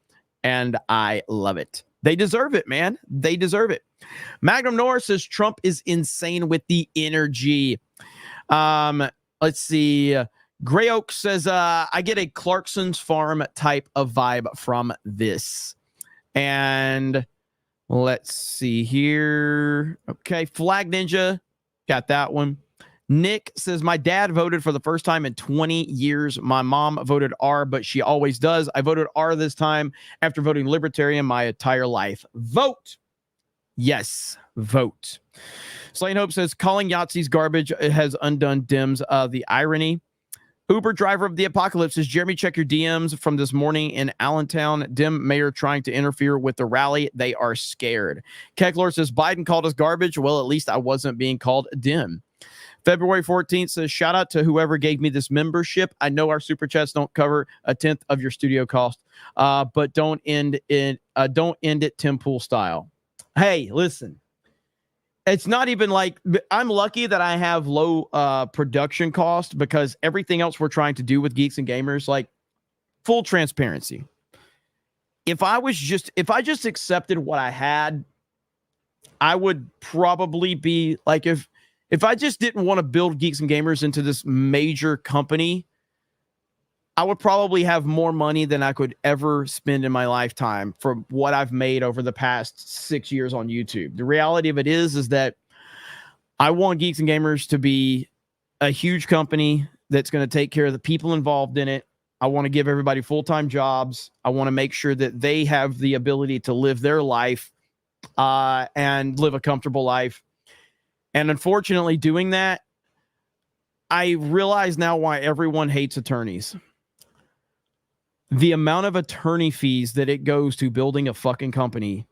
And I love it. They deserve it, man. They deserve it. Magnum Norris says Trump is insane with the energy. Let's see. Gray Oak says, I get a Clarkson's Farm type of vibe from this. And let's see here. Okay, Flag Ninja. Got that one. Nick says, my dad voted for the first time in 20 years. My mom voted R, but she always does. I voted R this time after voting Libertarian my entire life. Vote. Yes, vote. Slain Hope says, calling Yahtzee's garbage has undone Dems. The irony. Uber driver of the apocalypse says, Jeremy, check your DMs from this morning in Allentown. Dem mayor trying to interfere with the rally. They are scared. Kecklor says, Biden called us garbage. Well, at least I wasn't being called dim. February 14th says, shout out to whoever gave me this membership. I know our super chats don't cover a tenth of your studio cost, but don't end it Tim Pool style. Hey, listen. It's not even like, I'm lucky that I have low production cost, because everything else we're trying to do with Geeks and Gamers, like, full transparency. If I just accepted what I had, I would probably be like, if I just didn't want to build Geeks and Gamers into this major company, I would probably have more money than I could ever spend in my lifetime for what I've made over the past 6 years on YouTube. The reality of it is that I want Geeks and Gamers to be a huge company that's going to take care of the people involved in it. I want to give everybody full-time jobs. I want to make sure that they have the ability to live their life and live a comfortable life. And unfortunately, doing that, I realize now why everyone hates attorneys. The amount of attorney fees that it goes to building a fucking company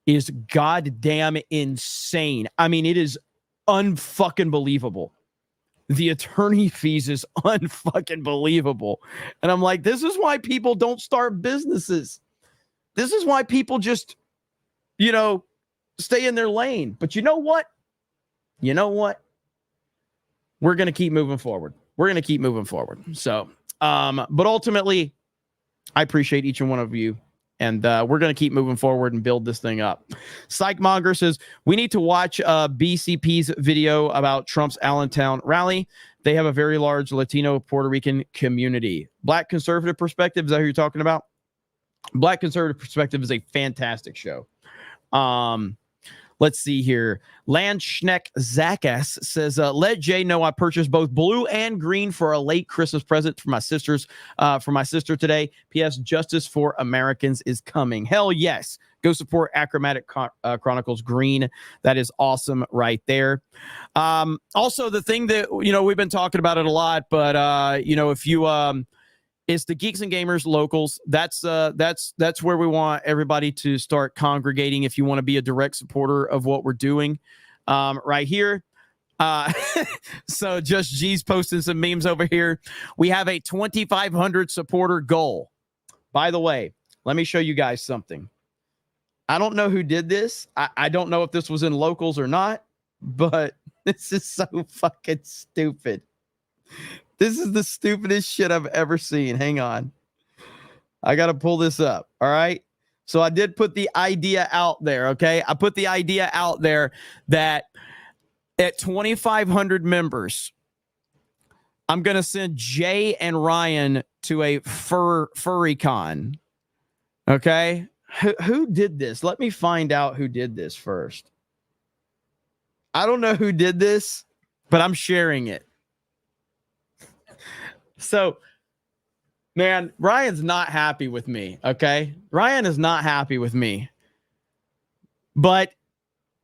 is goddamn insane. I mean, it is unfucking believable. The attorney fees is unfucking believable. And I'm like, this is why people don't start businesses. This is why people just, stay in their lane. But you know what? We're going to keep moving forward. So, but ultimately, I appreciate each and one of you. And we're going to keep moving forward and build this thing up. Psychmonger says, we need to watch BCP's video about Trump's Allentown rally. They have a very large Latino Puerto Rican community. Black Conservative Perspective, is that who you're talking about? Black Conservative Perspective is a fantastic show. Let's see here. Landschneck Zakas says, let Jay know I purchased both blue and green for a late Christmas present for my sister today. P.S. Justice for Americans is coming. Hell yes. Go support Achromatic Chronicles Green. That is awesome right there. Also, the thing that, we've been talking about it a lot, but, if you... it's the Geeks and Gamers locals. That's where we want everybody to start congregating if you want to be a direct supporter of what we're doing right here. So Just G's posting some memes over here. We have a 2,500 supporter goal. By the way, let me show you guys something. I don't know who did this. I don't know if this was in locals or not, but this is so fucking stupid. This is the stupidest shit I've ever seen. Hang on. I got to pull this up. All right. So I did put the idea out there. Okay. I put the idea out there that at 2,500 members, I'm going to send Jay and Ryan to a furry con. Okay. Who did this? Let me find out who did this first. I don't know who did this, but I'm sharing it. So, man, Ryan's not happy with me, okay? Ryan is not happy with me. But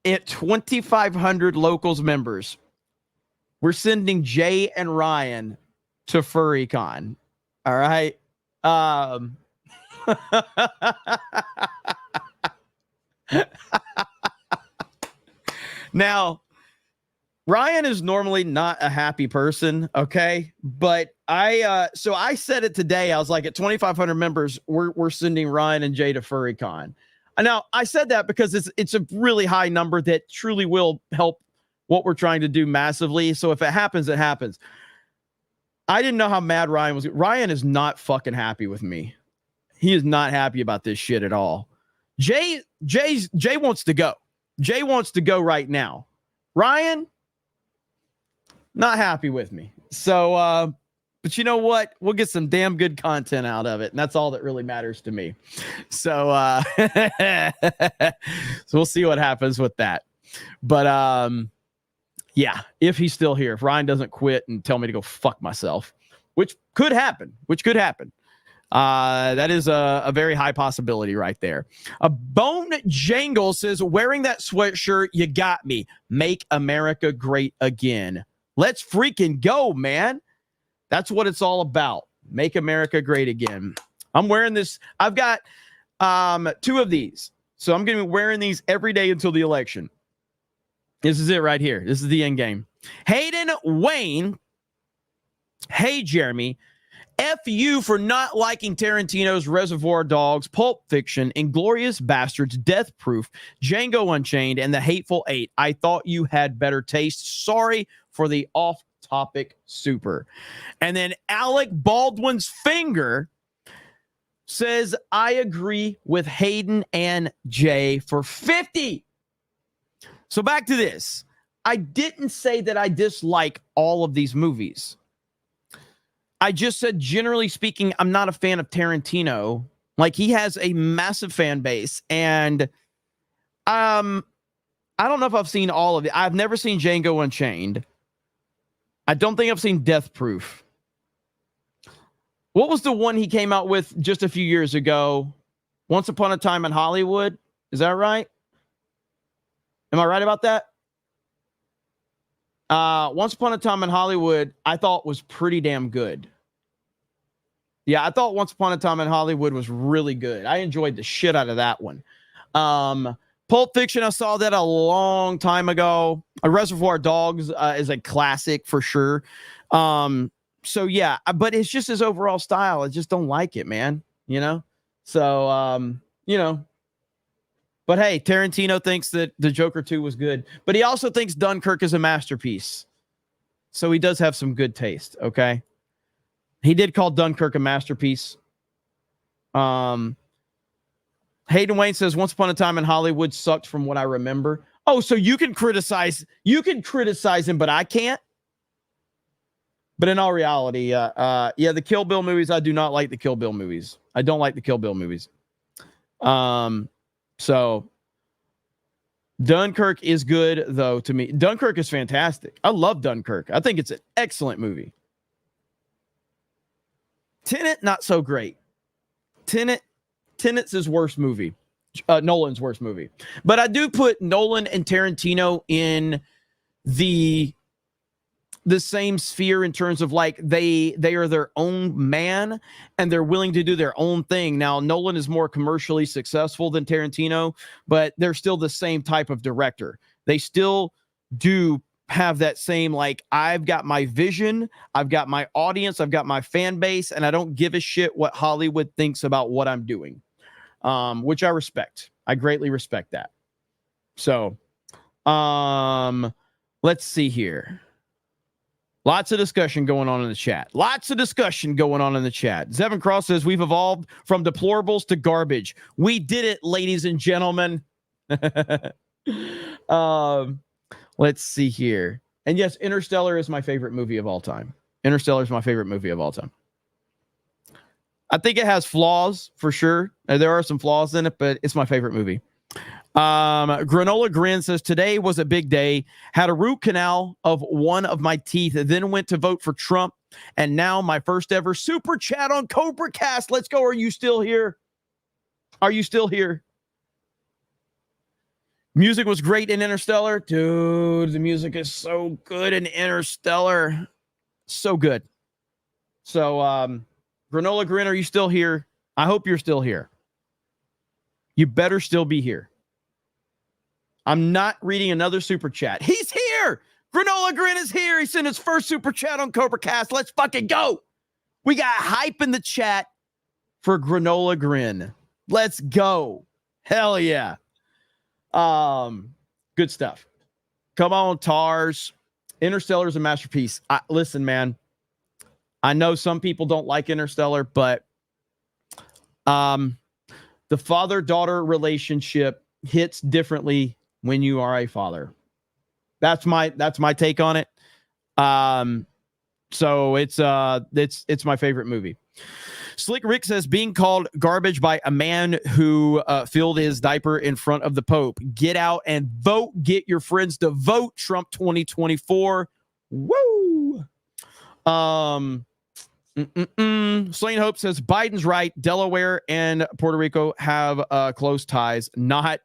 at 2,500 locals members, we're sending Jay and Ryan to FurryCon. All right? Now, Ryan is normally not a happy person, okay? But I said it today. I was like, at 2,500 members, we're sending Ryan and Jay to FurryCon. And now I said that because it's a really high number that truly will help what we're trying to do massively. So if it happens, it happens. I didn't know how mad Ryan was. Ryan is not fucking happy with me. He is not happy about this shit at all. Jay wants to go. Jay wants to go right now. Ryan, not happy with me. So, but you know what? We'll get some damn good content out of it. And that's all that really matters to me. So, so we'll see what happens with that. But, yeah, if he's still here, if Ryan doesn't quit and tell me to go fuck myself, which could happen, that is a very high possibility right there. A Bone Jangle says, wearing that sweatshirt, you got me. Make America great again. Let's freaking go, man. That's what it's all about. Make America great again. I'm wearing this. I've got 2 of these. So I'm going to be wearing these every day until the election. This is it right here. This is the end game. Hayden Wayne. Hey, Jeremy. F you for not liking Tarantino's Reservoir Dogs, Pulp Fiction, Inglourious Bastards, Death Proof, Django Unchained, and The Hateful Eight. I thought you had better taste. Sorry for the off-topic super. And then Alec Baldwin's finger says, I agree with Hayden and Jay for 50. So back to this. I didn't say that I dislike all of these movies. I just said, generally speaking, I'm not a fan of Tarantino. Like, he has a massive fan base. And I don't know if I've seen all of it. I've never seen Django Unchained. I don't think I've seen Death Proof. What was the one he came out with just a few years ago? Once Upon a Time in Hollywood? Is that right? Am I right about that? Once Upon a Time in Hollywood, I thought was pretty damn good. Yeah, I thought Once Upon a Time in Hollywood was really good. I enjoyed the shit out of that one. Pulp Fiction, I saw that a long time ago. A Reservoir Dogs is a classic for sure. So yeah, but it's just his overall style. I just don't like it, man. You know? So you know. But hey, Tarantino thinks that The Joker 2 was good, but he also thinks Dunkirk is a masterpiece. So he does have some good taste, okay? He did call Dunkirk a masterpiece. Hayden Wayne says, Once Upon a Time in Hollywood sucked from what I remember. Oh, so you can criticize him, but I can't? But in all reality, the Kill Bill movies, I do not like the Kill Bill movies. I don't like the Kill Bill movies. So Dunkirk is good, though, to me. Dunkirk is fantastic. I love Dunkirk. I think it's an excellent movie. Tenet, not so great. Tenet's his worst movie. Nolan's worst movie. But I do put Nolan and Tarantino in the same sphere in terms of like they are their own man and they're willing to do their own thing. Now, Nolan is more commercially successful than Tarantino, but they're still the same type of director. They still do have that same, like, I've got my vision, I've got my audience, I've got my fan base, and I don't give a shit what Hollywood thinks about what I'm doing, which I respect. I greatly respect that. So, let's see here. Lots of discussion going on in the chat. Zevin Cross says, we've evolved from deplorables to garbage. We did it, ladies and gentlemen. Let's see here. And yes, Interstellar is my favorite movie of all time. I think it has flaws for sure. There are some flaws in it, but it's my favorite movie. Granola Grin says, today was a big day. Had a root canal of one of my teeth, then went to vote for Trump. And now my first ever super chat on Cobra Cast. Let's go. Are you still here? Music was great in Interstellar. Dude, the music is so good in Interstellar. So good. So, Granola Grin, are you still here? I hope you're still here. You better still be here. I'm not reading another super chat. He's here. Granola Grin is here. He sent his first super chat on Cobra Cast. Let's fucking go. We got hype in the chat for Granola Grin. Let's go. Hell yeah. Good stuff. Come on, Tars. Interstellar is a masterpiece. Listen, man. I know some people don't like Interstellar, but the father-daughter relationship hits differently when you are a father. That's my take on it. So it's my favorite movie. Slick Rick says, being called garbage by a man who filled his diaper in front of the Pope. Get out and vote. Get your friends to vote. Trump 2024. Woo! Slain Hope says, Biden's right. Delaware and Puerto Rico have close ties. Not.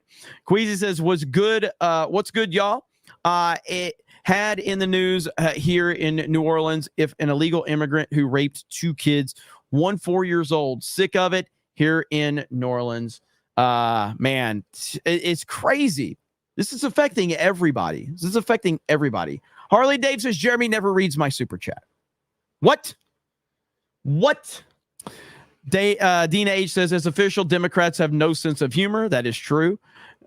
Queasy says, what's good, y'all? It had in the news here in New Orleans, if an illegal immigrant who raped 2 kids, 1 4 years old, sick of it here in New Orleans. Man, it's crazy. This is affecting everybody. Harley Dave says, Jeremy never reads my super chat. What? Dina H says, as official, Democrats have no sense of humor. That is true.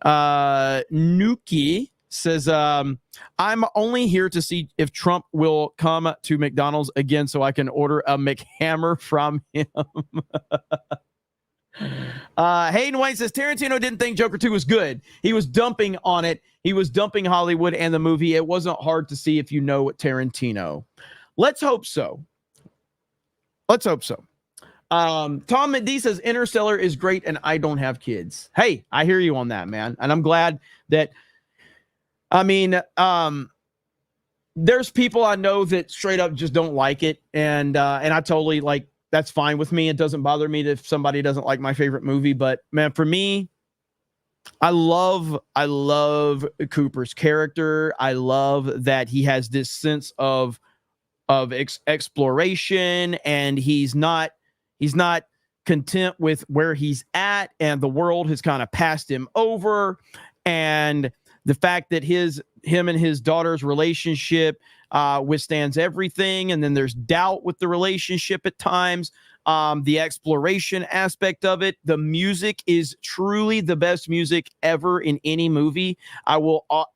Nuki says, I'm only here to see if Trump will come to McDonald's again so I can order a McHammer from him. Hayden White says, Tarantino didn't think Joker 2 was good. He was dumping on it. He was dumping Hollywood and the movie. It wasn't hard to see if you know Tarantino. Let's hope so. Tom McD says, Interstellar is great and I don't have kids. Hey, I hear you on that, man. And I'm glad that, there's people I know that straight up just don't like it. And I totally, like, that's fine with me. It doesn't bother me if somebody doesn't like my favorite movie. But man, for me, I love Cooper's character. I love that he has this sense of exploration, and he's not content with where he's at, and the world has kind of passed him over. And the fact that him and his daughter's relationship withstands everything, and then there's doubt with the relationship at times. the exploration aspect of it. The music is truly the best music ever in any movie. I'll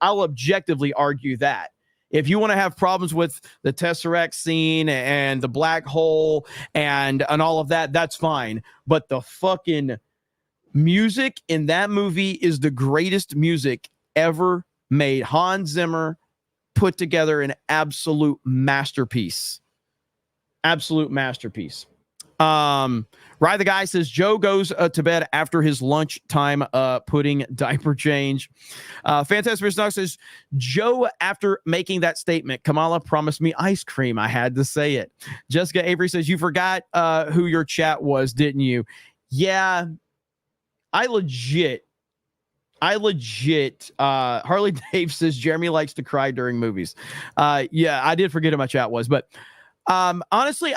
objectively argue that. If you want to have problems with the Tesseract scene and the black hole and all of that, that's fine. But the fucking music in that movie is the greatest music ever made. Hans Zimmer put together an absolute masterpiece. Absolute masterpiece. Rye the Guy says Joe goes to bed after his lunchtime pudding diaper change. Fantastic Snock says Joe, after making that statement, Kamala promised me ice cream. I had to say it. Jessica Avery says you forgot who your chat was, didn't you? Yeah, I legit. Harley Dave says Jeremy likes to cry during movies. Yeah, I did forget who my chat was, but honestly,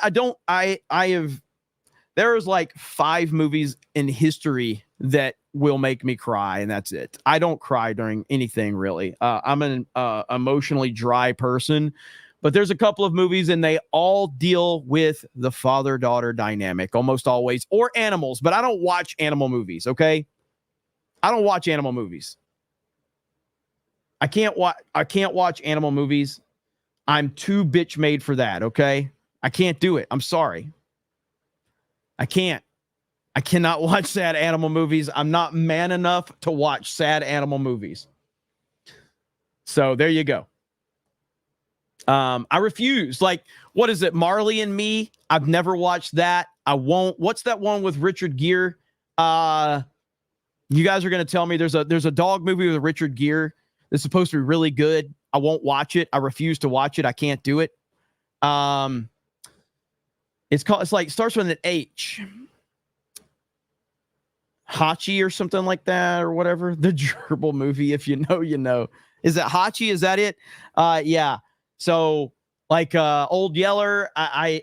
there's like 5 movies in history that will make me cry, and that's it. I don't cry during anything really. I'm an emotionally dry person, but there's a couple of movies and they all deal with the father-daughter dynamic almost always, or animals, but I don't watch animal movies, okay? I don't watch animal movies. I can't watch animal movies. I'm too bitch made for that, okay? I can't do it. I'm sorry. I cannot watch sad animal movies. I'm not man enough to watch sad animal movies. So there you go. I refuse. Like, what is it? Marley and Me? I've never watched that. I won't. What's that one with Richard Gere? You guys are going to tell me there's a dog movie with Richard Gere that's supposed to be really good. I won't watch it. I refuse to watch it. I can't do it. It's like starts with an H. Hachi or something like that or whatever. The gerbil movie, if you know, you know. Is it Hachi? Is that it? Yeah. So like Old Yeller, I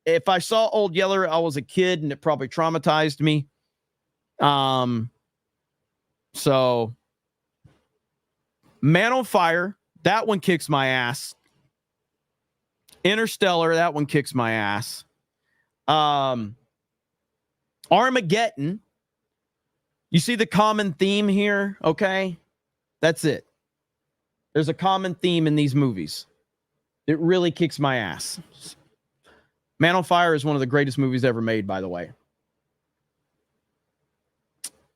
if I saw Old Yeller, I was a kid and it probably traumatized me. So Man on Fire, that one kicks my ass. Interstellar, that one kicks my ass. Armageddon. You see the common theme here, okay? That's it. There's a common theme in these movies. It really kicks my ass. Man on Fire is one of the greatest movies ever made, by the way.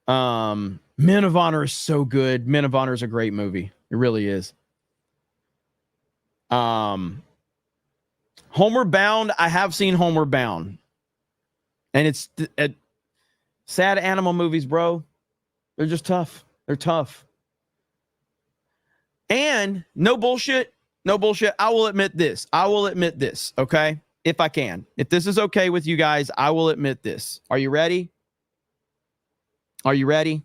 Men of Honor is so good. Men of Honor is a great movie. It really is. Homeward Bound. I have seen Homeward Bound. And it's sad animal movies, bro. They're just tough. They're tough. And no bullshit. No bullshit. I will admit this. Okay? If I can. If this is okay with you guys, I will admit this. Are you ready? Are you ready?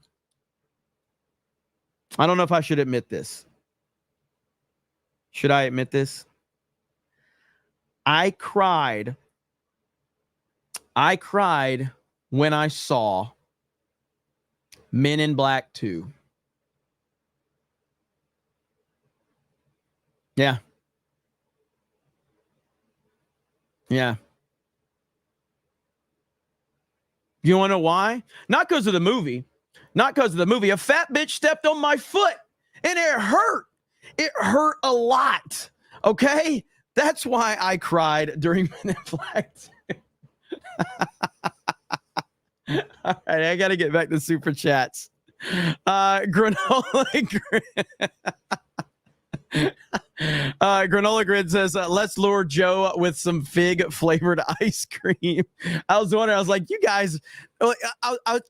I don't know if I should admit this. Should I admit this? I cried when I saw Men in Black 2. Yeah. Yeah. You want to know why? Not because of the movie. Not because of the movie. A fat bitch stepped on my foot and it hurt. It hurt a lot. Okay? That's why I cried during Men in Black 2. All right, I got to get back to super chats. Granola Grid says, let's lure Joe with some fig flavored ice cream. I was wondering, I was like, you guys,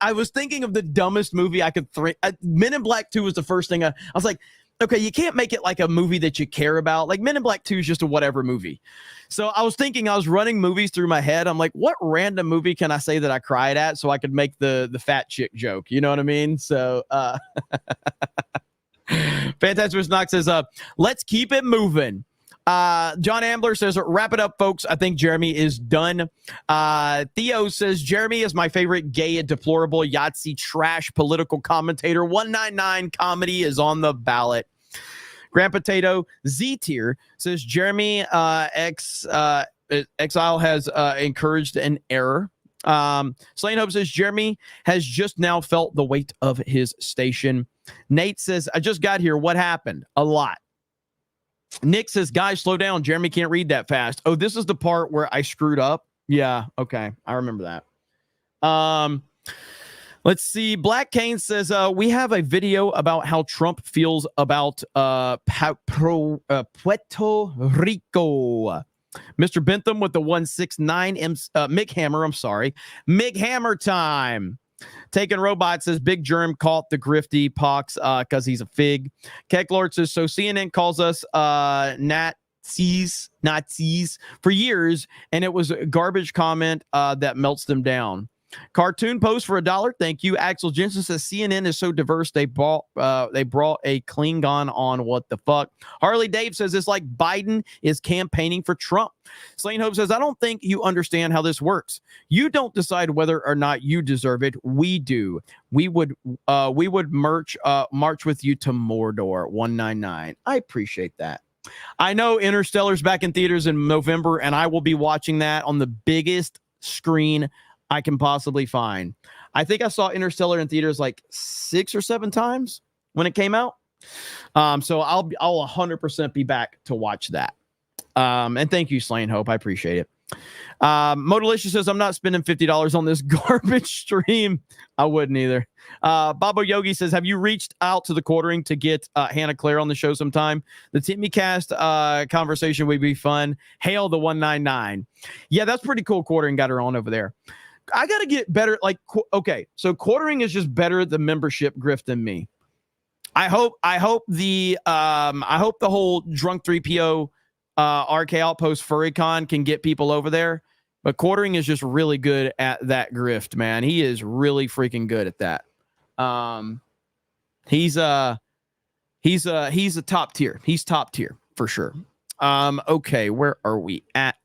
I was thinking of the dumbest movie I could think. Men in Black 2 was the first thing I was like, okay, you can't make it like a movie that you care about. Like Men in Black 2 is just a whatever movie. So I was thinking, I was running movies through my head. I'm like, what random movie can I say that I cried at so I could make the fat chick joke? You know what I mean? So, Fantastic Knox says, let's keep it moving. John Ambler says, wrap it up, folks. I think Jeremy is done. Theo says, Jeremy is my favorite gay and deplorable Yahtzee trash political commentator. 199 comedy is on the ballot. Grand Potato Z tier says, Jeremy Exile has encouraged an error. Slane Hope says Jeremy has just now felt the weight of his station. Nate says, I just got here. What happened? A lot. Nick says, guys, slow down. Jeremy can't read that fast. Oh, this is the part where I screwed up. Yeah. Okay. I remember that. Let's see. Black Kane says, we have a video about how Trump feels about Puerto Rico. Mr. Bentham with the 169 Mick Hammer. I'm sorry. Mick Hammer time. Taking Robot says Big Germ caught the grifty pox because he's a fig. Keck Lord says, so CNN calls us Nazis for years, and it was a garbage comment that melts them down. Cartoon post for $1. Thank you. Axel Jensen says CNN is so diverse they brought a Klingon on. What the fuck? Harley Dave says it's like Biden is campaigning for Trump. Slane Hope says I don't think you understand how this works. You don't decide whether or not you deserve it. We do. We would march with you to Mordor. 199. I appreciate that. I know Interstellar's back in theaters in November, and I will be watching that on the biggest screen I can possibly find. I think I saw Interstellar in theaters like 6 or 7 times when it came out. So I'll 100% be back to watch that. And thank you, Slane Hope. I appreciate it. Modalicious says, I'm not spending $50 on this garbage stream. I wouldn't either. Babo Yogi says, have you reached out to the quartering to get Hannah Claire on the show sometime? The Timmy Cast conversation would be fun. Hail the 199. Yeah, that's pretty cool. Quartering got her on over there. I got to get better. Like, okay, so quartering is just better at the membership grift than me. I hope the whole drunk 3PO RK Outpost FurryCon can get people over there, but quartering is just really good at that grift, man. He is really freaking good at that. He's a top tier. He's top tier for sure. Okay, where are we at?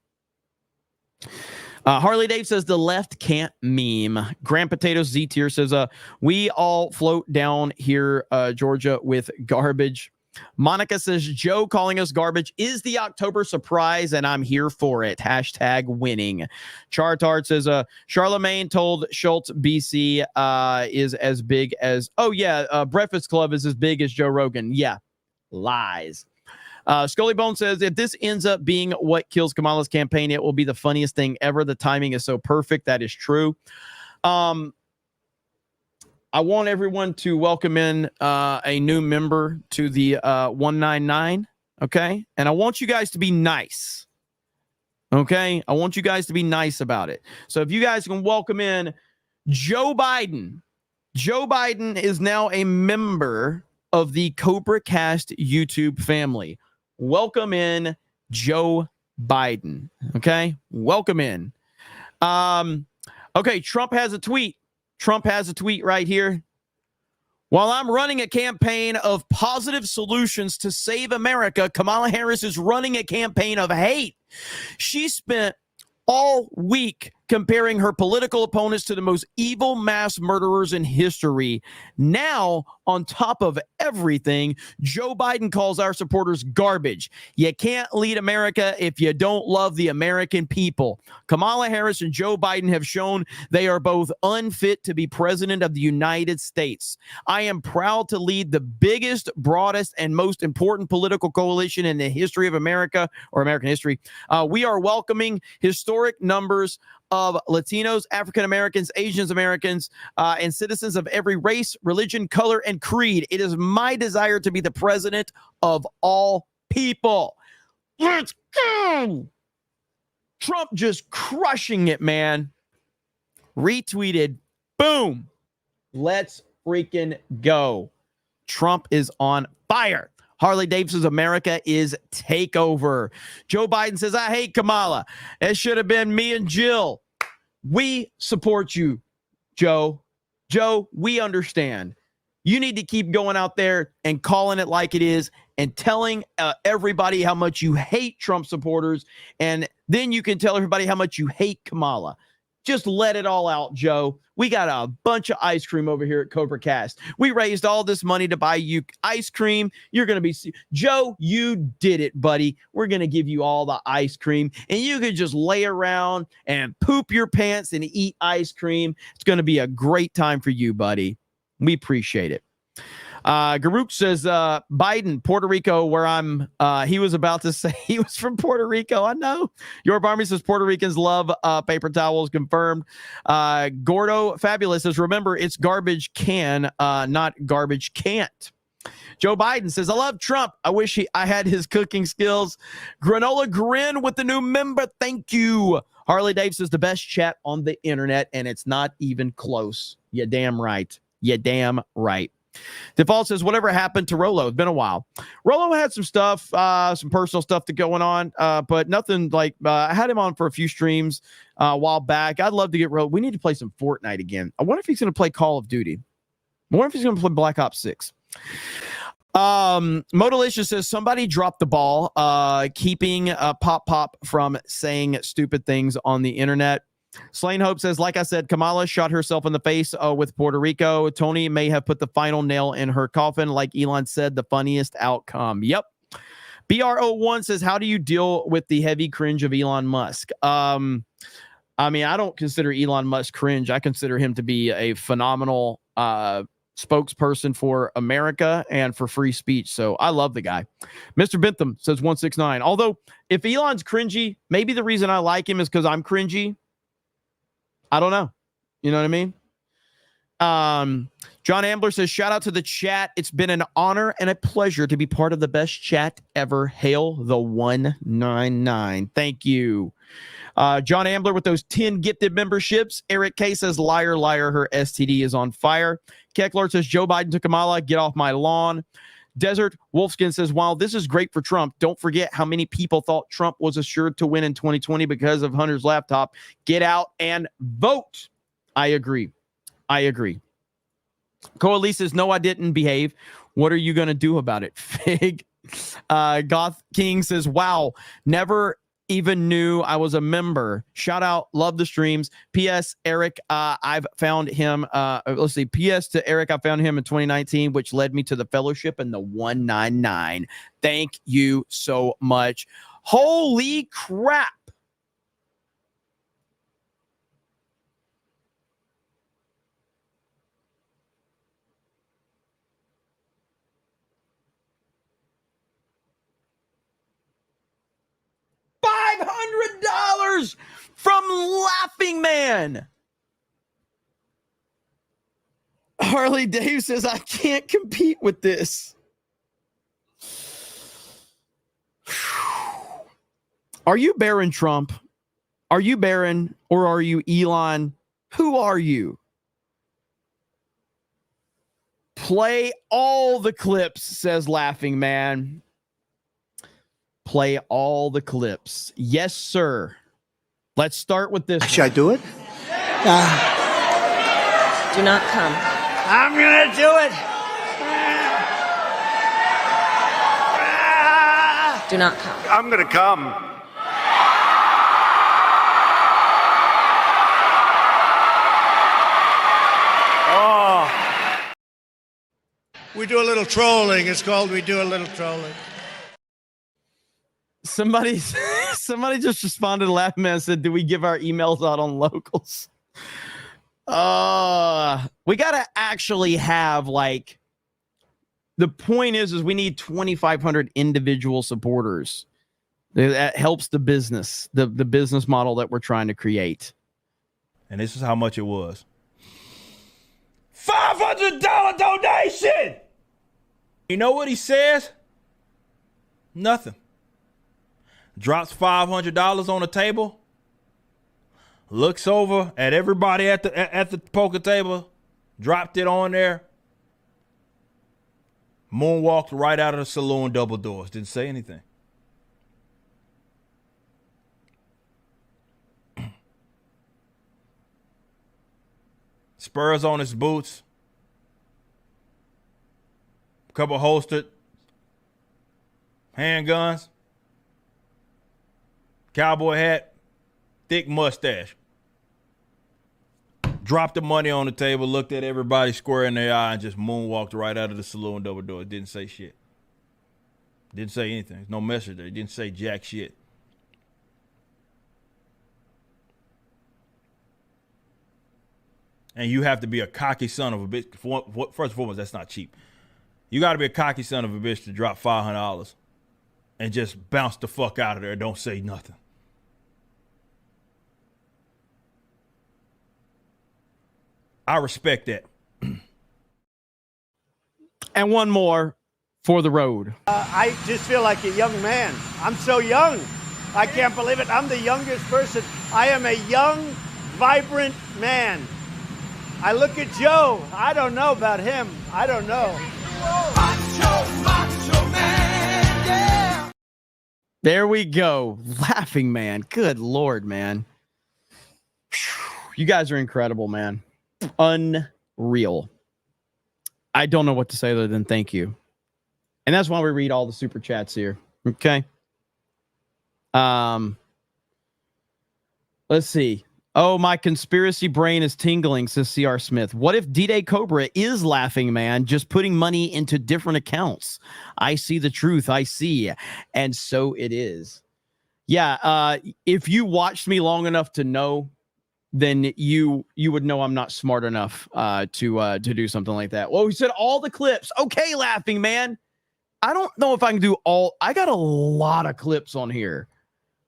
Harley Dave says the left can't meme. Grand Potatoes Z tier says we all float down here Georgia with garbage. Monica says Joe calling us garbage is the October surprise, and I'm here for it. Hashtag winning. Chartard says Charlemagne told Schultz BC is as big as Breakfast Club is as big as Joe Rogan. Yeah, lies. Scully Bone says, if this ends up being what kills Kamala's campaign, it will be the funniest thing ever. The timing is so perfect. That is true. I want everyone to welcome in a new member to the 199. Okay. And I want you guys to be nice. Okay. I want you guys to be nice about it. So if you guys can welcome in Joe Biden. Joe Biden is now a member of the Cobra Cast YouTube family. Welcome in Joe Biden. Okay. Welcome in. Okay. Trump has a tweet. Trump has a tweet right here. While I'm running a campaign of positive solutions to save America, Kamala Harris is running a campaign of hate. She spent all week comparing her political opponents to the most evil mass murderers in history. Now, on top of everything, Joe Biden calls our supporters garbage. You can't lead America if you don't love the American people. Kamala Harris and Joe Biden have shown they are both unfit to be president of the United States. I am proud to lead the biggest, broadest, and most important political coalition in the history of America, or American history. We are welcoming historic numbers of Latinos, African Americans, Asian Americans, and citizens of every race, religion, color, and creed. It is my desire to be the president of all people. Let's go. Trump just crushing it, man. Retweeted. Boom. Let's freaking go. Trump is on fire. Harley Davidson's America is takeover. Joe Biden says, I hate Kamala. It should have been me and Jill. We support you, Joe. Joe, we understand. You need to keep going out there and calling it like it is and telling everybody how much you hate Trump supporters. And then you can tell everybody how much you hate Kamala. Just let it all out, Joe. We got a bunch of ice cream over here at Cobra Cast. We raised all this money to buy you ice cream. You're going to be, Joe, you did it, buddy. We're going to give you all the ice cream, and you can just lay around and poop your pants and eat ice cream. It's going to be a great time for you, buddy. We appreciate it. Garuk says, Biden, Puerto Rico, where I'm, he was about to say he was from Puerto Rico. I know. Your Army says Puerto Ricans love paper towels, confirmed. Gordo Fabulous says, remember, it's garbage can, not garbage can't. Joe Biden says, I love Trump. I wish I had his cooking skills. Granola Grin with the new member. Thank you. Harley Dave says, the best chat on the internet, and it's not even close. You damn right. You damn right. Default says, whatever happened to Rolo? It's been a while. Rolo had some stuff, some personal stuff going on, but nothing like, I had him on for a few streams a while back. I'd love to get Rolo. We need to play some Fortnite again. I wonder if he's going to play Call of Duty. I wonder if he's going to play Black Ops 6. Modalicious says, somebody dropped the ball, keeping Pop from saying stupid things on the internet. Slain Hope says, like I said, Kamala shot herself in the face with Puerto Rico. Tony may have put the final nail in her coffin. Like Elon said, the funniest outcome. Yep. BR01 says, how do you deal with the heavy cringe of Elon Musk? I mean, I don't consider Elon Musk cringe. I consider him to be a phenomenal spokesperson for America and for free speech. So I love the guy. Mr. Bentham says 169. Although if Elon's cringy, maybe the reason I like him is because I'm cringy. I don't know. You know what I mean? John Ambler says, shout out to the chat. It's been an honor and a pleasure to be part of the best chat ever. Hail the 199. Thank you. John Ambler with those 10 gifted memberships. Eric K says, liar, liar, her STD is on fire. Keckler says, Joe Biden to Kamala, get off my lawn. Desert Wolfskin says, while this is great for Trump, don't forget how many people thought Trump was assured to win in 2020 because of Hunter's laptop. Get out and vote. I agree. Coalesce says, no, I didn't behave. What are you going to do about it? Fig. Goth King says, wow, never even knew I was a member. Shout out. Love the streams. P.S. Eric, I've found him. Let's see. P.S. to Eric, I found him in 2019, which led me to the fellowship and the 199. Thank you so much. Holy crap. $500 from Laughing Man. Harley Dave says, I can't compete with this. Are you Baron Trump? Are you Baron or are you Elon? Who are you? Play all the clips, says Laughing Man. Play all the clips. Yes, sir. Let's start with this. Should I do it? Do not come. I'm going to do it. Do not come. I'm going to come. Oh. We do a little trolling. It's called We Do a Little Trolling. Somebody just responded to Laughing Man and said, do we give our emails out on locals? We got to actually have, like, the point is we need 2,500 individual supporters. That helps the business, the business model that we're trying to create. And this is how much it was. $500 donation! You know what he says? Nothing. Drops $500 on the table. Looks over at everybody at the poker table. Dropped it on there. Moonwalked right out of the saloon, double doors. Didn't say anything. Spurs on his boots. Couple holstered handguns. Cowboy hat. Thick mustache. dropped the money on the table, looked at everybody square in their eye, and just moonwalked right out of the saloon double door. Didn't say shit. Didn't say anything. No message there. Didn't say jack shit. And you have to be a cocky son of a bitch. First and foremost, that's not cheap. You got to be a cocky son of a bitch to drop $500 and just bounce the fuck out of there. Don't say nothing. I respect that. And one more for the road. I just feel like a young man. I'm so young. I can't believe it. I'm the youngest person. I am a young, vibrant man. I look at Joe. I don't know about him. I don't know. Macho man, yeah. There we go. Laughing man. Good Lord, man. You guys are incredible, man. Unreal. I don't know what to say other than thank you. And that's why we read all the super chats here. Okay. Let's see. Oh, my conspiracy brain is tingling, says C.R. Smith. What if D-Day Cobra is laughing, man, just putting money into different accounts? I see the truth. I see. And so it is. Yeah. If you watched me long enough to know, then you would know I'm not smart enough to do something like that. Well, we said all the clips. Okay, laughing, man. I don't know if I can do all. I got a lot of clips on here.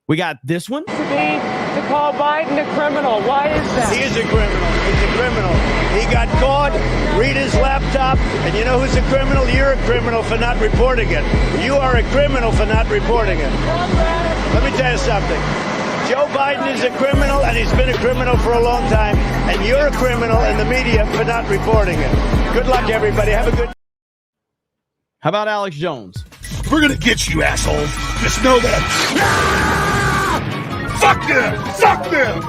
We got this one. To call Biden a criminal. Why is that? He is a criminal. He's a criminal. He got caught. Read his laptop. And you know who's a criminal? You're a criminal for not reporting it. You are a criminal for not reporting it. Let me tell you something. Joe Biden is a criminal, and he's been a criminal for a long time. And you're a criminal in the media for not reporting it. Good luck, everybody. Have a good. How about Alex Jones? We're going to get you, asshole. Just know that. Fuck them! Fuck them!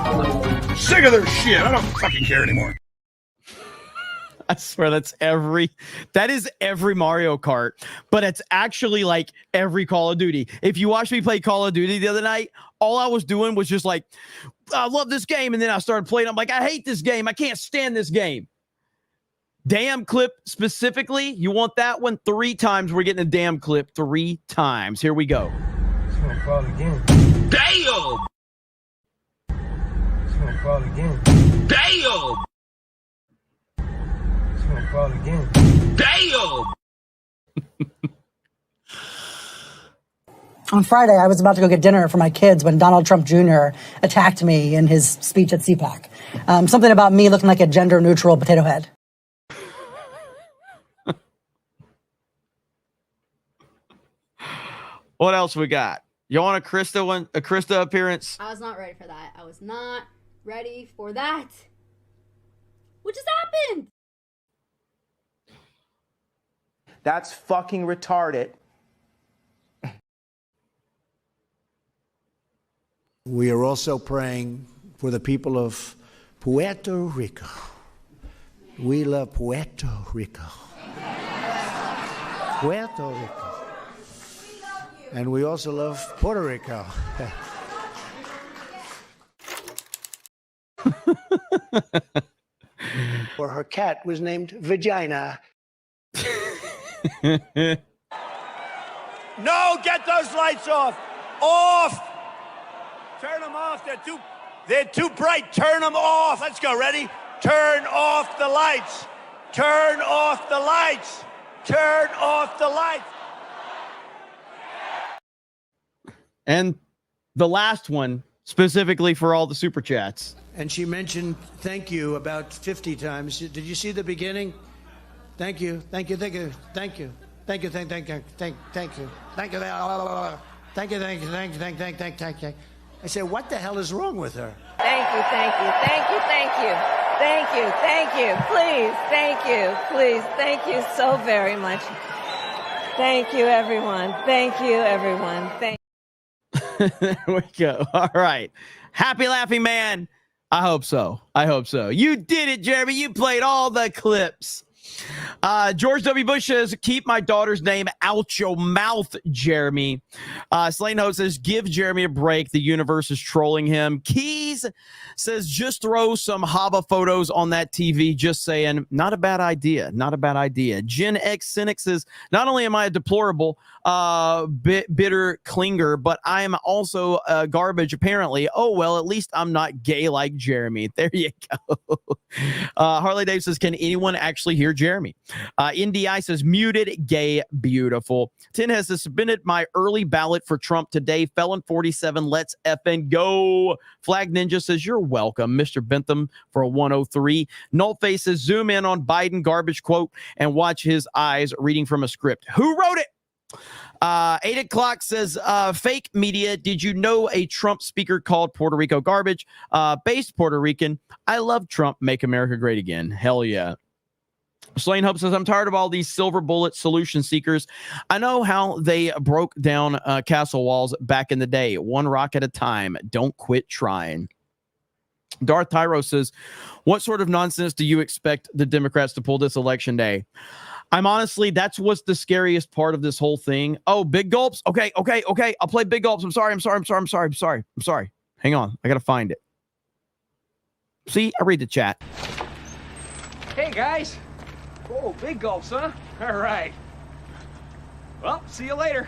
Sick of their shit. I don't fucking care anymore. I swear that is every Mario Kart, but it's actually like every Call of Duty. If you watched me play Call of Duty the other night, all I was doing was just like, I love this game. And then I started playing. I'm like, I hate this game. I can't stand this game. Damn clip specifically. You want that one? 3 times. We're getting a damn clip 3 times. Here we go. Damn! Damn! Damn! On Friday, I was about to go get dinner for my kids when Donald Trump Jr. attacked me in his speech at CPAC. Something about me looking like a gender-neutral potato head. What else we got? You want a Krista appearance? I was not ready for that. I was not ready for that. What just happened? That's fucking retarded. We are also praying for the people of Puerto Rico. We love Puerto Rico. Puerto Rico. And we also love Puerto Rico. Or her cat was named Vagina. No, get those lights off. Off. Turn them off. They're too bright. Turn them off. Let's go. Ready? Turn off the lights. Turn off the lights. Turn off the lights. And the last one, specifically for all the super chats. And she mentioned thank you about 50 times. Did you see the beginning? Thank you, thank you, thank you, thank you, thank you, thank you, thank you, thank you, thank you, thank you, thank you, thank you. I said, what the hell is wrong with her? Thank you, thank you, thank you, thank you, thank you, thank you, please, thank you, please, thank you so very much. Thank you, everyone. Thank you, everyone. Thank. There we go. All right. Happy laughing man. I hope so. I hope so. You did it, Jeremy. You played all the clips. George W. Bush says, keep my daughter's name out your mouth, Jeremy. Slane Ho says, give Jeremy a break. The universe is trolling him. Keys says, just throw some Haba photos on that TV. Just saying, not a bad idea. Not a bad idea. Gen X Cynic says, not only am I a deplorable, bitter clinger, but I am also garbage, apparently. Oh, well, at least I'm not gay like Jeremy. There you go. Harley Dave says, can anyone actually hear Jeremy? NDI says, muted, gay, beautiful. Tin has suspended my early ballot for Trump today. Felon 47, let's effing go. Flag Ninja says, you're welcome. Mr. Bentham for a 103. Nullface says, zoom in on Biden garbage quote and watch his eyes reading from a script. Who wrote it? 8 o'clock says, fake media. Did you know a Trump speaker called Puerto Rico garbage? Based Puerto Rican. I love Trump. Make America great again. Hell yeah. Slane Hope says, I'm tired of all these silver bullet solution seekers. I know how they broke down castle walls back in the day. One rock at a time. Don't quit trying. Darth Tyro says, what sort of nonsense do you expect the Democrats to pull this election day? I'm honestly, that's what's the scariest part of this whole thing. Oh, big gulps. Okay. I'll play big gulps. I'm sorry. Hang on. I got to find it. See, I read the chat. Hey, guys. Oh, big gulps, huh? All right. Well, see you later.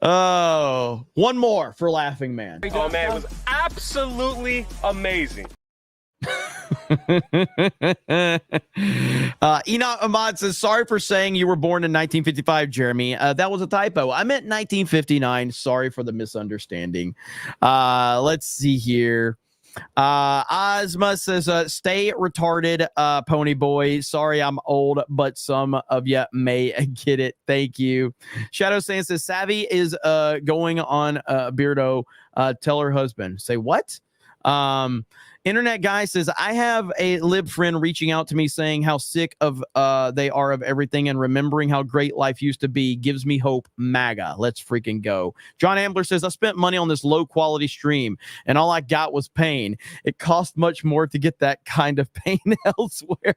Oh, one more for Laughing Man. Oh, man, it was absolutely amazing. Enoch Ahmad says, sorry for saying you were born in 1955, Jeremy. That was a typo. I meant 1959. Sorry for the misunderstanding. Let's see here. Ozma says, stay retarded, pony boy. Sorry I'm old, but some of you may get it. Thank you. Shadow Sand says, Savvy is going on Beardo. Tell her husband. Say what? Internet guy says, I have a lib friend reaching out to me saying how sick of they are of everything and remembering how great life used to be gives me hope. MAGA. Let's freaking go. John Ambler says, I spent money on this low quality stream and all I got was pain. It cost much more to get that kind of pain elsewhere.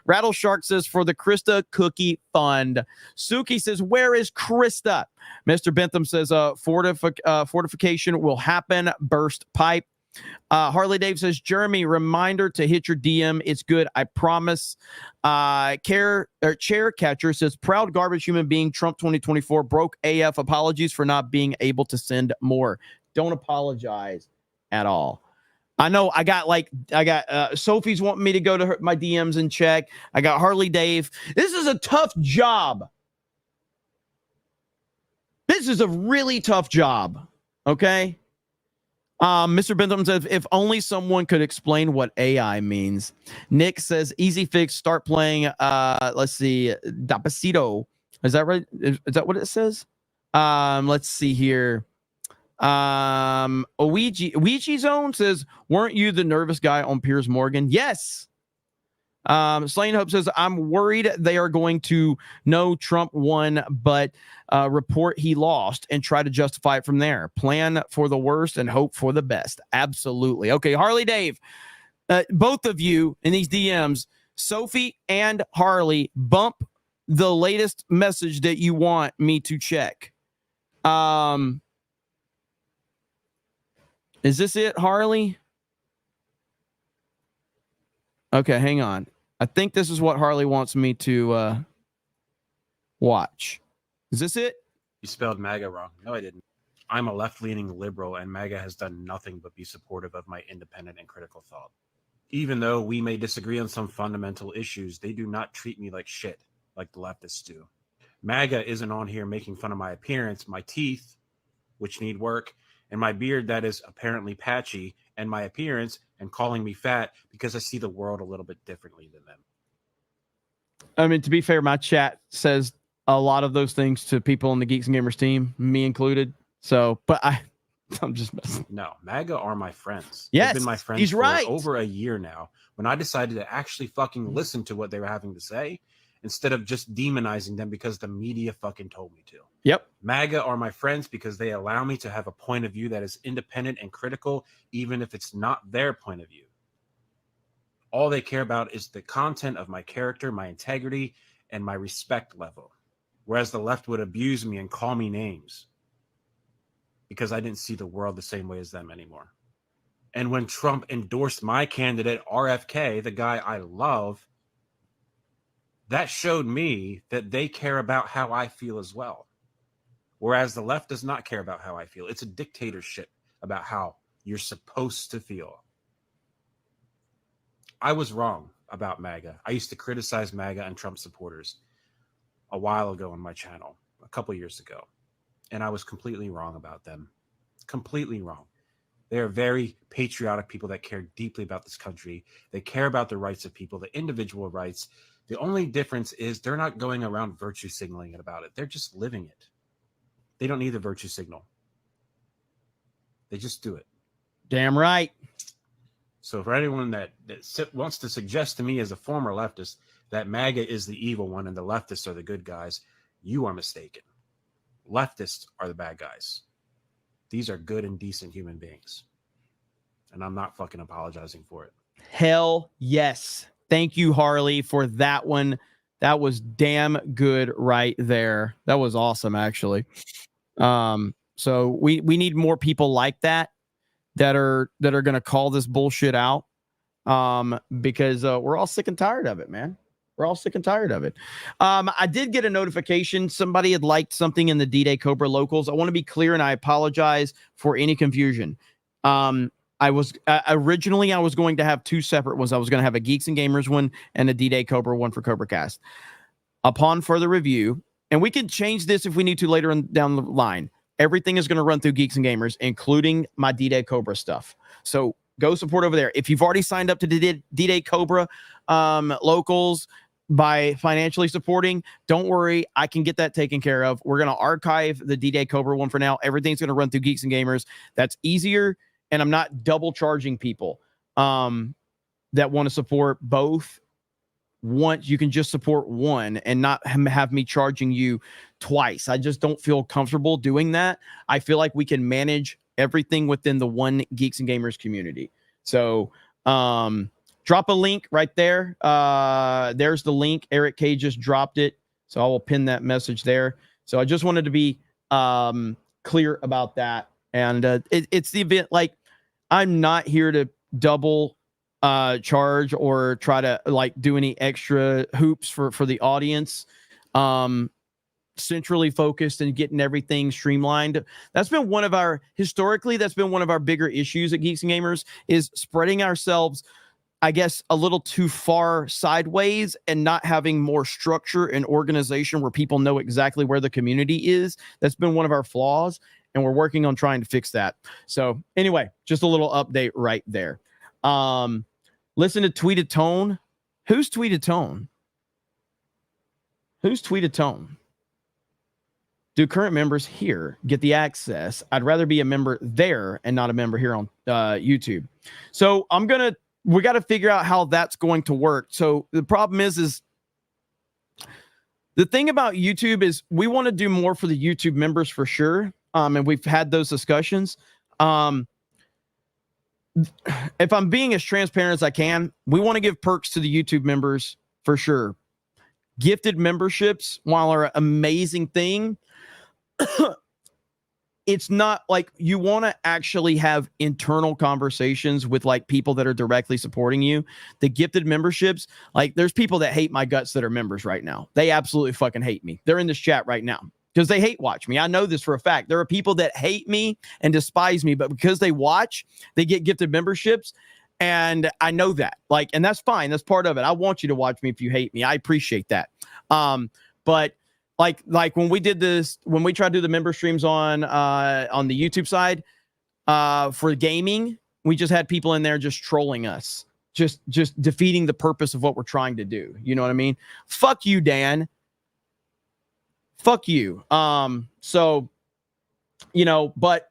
Rattle Shark says, for the Krista Cookie Fund. Suki says, where is Krista? Mr. Bentham says, fortification will happen. Burst pipe. Harley Dave says, Jeremy, reminder to hit your DM. It's good, I promise. Chair Catcher says, proud garbage human being. Trump 2024 broke AF. Apologies for not being able to send more. Don't apologize at all. I know I got Sophie's wanting me to go to my DMs and check. I got Harley Dave. This is a tough job. This is a really tough job. Okay. Mr. Bentham says, if only someone could explain what AI means. Nick says, easy fix, start playing, let's see, Dapacito. Is that right? Is that what it says? Let's see here. Ouija Zone says, weren't you the nervous guy on Piers Morgan? Yes. Slane Hope says, I'm worried they are going to know Trump won, but report he lost and try to justify it from there. Plan for the worst and hope for the best. Absolutely. Okay, Harley Dave, both of you in these DMs, Sophie and Harley, bump the latest message that you want me to check. Is this it, Harley? Okay, hang on. I think this is what Harley wants me to watch. Is this it? You spelled MAGA wrong. No, I didn't. I'm a left-leaning liberal, and MAGA has done nothing but be supportive of my independent and critical thought. Even though we may disagree on some fundamental issues, they do not treat me like shit, like the leftists do. MAGA isn't on here making fun of my appearance, my teeth, which need work, and my beard that is apparently patchy, and my appearance, and calling me fat because I see the world a little bit differently than them. I mean, to be fair, my chat says a lot of those things to people on the Geeks and Gamers team, me included. So, but I'm just messing. No, MAGA are my friends. Yes, they've been my friends he's for right. over a year now. When I decided to actually fucking listen to what they were having to say instead of just demonizing them because the media fucking told me to. Yep. MAGA are my friends because they allow me to have a point of view that is independent and critical, even if it's not their point of view. All they care about is the content of my character, my integrity, and my respect level. Whereas the left would abuse me and call me names because I didn't see the world the same way as them anymore. And when Trump endorsed my candidate, RFK, the guy I love, that showed me that they care about how I feel as well. Whereas the left does not care about how I feel. It's a dictatorship about how you're supposed to feel. I was wrong about MAGA. I used to criticize MAGA and Trump supporters a while ago on my channel, a couple years ago. And I was completely wrong about them. Completely wrong. They are very patriotic people that care deeply about this country. They care about the rights of people, the individual rights. The only difference is they're not going around virtue signaling about it. They're just living it. They don't need the virtue signal. They just do it. Damn right. So for anyone that wants to suggest to me as a former leftist that MAGA is the evil one and the leftists are the good guys, you are mistaken. Leftists are the bad guys. These are good and decent human beings. And I'm not fucking apologizing for it. Hell yes. Thank you, Harley, for that one. That was damn good right there. That was awesome, actually. So we need more people like that are going to call this bullshit out, because we're all sick and tired of it, man. We're all sick and tired of it. I did get a notification. Somebody had liked something in the D-Day Cobra locals. I want to be clear, and I apologize for any confusion. Originally I was going to have two separate ones. I was going to have a Geeks and Gamers one and a D-Day Cobra one for Cobra Cast. Upon further review, and we can change this if we need to later on down the line, everything is going to run through Geeks and Gamers, including my D-Day Cobra stuff. So go support over there. If you've already signed up to the D-Day Cobra locals by financially supporting, don't worry, I can get that taken care of. We're going to archive the D-Day Cobra one for now. Everything's going to run through Geeks and Gamers. That's easier, and I'm not double charging people that want to support both. Once you can just support one and not have me charging you twice. I just don't feel comfortable doing that. I feel like we can manage everything within the one Geeks and Gamers community. So drop a link right there. There's the link. Eric K just dropped it. So I will pin that message there. So I just wanted to be clear about that. And it's the event. Like, I'm not here to double charge or try to like do any extra hoops for the audience. Centrally focused and getting everything streamlined. That's been one of our bigger issues at Geeks and Gamers, is spreading ourselves, I guess, a little too far sideways and not having more structure and organization where people know exactly where the community is. That's been one of our flaws, and we're working on trying to fix that. So anyway, just a little update right there. Listen to Tweeted Tone. Who's Tweeted Tone? Who's Tweeted Tone? Do current members here get the access? I'd rather be a member there and not a member here on YouTube. So we got to figure out how that's going to work. So the problem is the thing about YouTube is we want to do more for the YouTube members for sure. And we've had those discussions. If I'm being as transparent as I can, we want to give perks to the YouTube members for sure. Gifted memberships, while are an amazing thing, it's not like you want to actually have internal conversations with like people that are directly supporting you. The gifted memberships, like there's people that hate my guts that are members right now. They absolutely fucking hate me. They're in this chat right now because they hate watch me. I know this for a fact. There are people that hate me and despise me, but because they watch, they get gifted memberships. And I know that, like, and that's fine. That's part of it. I want you to watch me if you hate me. I appreciate that. But like when we did this, when we tried to do the member streams on the YouTube side for gaming, we just had people in there just trolling us, just defeating the purpose of what we're trying to do. You know what I mean? Fuck you, Dan. Fuck you. So, you know, but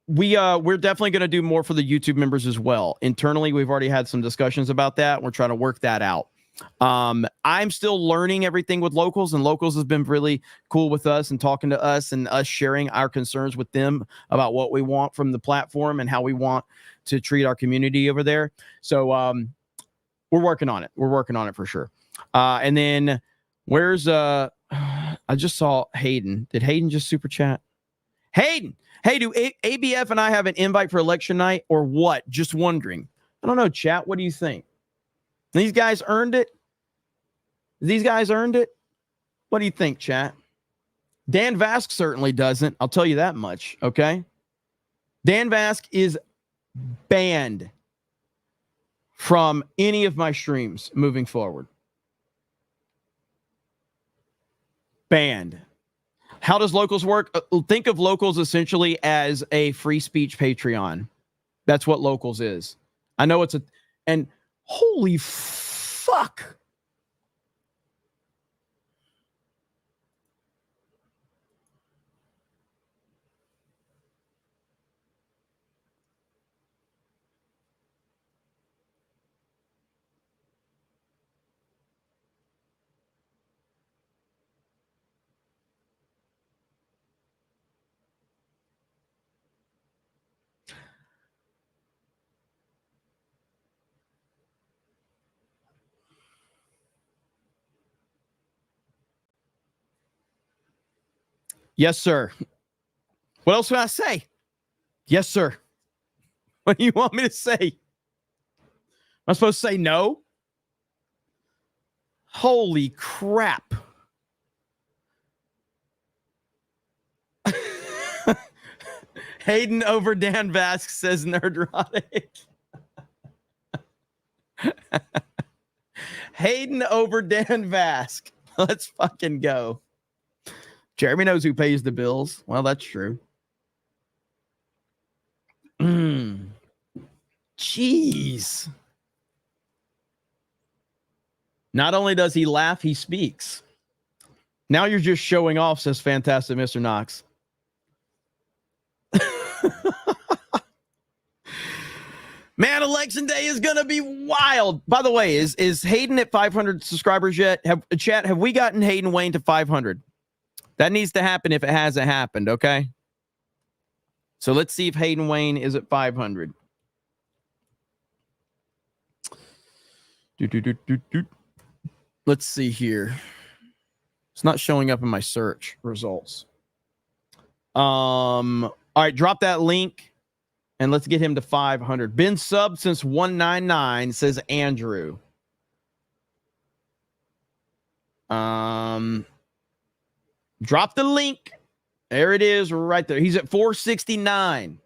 we're definitely going to do more for the YouTube members as well. Internally, we've already had some discussions about that. We're trying to work that out. I'm still learning everything with Locals, and Locals has been really cool with us and talking to us and us sharing our concerns with them about what we want from the platform and how we want to treat our community over there. So we're working on it. We're working on it for sure. And then where's I just saw Hayden. Did Hayden just super chat? Hayden, hey, do ABF and I have an invite for election night or what? Just wondering. I don't know, chat. What do you think? These guys earned it? These guys earned it? What do you think, chat? Dan Vask certainly doesn't. I'll tell you that much, okay? Dan Vask is banned from any of my streams moving forward. Banned. How does Locals work? Think of Locals essentially as a free speech Patreon. That's what Locals is. I know it's a... And holy fuck. Yes, sir. What else can I say? Yes, sir. What do you want me to say? Am I supposed to say no? Holy crap. Hayden over Dan Vask says Nerdrotic. Hayden over Dan Vask. Let's fucking go. Jeremy knows who pays the bills. Well, that's true. Jeez. Not only does he laugh, he speaks. Now you're just showing off, says Fantastic Mr. Knox. Man, election day is going to be wild. By the way, is Hayden at 500 subscribers yet? Have we gotten Hayden Wayne to 500? That needs to happen if it hasn't happened, okay? So let's see if Hayden Wayne is at 500. Let's see here. It's not showing up in my search results. All right, drop that link and let's get him to 500. Been subbed since 199, says Andrew. Drop the link. There it is right there. He's at 469.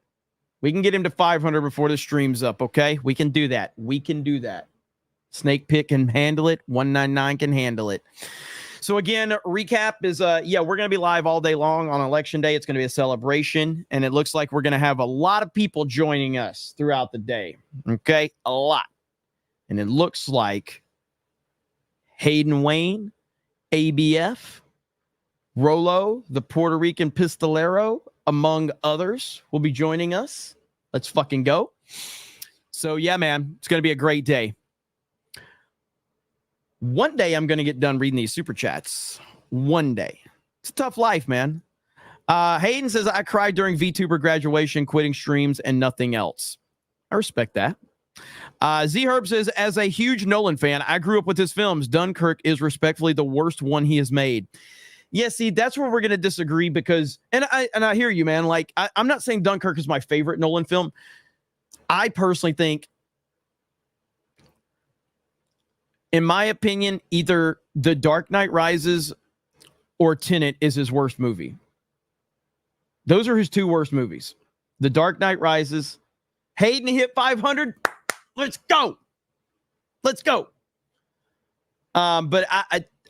We can get him to 500 before the stream's up, okay? We can do that. We can do that. Snake Pit can handle it. 199 can handle it. So again, recap is, we're going to be live all day long on election day. It's going to be a celebration, and it looks like we're going to have a lot of people joining us throughout the day, okay? A lot. And it looks like Hayden Wayne, ABF, Rolo, the Puerto Rican pistolero, among others, will be joining us. Let's fucking go. So, yeah, man, it's going to be a great day. One day I'm going to get done reading these super chats. One day. It's a tough life, man. Hayden says, I cried during VTuber graduation, quitting streams and nothing else. I respect that. Z-Herb says, as a huge Nolan fan, I grew up with his films. Dunkirk is respectfully the worst one he has made. Yeah, see, that's where we're going to disagree because, and I hear you, man. Like, I'm not saying Dunkirk is my favorite Nolan film. I personally think, in my opinion, either The Dark Knight Rises or Tenet is his worst movie. Those are his two worst movies. The Dark Knight Rises. Hayden hit 500. Let's go. Let's go. But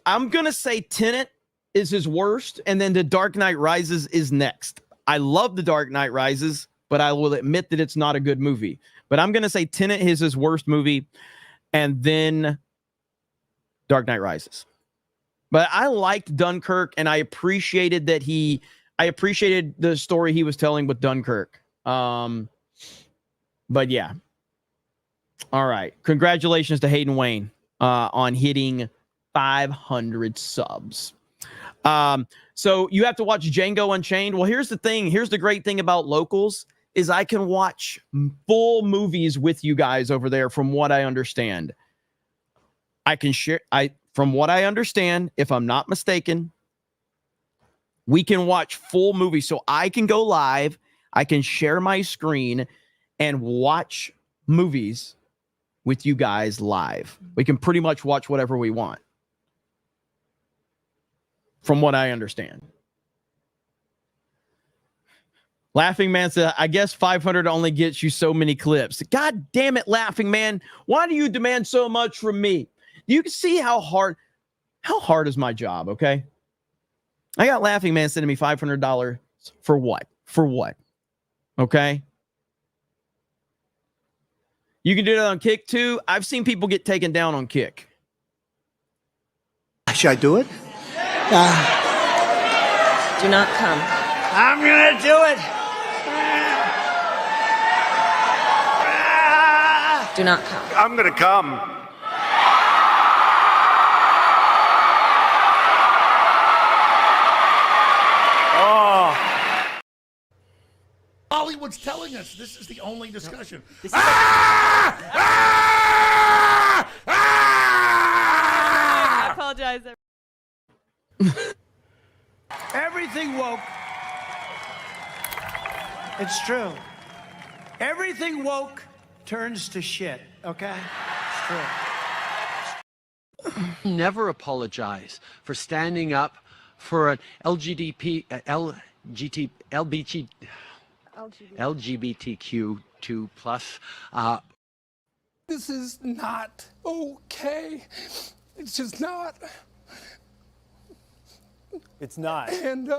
I'm going to say Tenet is his worst, and then The Dark Knight Rises is next. I love The Dark Knight Rises, but I will admit that it's not a good movie. But I'm going to say Tenet is his worst movie, and then Dark Knight Rises. But I liked Dunkirk, and I appreciated that I appreciated the story he was telling with Dunkirk. But yeah. All right. Congratulations to Hayden Wayne. on hitting 500 subs. So you have to watch Django Unchained. Well, here's the thing. Here's the great thing about locals is I can watch full movies with you guys over there. From what I understand, I can share. From what I understand, if I'm not mistaken, we can watch full movies. So I can go live. I can share my screen and watch movies with you guys live. We can pretty much watch whatever we want. From what I understand. Laughing Man said, I guess 500 only gets you so many clips. God damn it, Laughing Man. Why do you demand so much from me? You can see how hard is my job, okay? I got Laughing Man sending me $500 for what? For what? Okay? You can do that on Kick too. I've seen people get taken down on Kick. Should I do it? Do not come. I'm gonna do it. Do not come. I'm gonna come. Oh. Hollywood's telling us this is the only discussion. I apologize. Everything woke. It's true. Everything woke turns to shit, okay? It's true. Never apologize for standing up for an LGBTQ2 plus. This is not okay. It's just not. It's not. And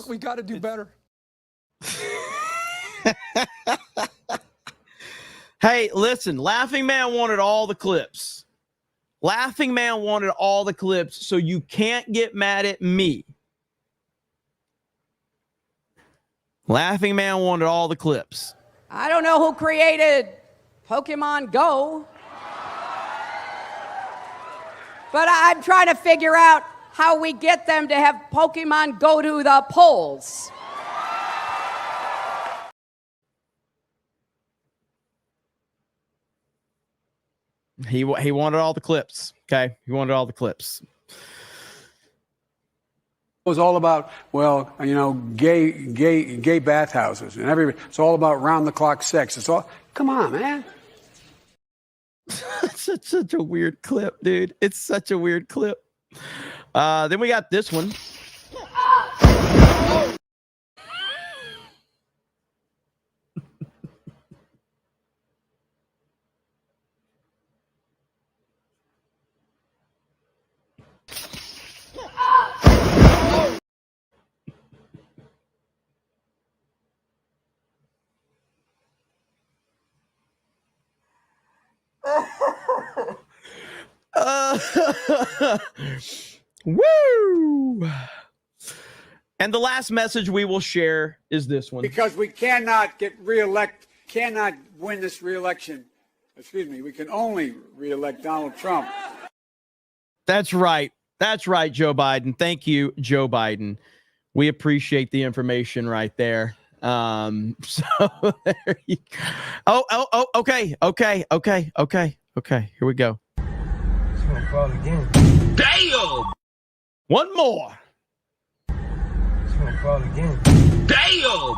we got to do better. Hey, listen, Laughing Man wanted all the clips. Laughing Man wanted all the clips, so you can't get mad at me. Laughing Man wanted all the clips. I don't know who created Pokemon Go, but I'm trying to figure out how we get them to have Pokemon go to the polls. He wanted all the clips. Okay, he wanted all the clips. It was all about, well, you know, gay bathhouses and everything. It's all about round-the-clock sex. It's all, come on, man. such a weird clip, dude. It's such a weird clip. Then we got this one. Woo! And the last message we will share is this one. Because we cannot win this re-election. Excuse me, we can only re-elect Donald Trump. That's right. That's right, Joe Biden. Thank you, Joe Biden. We appreciate the information right there. So there you go. Okay. Here we go. Damn! One more. Damn!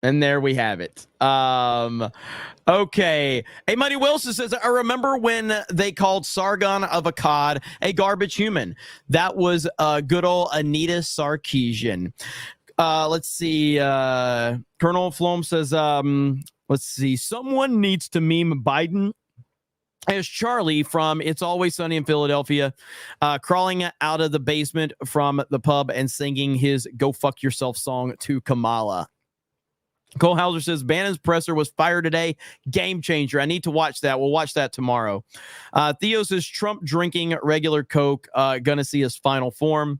And there we have it. Okay. Hey, Money Wilson says, I remember when they called Sargon of Akkad a garbage human. That was good old Anita Sarkeesian. Let's see. Colonel Flom says, let's see. Someone needs to meme Biden as Charlie from It's Always Sunny in Philadelphia, crawling out of the basement from the pub and singing his Go Fuck Yourself song to Kamala. Cole Hauser says Bannon's presser was fired today. Game changer. I need to watch that. We'll watch that tomorrow. Theo says Trump drinking regular Coke. Gonna see his final form.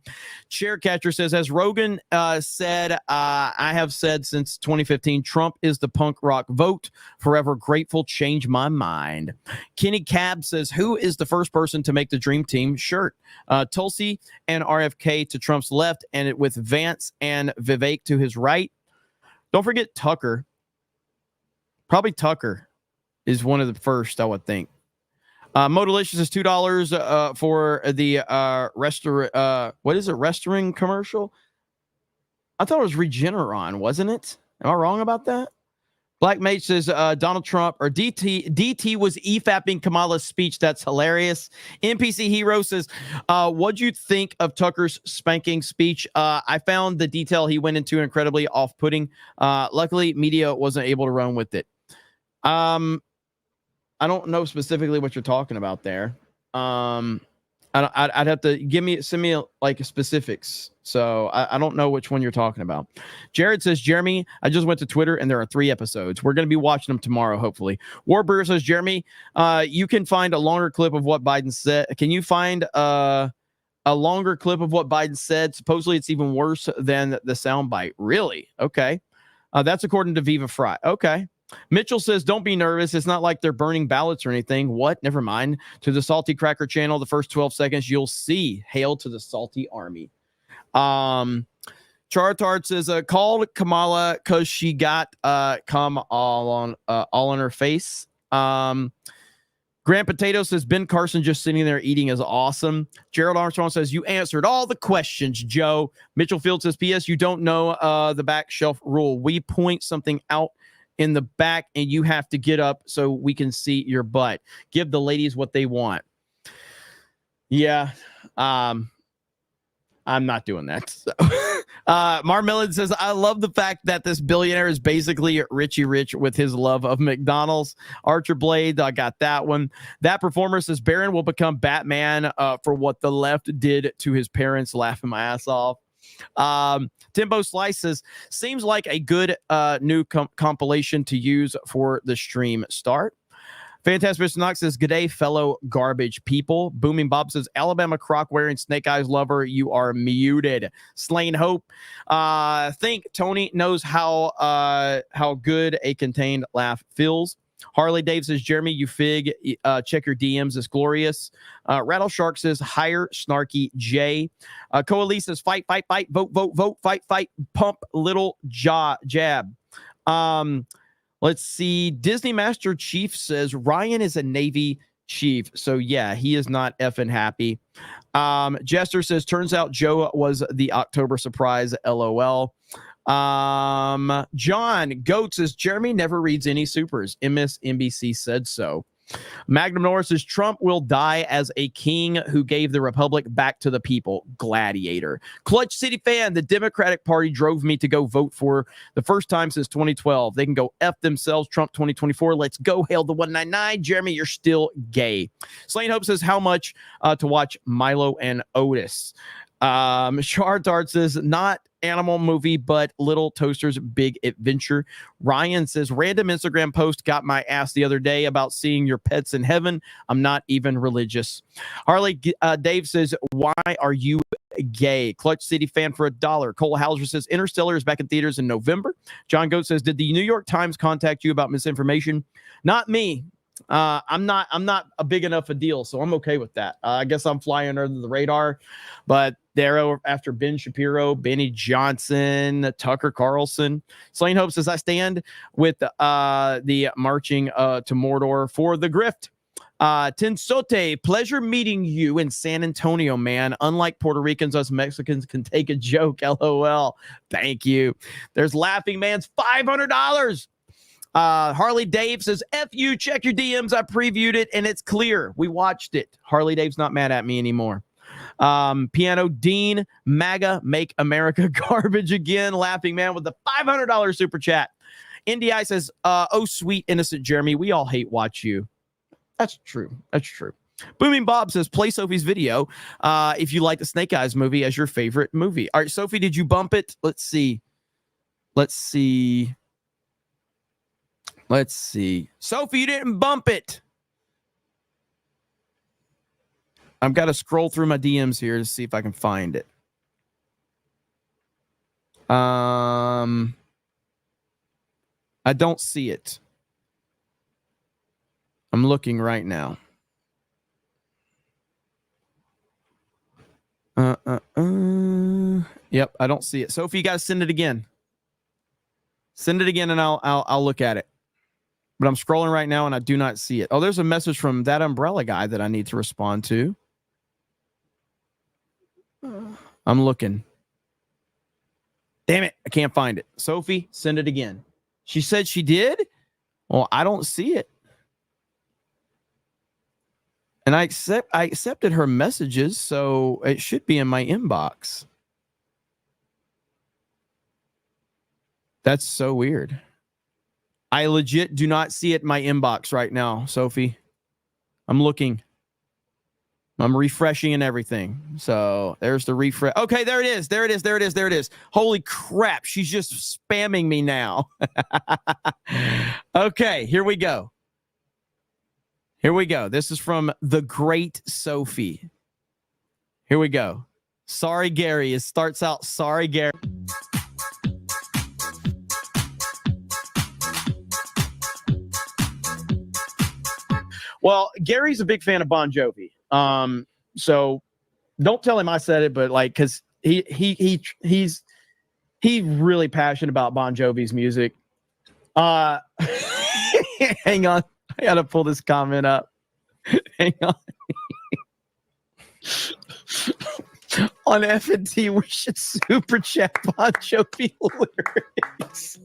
Chair Catcher says, as Rogan said, I have said since 2015, Trump is the punk rock vote. Forever grateful. Change my mind. Kenny Cab says, who is the first person to make the Dream Team shirt? Tulsi and RFK to Trump's left, and it with Vance and Vivek to his right. Don't forget Tucker. Probably Tucker is one of the first, I would think. Modalicious is $2 for the what is it? Restoring commercial? I thought it was Regeneron, wasn't it? Am I wrong about that? Black Mate says Donald Trump or DT was EFAPing Kamala's speech. That's hilarious. NPC Hero says, what'd you think of Tucker's spanking speech? I found the detail he went into incredibly off-putting. Luckily, media wasn't able to run with it. I don't know specifically what you're talking about there. I'd have to send me like specifics. So I don't know which one you're talking about. Jared says, Jeremy, I just went to Twitter and there are 3 episodes. We're going to be watching them tomorrow, hopefully. Warbrewer says, Jeremy, you can find a longer clip of what Biden said. Can you find a longer clip of what Biden said? Supposedly it's even worse than the soundbite. Really? Okay. That's according to Viva Fry. Okay. Mitchell says, don't be nervous. It's not like they're burning ballots or anything. What? Never mind. To the Salty Cracker channel, the first 12 seconds, you'll see. Hail to the Salty Army. Chartard says, called Kamala because she got cum all on her face. Grant Potato says, Ben Carson just sitting there eating is awesome. Gerald Armstrong says, you answered all the questions, Joe. Mitchell Field says, P.S. You don't know the back shelf rule. We point something out in the back and you have to get up so we can see your butt. Give the ladies what they want. Yeah. I'm not doing that. So. Marmellon says, I love the fact that this billionaire is basically Richie Rich with his love of McDonald's. Archer Blade, I got that one. That performer says, Barron will become Batman for what the left did to his parents. Laughing my ass off. Timbo Slice says, seems like a good new compilation to use for the stream start. Fantastic Mr. Knox says, good day, fellow garbage people. Booming Bob says, Alabama croc wearing Snake Eyes lover, you are muted. Slain Hope. Think Tony knows how good a contained laugh feels. Harley Dave says, Jeremy, you fig. Check your DMs. It's glorious. Rattle Shark says, hire Snarky J. Coalise says, fight, fight, fight, vote, vote, vote, fight, fight, pump, little jab. Let's see. Disney Master Chief says Ryan is a Navy chief. So, yeah, he is not effing happy. Jester says, turns out Joe was the October surprise. LOL. John Goat says, Jeremy never reads any supers. MSNBC said so. Magnum Norris says, Trump will die as a king who gave the republic back to the people. Gladiator. Clutch City fan, the Democratic Party drove me to go vote for the first time since 2012. They can go F themselves. Trump 2024. Let's go. Hail the 199. Jeremy, you're still gay. Slain Hope says, how much to watch Milo and Otis? Chartard says, not animal movie, but Little Toaster's Big Adventure. Ryan says, random Instagram post got my ass the other day about seeing your pets in heaven. I'm not even religious. Harley Dave says, why are you gay? Clutch City fan for $1. Cole Hauser says, Interstellar is back in theaters in November. John Goat says, did the New York Times contact you about misinformation? Not me. I'm not a big enough a deal, so I'm okay with that. I guess I'm flying under the radar, but they're after Ben Shapiro, Benny Johnson, Tucker Carlson. Slain Hope says, I stand with the marching to Mordor for the grift. Tinsote, pleasure meeting you in San Antonio, man. Unlike Puerto Ricans, us Mexicans can take a joke. LOL. Thank you. There's Laughing Man's $500. Harley Dave says, F you, check your DMs. I previewed it and it's clear. We watched it. Harley Dave's not mad at me anymore. Piano Dean, MAGA, make America garbage again. Laughing Man with the $500 super chat. NDI says, oh, sweet, innocent Jeremy. We all hate watch you. That's true. That's true. Booming Bob says, play Sophie's video if you like the Snake Eyes movie as your favorite movie. All right, Sophie, did you bump it? Let's see. Let's see. Sophie, you didn't bump it. I've got to scroll through my DMs here to see if I can find it. I don't see it. I'm looking right now. Yep, I don't see it. Sophie, you got to send it again. Send it again, and I'll look at it. But I'm scrolling right now, and I do not see it. Oh, there's a message from that umbrella guy that I need to respond to. I'm looking. Damn it, I can't find it. Sophie, send it again. She said she did? Well, I don't see it. And I accepted her messages, so it should be in my inbox. That's so weird. I legit do not see it in my inbox right now, Sophie. I'm looking. I'm refreshing and everything. So there's the refresh. Okay, there it is. There it is. There it is. There it is. Holy crap. She's just spamming me now. Okay, here we go. Here we go. This is from the great Sophie. Here we go. Sorry, Gary. It starts out, sorry, Gary. Well, Gary's a big fan of Bon Jovi. So don't tell him I said it, but like, cause he's really passionate about Bon Jovi's music. Hang on. I got to pull this comment up. Hang on. On F&T, we should super chat Bon Jovi lyrics.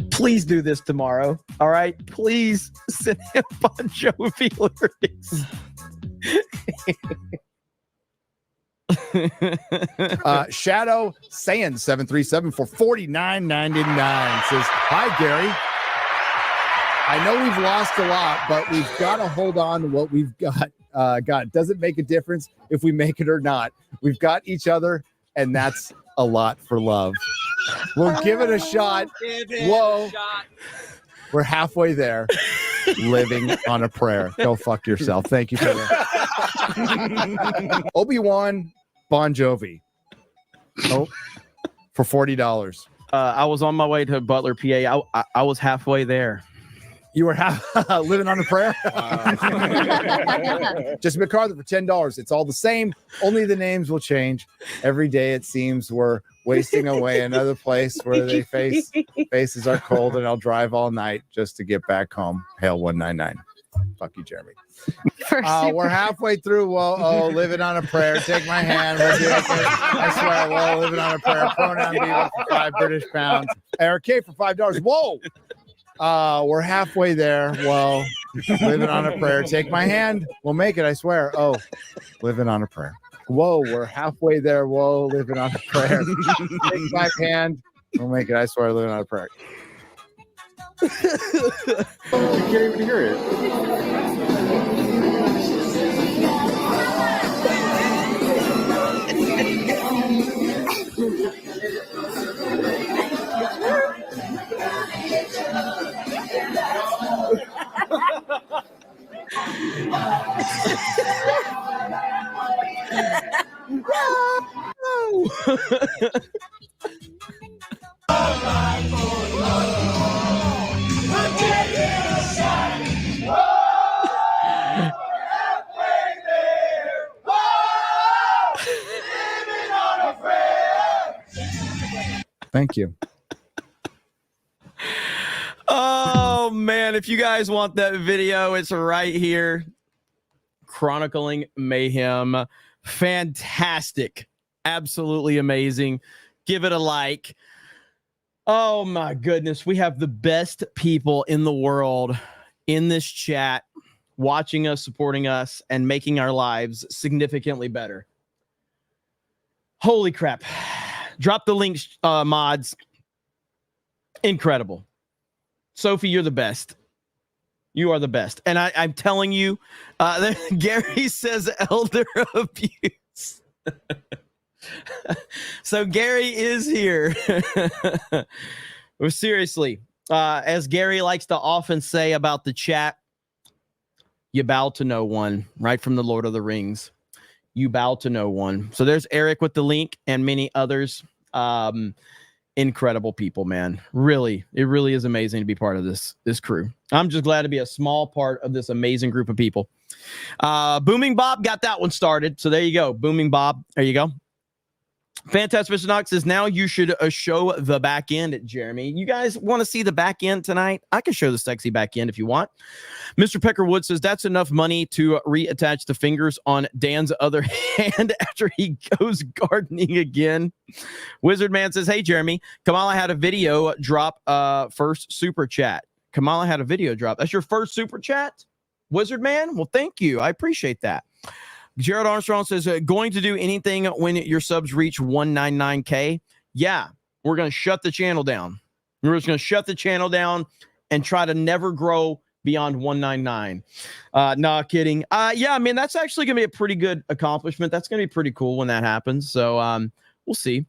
Please do this tomorrow. All right. Please send him Bon Jovi lyrics. Shadow Sand 737 for $49.99 says, "Hi Gary. I know we've lost a lot, but we've got to hold on to what we've got. Doesn't make a difference if we make it or not. We've got each other, and that's a lot for love. We'll give it a shot. Whoa. We're halfway there. Living on a prayer. Go fuck yourself. Thank you for that." Obi-Wan Bon Jovi. Oh, for $40. I was on my way to Butler, PA. I was halfway there. You were living on a prayer? Just McCarthy for $10. It's all the same. Only the names will change. Every day it seems we're wasting away another place where they faces are cold, and I'll drive all night just to get back home. Hail 199. Fuck you, Jeremy. We're halfway through. Whoa, living on a prayer. Take my hand. We'll do it. I swear, whoa, living on a prayer. Pronoun Beaver for 5 British pounds. Eric K for $5. Whoa. We're halfway there. Well, living on a prayer. Take my hand. We'll make it. I swear. Oh, living on a prayer. Whoa, we're halfway there. Whoa, living on a prayer. Take my hand. We'll make it. I swear, living on a prayer. You can't even hear it. Thank you. Oh man, if you guys want that video, it's right here. Chronicling Mayhem. Fantastic. Absolutely amazing. Give it a like. Oh my goodness. We have the best people in the world in this chat, watching us, supporting us, and making our lives significantly better. Holy crap. Drop the links, mods. Incredible. Sophie, you're the best. You are the best. And I'm telling you, Gary says elder abuse. So Gary is here. Well, seriously, As Gary likes to often say about the chat, you bow to no one, right from the Lord of the Rings. You bow to no one. So there's Eric with the link and many others. Incredible people, man. Really, it really is amazing to be part of this crew. I'm just glad to be a small part of this amazing group of people. Booming Bob got that one started. So there you go. Booming Bob. There you go. Fantastic Mr. Knox says, now you should show the back end, Jeremy. You guys want to see the back end tonight? I can show the sexy back end if you want. Mr. Peckerwood says, that's enough money to reattach the fingers on Dan's other hand after he goes gardening again. Wizard Man says, hey, Jeremy, Kamala had a video drop first super chat. Kamala had a video drop. That's your first super chat? Wizard Man? Well, thank you. I appreciate that. Jared Armstrong says, going to do anything when your subs reach 199K? Yeah, we're going to shut the channel down. We're just going to shut the channel down and try to never grow beyond 199. Nah, kidding. Yeah, I mean, that's actually going to be a pretty good accomplishment. That's going to be pretty cool when that happens. So we'll see.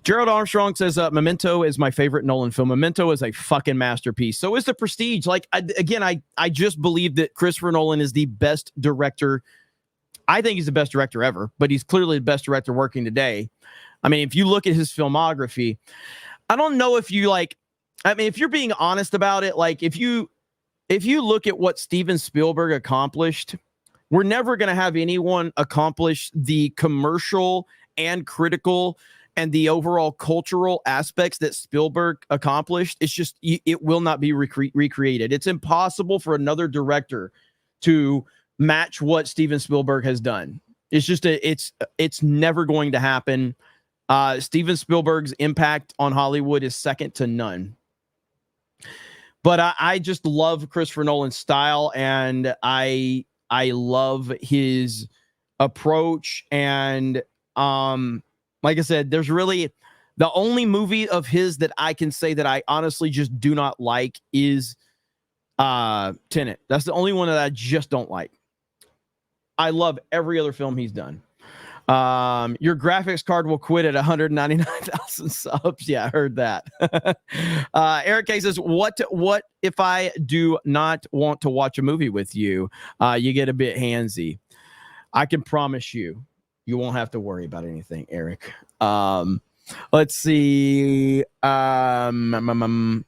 Gerald Armstrong says, Memento is my favorite Nolan film. Memento is a fucking masterpiece. So is The Prestige. Like, I just believe that Christopher Nolan is the best director. I think he's the best director ever, but he's clearly the best director working today. I mean, if you look at his filmography, I don't know if you like, I mean, if you're being honest about it, like if you look at what Steven Spielberg accomplished, we're never going to have anyone accomplish the commercial and critical and the overall cultural aspects that Spielberg accomplished. It's just, it will not be recreated. It's impossible for another director to match what Steven Spielberg has done. It's just it's never going to happen. Steven Spielberg's impact on Hollywood is second to none. But I just love Christopher Nolan's style, and I love his approach. And like I said, there's really the only movie of his that I can say that I honestly just do not like is Tenet. That's the only one that I just don't like. I love every other film he's done. Your graphics card will quit at 199,000 subs. Yeah, I heard that. Eric K says, what if I do not want to watch a movie with you? You get a bit handsy. I can promise you, you won't have to worry about anything, Eric. Let's see. Jeremy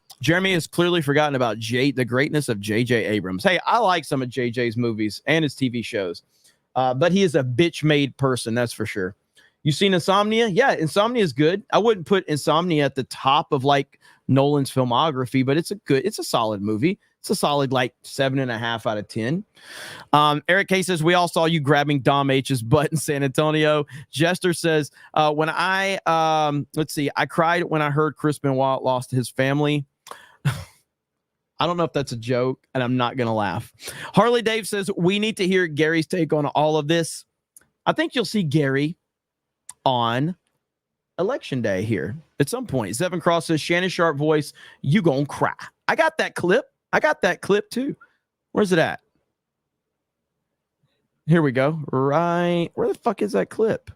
has clearly forgotten about the greatness of J.J. Abrams. Hey, I like some of J.J.'s movies and his TV shows. But he is a bitch-made person, that's for sure. You seen Insomnia? Yeah, Insomnia is good. I wouldn't put Insomnia at the top of like Nolan's filmography, but it's a solid movie. It's a solid like 7.5 out of 10. Eric K says, we all saw you grabbing Dom H's butt in San Antonio. Jester says, when I cried when I heard Chris Benoit lost his family. I don't know if that's a joke, and I'm not going to laugh. Harley Dave says, we need to hear Gary's take on all of this. I think you'll see Gary on Election Day here at some point. Seven Cross says, Shannon Sharp voice, you gonna cry. I got that clip. Too. Where's it at? Here we go. Right. Where the fuck is that clip?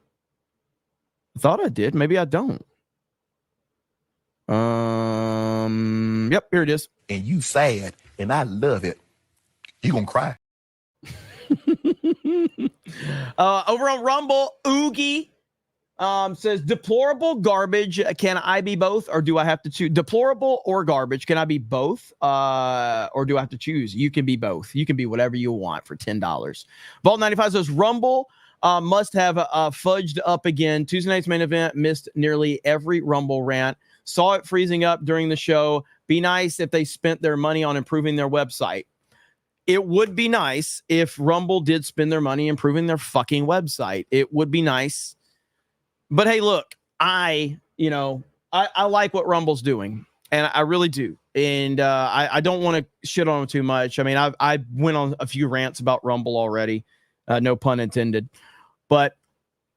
I thought I did. Maybe I don't. Yep, here it is. And you sad, and I love it. You gonna cry. Over on Rumble, Oogie says, deplorable garbage. Can I be both, or do I have to choose? Deplorable or garbage? Can I be both, or do I have to choose? You can be both. You can be whatever you want for $10. Vault 95 says, Rumble must have fudged up again. Tuesday night's main event missed nearly every Rumble rant. Saw it freezing up during the show. Be nice if they spent their money on improving their website. It would be nice if Rumble did spend their money improving their fucking website. It would be nice. But hey, look, I like what Rumble's doing, and I really do. And I don't want to shit on them too much. I mean, I went on a few rants about Rumble already, no pun intended. But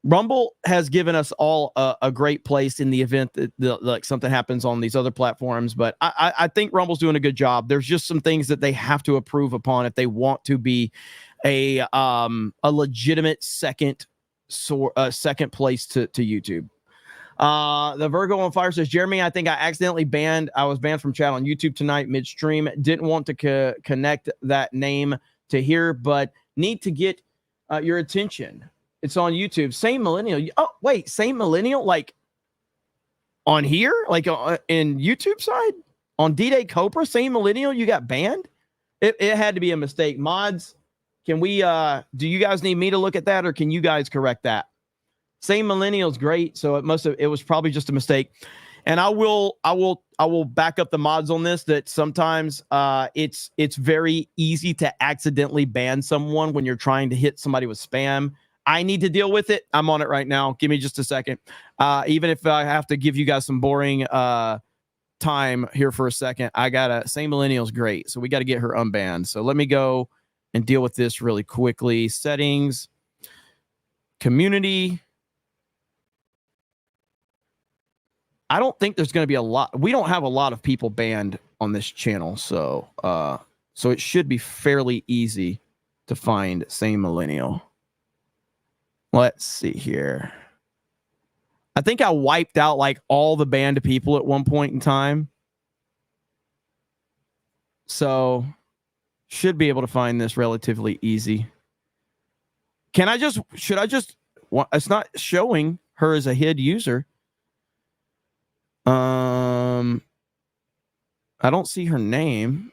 Rumble has given us all a great place in the event that like something happens on these other platforms. But I think Rumble's doing a good job. There's just some things that they have to improve upon if they want to be a legitimate second place to YouTube. The Virgo on Fire says, Jeremy, I think I was banned from chat on YouTube tonight midstream. Didn't want to connect that name to here, but need to get your attention. It's on YouTube. Same millennial. Oh, wait, same millennial? Like on here? Like in YouTube side? On D-Day Cobra? Same millennial? You got banned? It had to be a mistake. Mods, can we, do you guys need me to look at that or can you guys correct that? Same millennial's great. So it was probably just a mistake. And I will back up the mods on this that sometimes it's very easy to accidentally ban someone when you're trying to hit somebody with spam. I need to deal with it. I'm on it right now. Give me just a second. Even if I have to give you guys some boring time here for a second, Same millennial's great. So we got to get her unbanned. So let me go and deal with this really quickly. Settings, community. I don't think there's going to be a lot. We don't have a lot of people banned on this channel. So it should be fairly easy to find Same Millennial. Let's see here. I think I wiped out like all the banned people at one point in time. So should be able to find this relatively easy. Should I just, it's not showing her as a hid user. I don't see her name.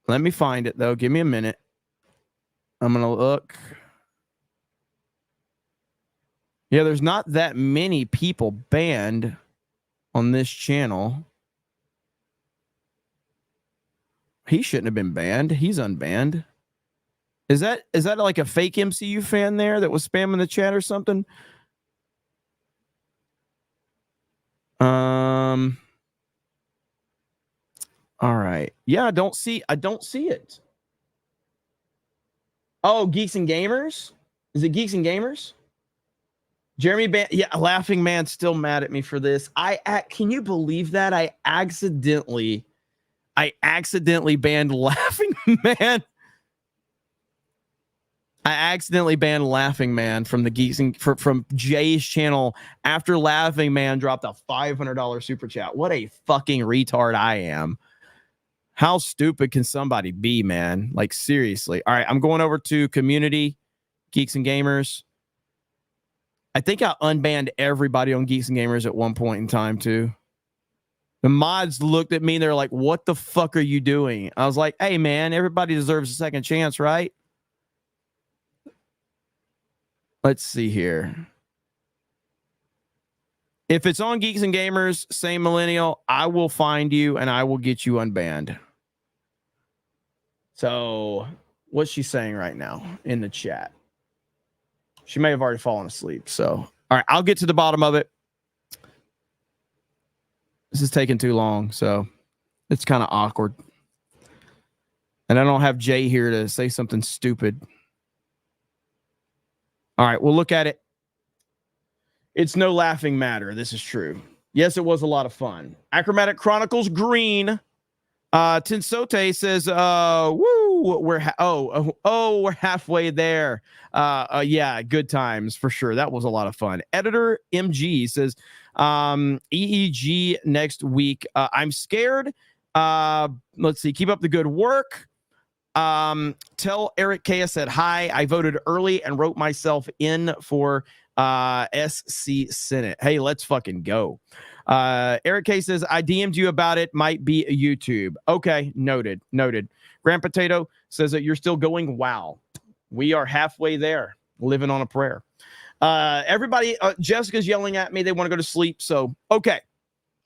Let me find it though. Give me a minute. I'm going to look. Yeah, there's not that many people banned on this channel. He shouldn't have been banned. He's unbanned. Is that like a fake MCU fan there that was spamming the chat or something? All right. Yeah, I don't see it. Oh, Geeks and Gamers? Is it Geeks and Gamers? Jeremy Laughing Man's still mad at me for this. Can you believe that? I accidentally banned Laughing Man. I accidentally banned Laughing Man from the Geeks and from Jay's channel after Laughing Man dropped a $500 super chat. What a fucking retard I am. How stupid can somebody be, man? Like seriously. All right, I'm going over to community, Geeks and Gamers. I think I unbanned everybody on Geeks and Gamers at one point in time too. The mods looked at me and they're like, what the fuck are you doing? I was like, hey man, everybody deserves a second chance, right? Let's see here. If it's on Geeks and Gamers, Same Millennial, I will find you and I will get you unbanned. So what's she saying right now in the chat? She may have already fallen asleep. So, all right, I'll get to the bottom of it. This is taking too long, so it's kind of awkward. And I don't have Jay here to say something stupid. All right, we'll look at it. It's no laughing matter. This is true. Yes, it was a lot of fun. Achromatic Chronicles Green. Tinsote says, woo, we're halfway there. Yeah, good times for sure. That was a lot of fun. Editor MG says, EEG next week. I'm scared. Let's see. Keep up the good work. Tell Eric K. I said hi. I voted early and wrote myself in for SC Senate. Hey, let's fucking go. Eric K says, I DM'd you about it. Might be a YouTube. Okay, noted. Grand Potato says that you're still going. Wow. We are halfway there, living on a prayer. Everybody, Jessica's yelling at me. They want to go to sleep. So, okay,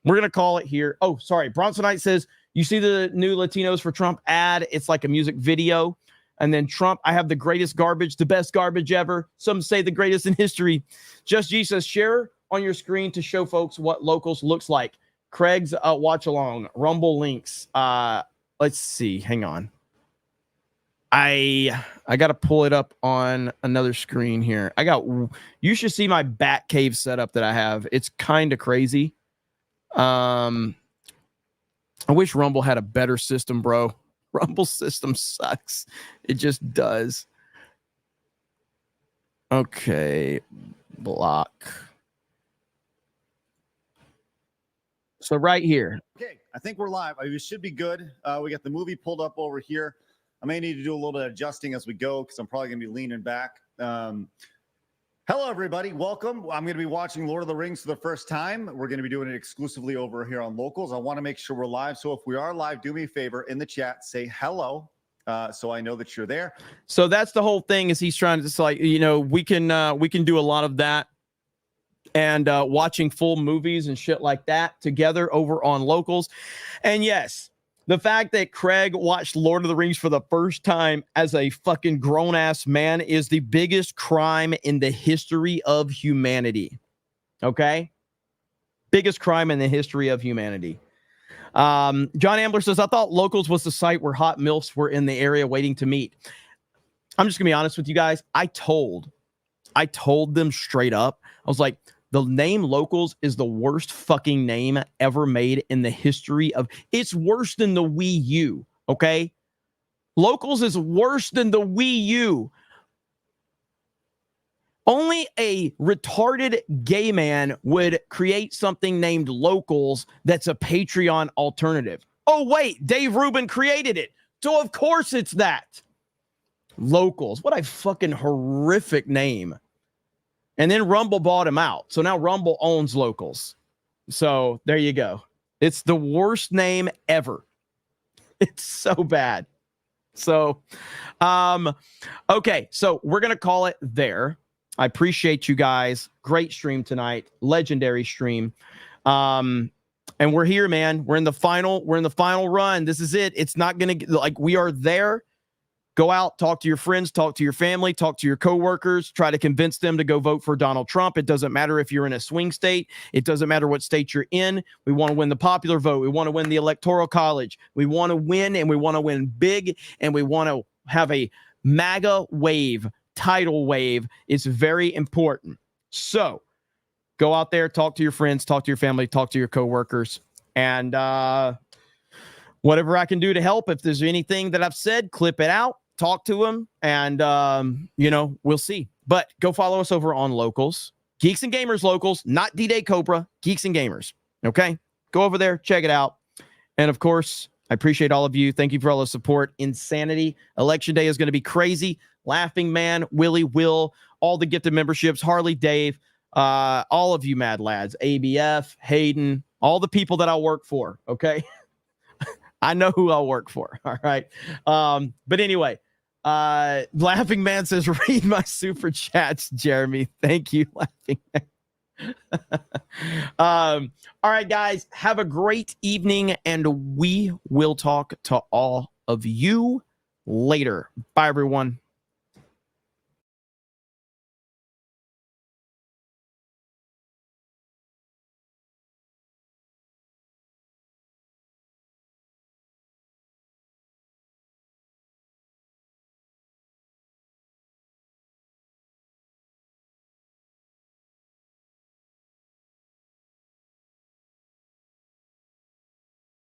we're going to call it here. Oh, sorry. Bronsonite says, you see the new Latinos for Trump ad? It's like a music video. And then Trump, I have the greatest garbage, the best garbage ever. Some say the greatest in history. Just G says, share on your screen to show folks what Locals looks like. Craig's watch along. Rumble links. Let's see. Hang on. I got to pull it up on another screen here. You should see my bat cave setup that I have. It's kind of crazy. I wish Rumble had a better system, bro. Rumble system sucks. It just does. Okay. Block. So right here. Okay, I think we're live. We should be good. We got the movie pulled up over here. I may need to do a little bit of adjusting as we go because I'm probably going to be leaning back. Hello, everybody. Welcome. I'm going to be watching Lord of the Rings for the first time. We're going to be doing it exclusively over here on Locals. I want to make sure we're live. So if we are live, do me a favor in the chat, say hello. So I know that you're there. So that's the whole thing is he's trying to just like, you know, we can do a lot of that and watching full movies and shit like that together over on Locals. And yes, the fact that Craig watched Lord of the Rings for the first time as a fucking grown-ass man is the biggest crime in the history of humanity. Okay? Biggest crime in the history of humanity. John Ambler says, I thought Locals was the site where hot MILFs were in the area waiting to meet. I'm just gonna be honest with you guys. I told them straight up. I was like, the name Locals is the worst fucking name ever made in the history of. It's worse than the Wii U. Okay, Locals is worse than the Wii U. Only a retarded gay man would create something named Locals that's a Patreon alternative. Oh, wait, Dave Rubin created it. So, of course, it's that. Locals. What a fucking horrific name. And then Rumble bought him out. So now Rumble owns Locals. So there you go. It's the worst name ever. It's so bad. So, okay. So we're going to call it there. I appreciate you guys. Great stream tonight. Legendary stream. And we're here, man. We're in the final run. This is it. It's not going to like we are there. Go out, talk to your friends, talk to your family, talk to your coworkers, try to convince them to go vote for Donald Trump. It doesn't matter if you're in a swing state. It doesn't matter what state you're in. We want to win the popular vote. We want to win the electoral college. We want to win, and we want to win big, and we want to have a MAGA wave, tidal wave. It's very important. So go out there, talk to your friends, talk to your family, talk to your coworkers, and whatever I can do to help. If there's anything that I've said, clip it out. Talk to them, and, you know, we'll see. But go follow us over on Locals. Geeks and Gamers Locals, not D-Day Cobra, Geeks and Gamers. Okay? Go over there, check it out. And, of course, I appreciate all of you. Thank you for all the support. Insanity. Election Day is going to be crazy. Laughing Man, Willie, Will, all the gifted memberships, Harley, Dave, all of you mad lads, ABF, Hayden, all the people that I work for, okay? I know who I'll work for, all right? But anyway, Laughing Man says, read my super chats, Jeremy. Thank you, Laughing Man. All right, guys, have a great evening, and we will talk to all of you later. Bye, everyone.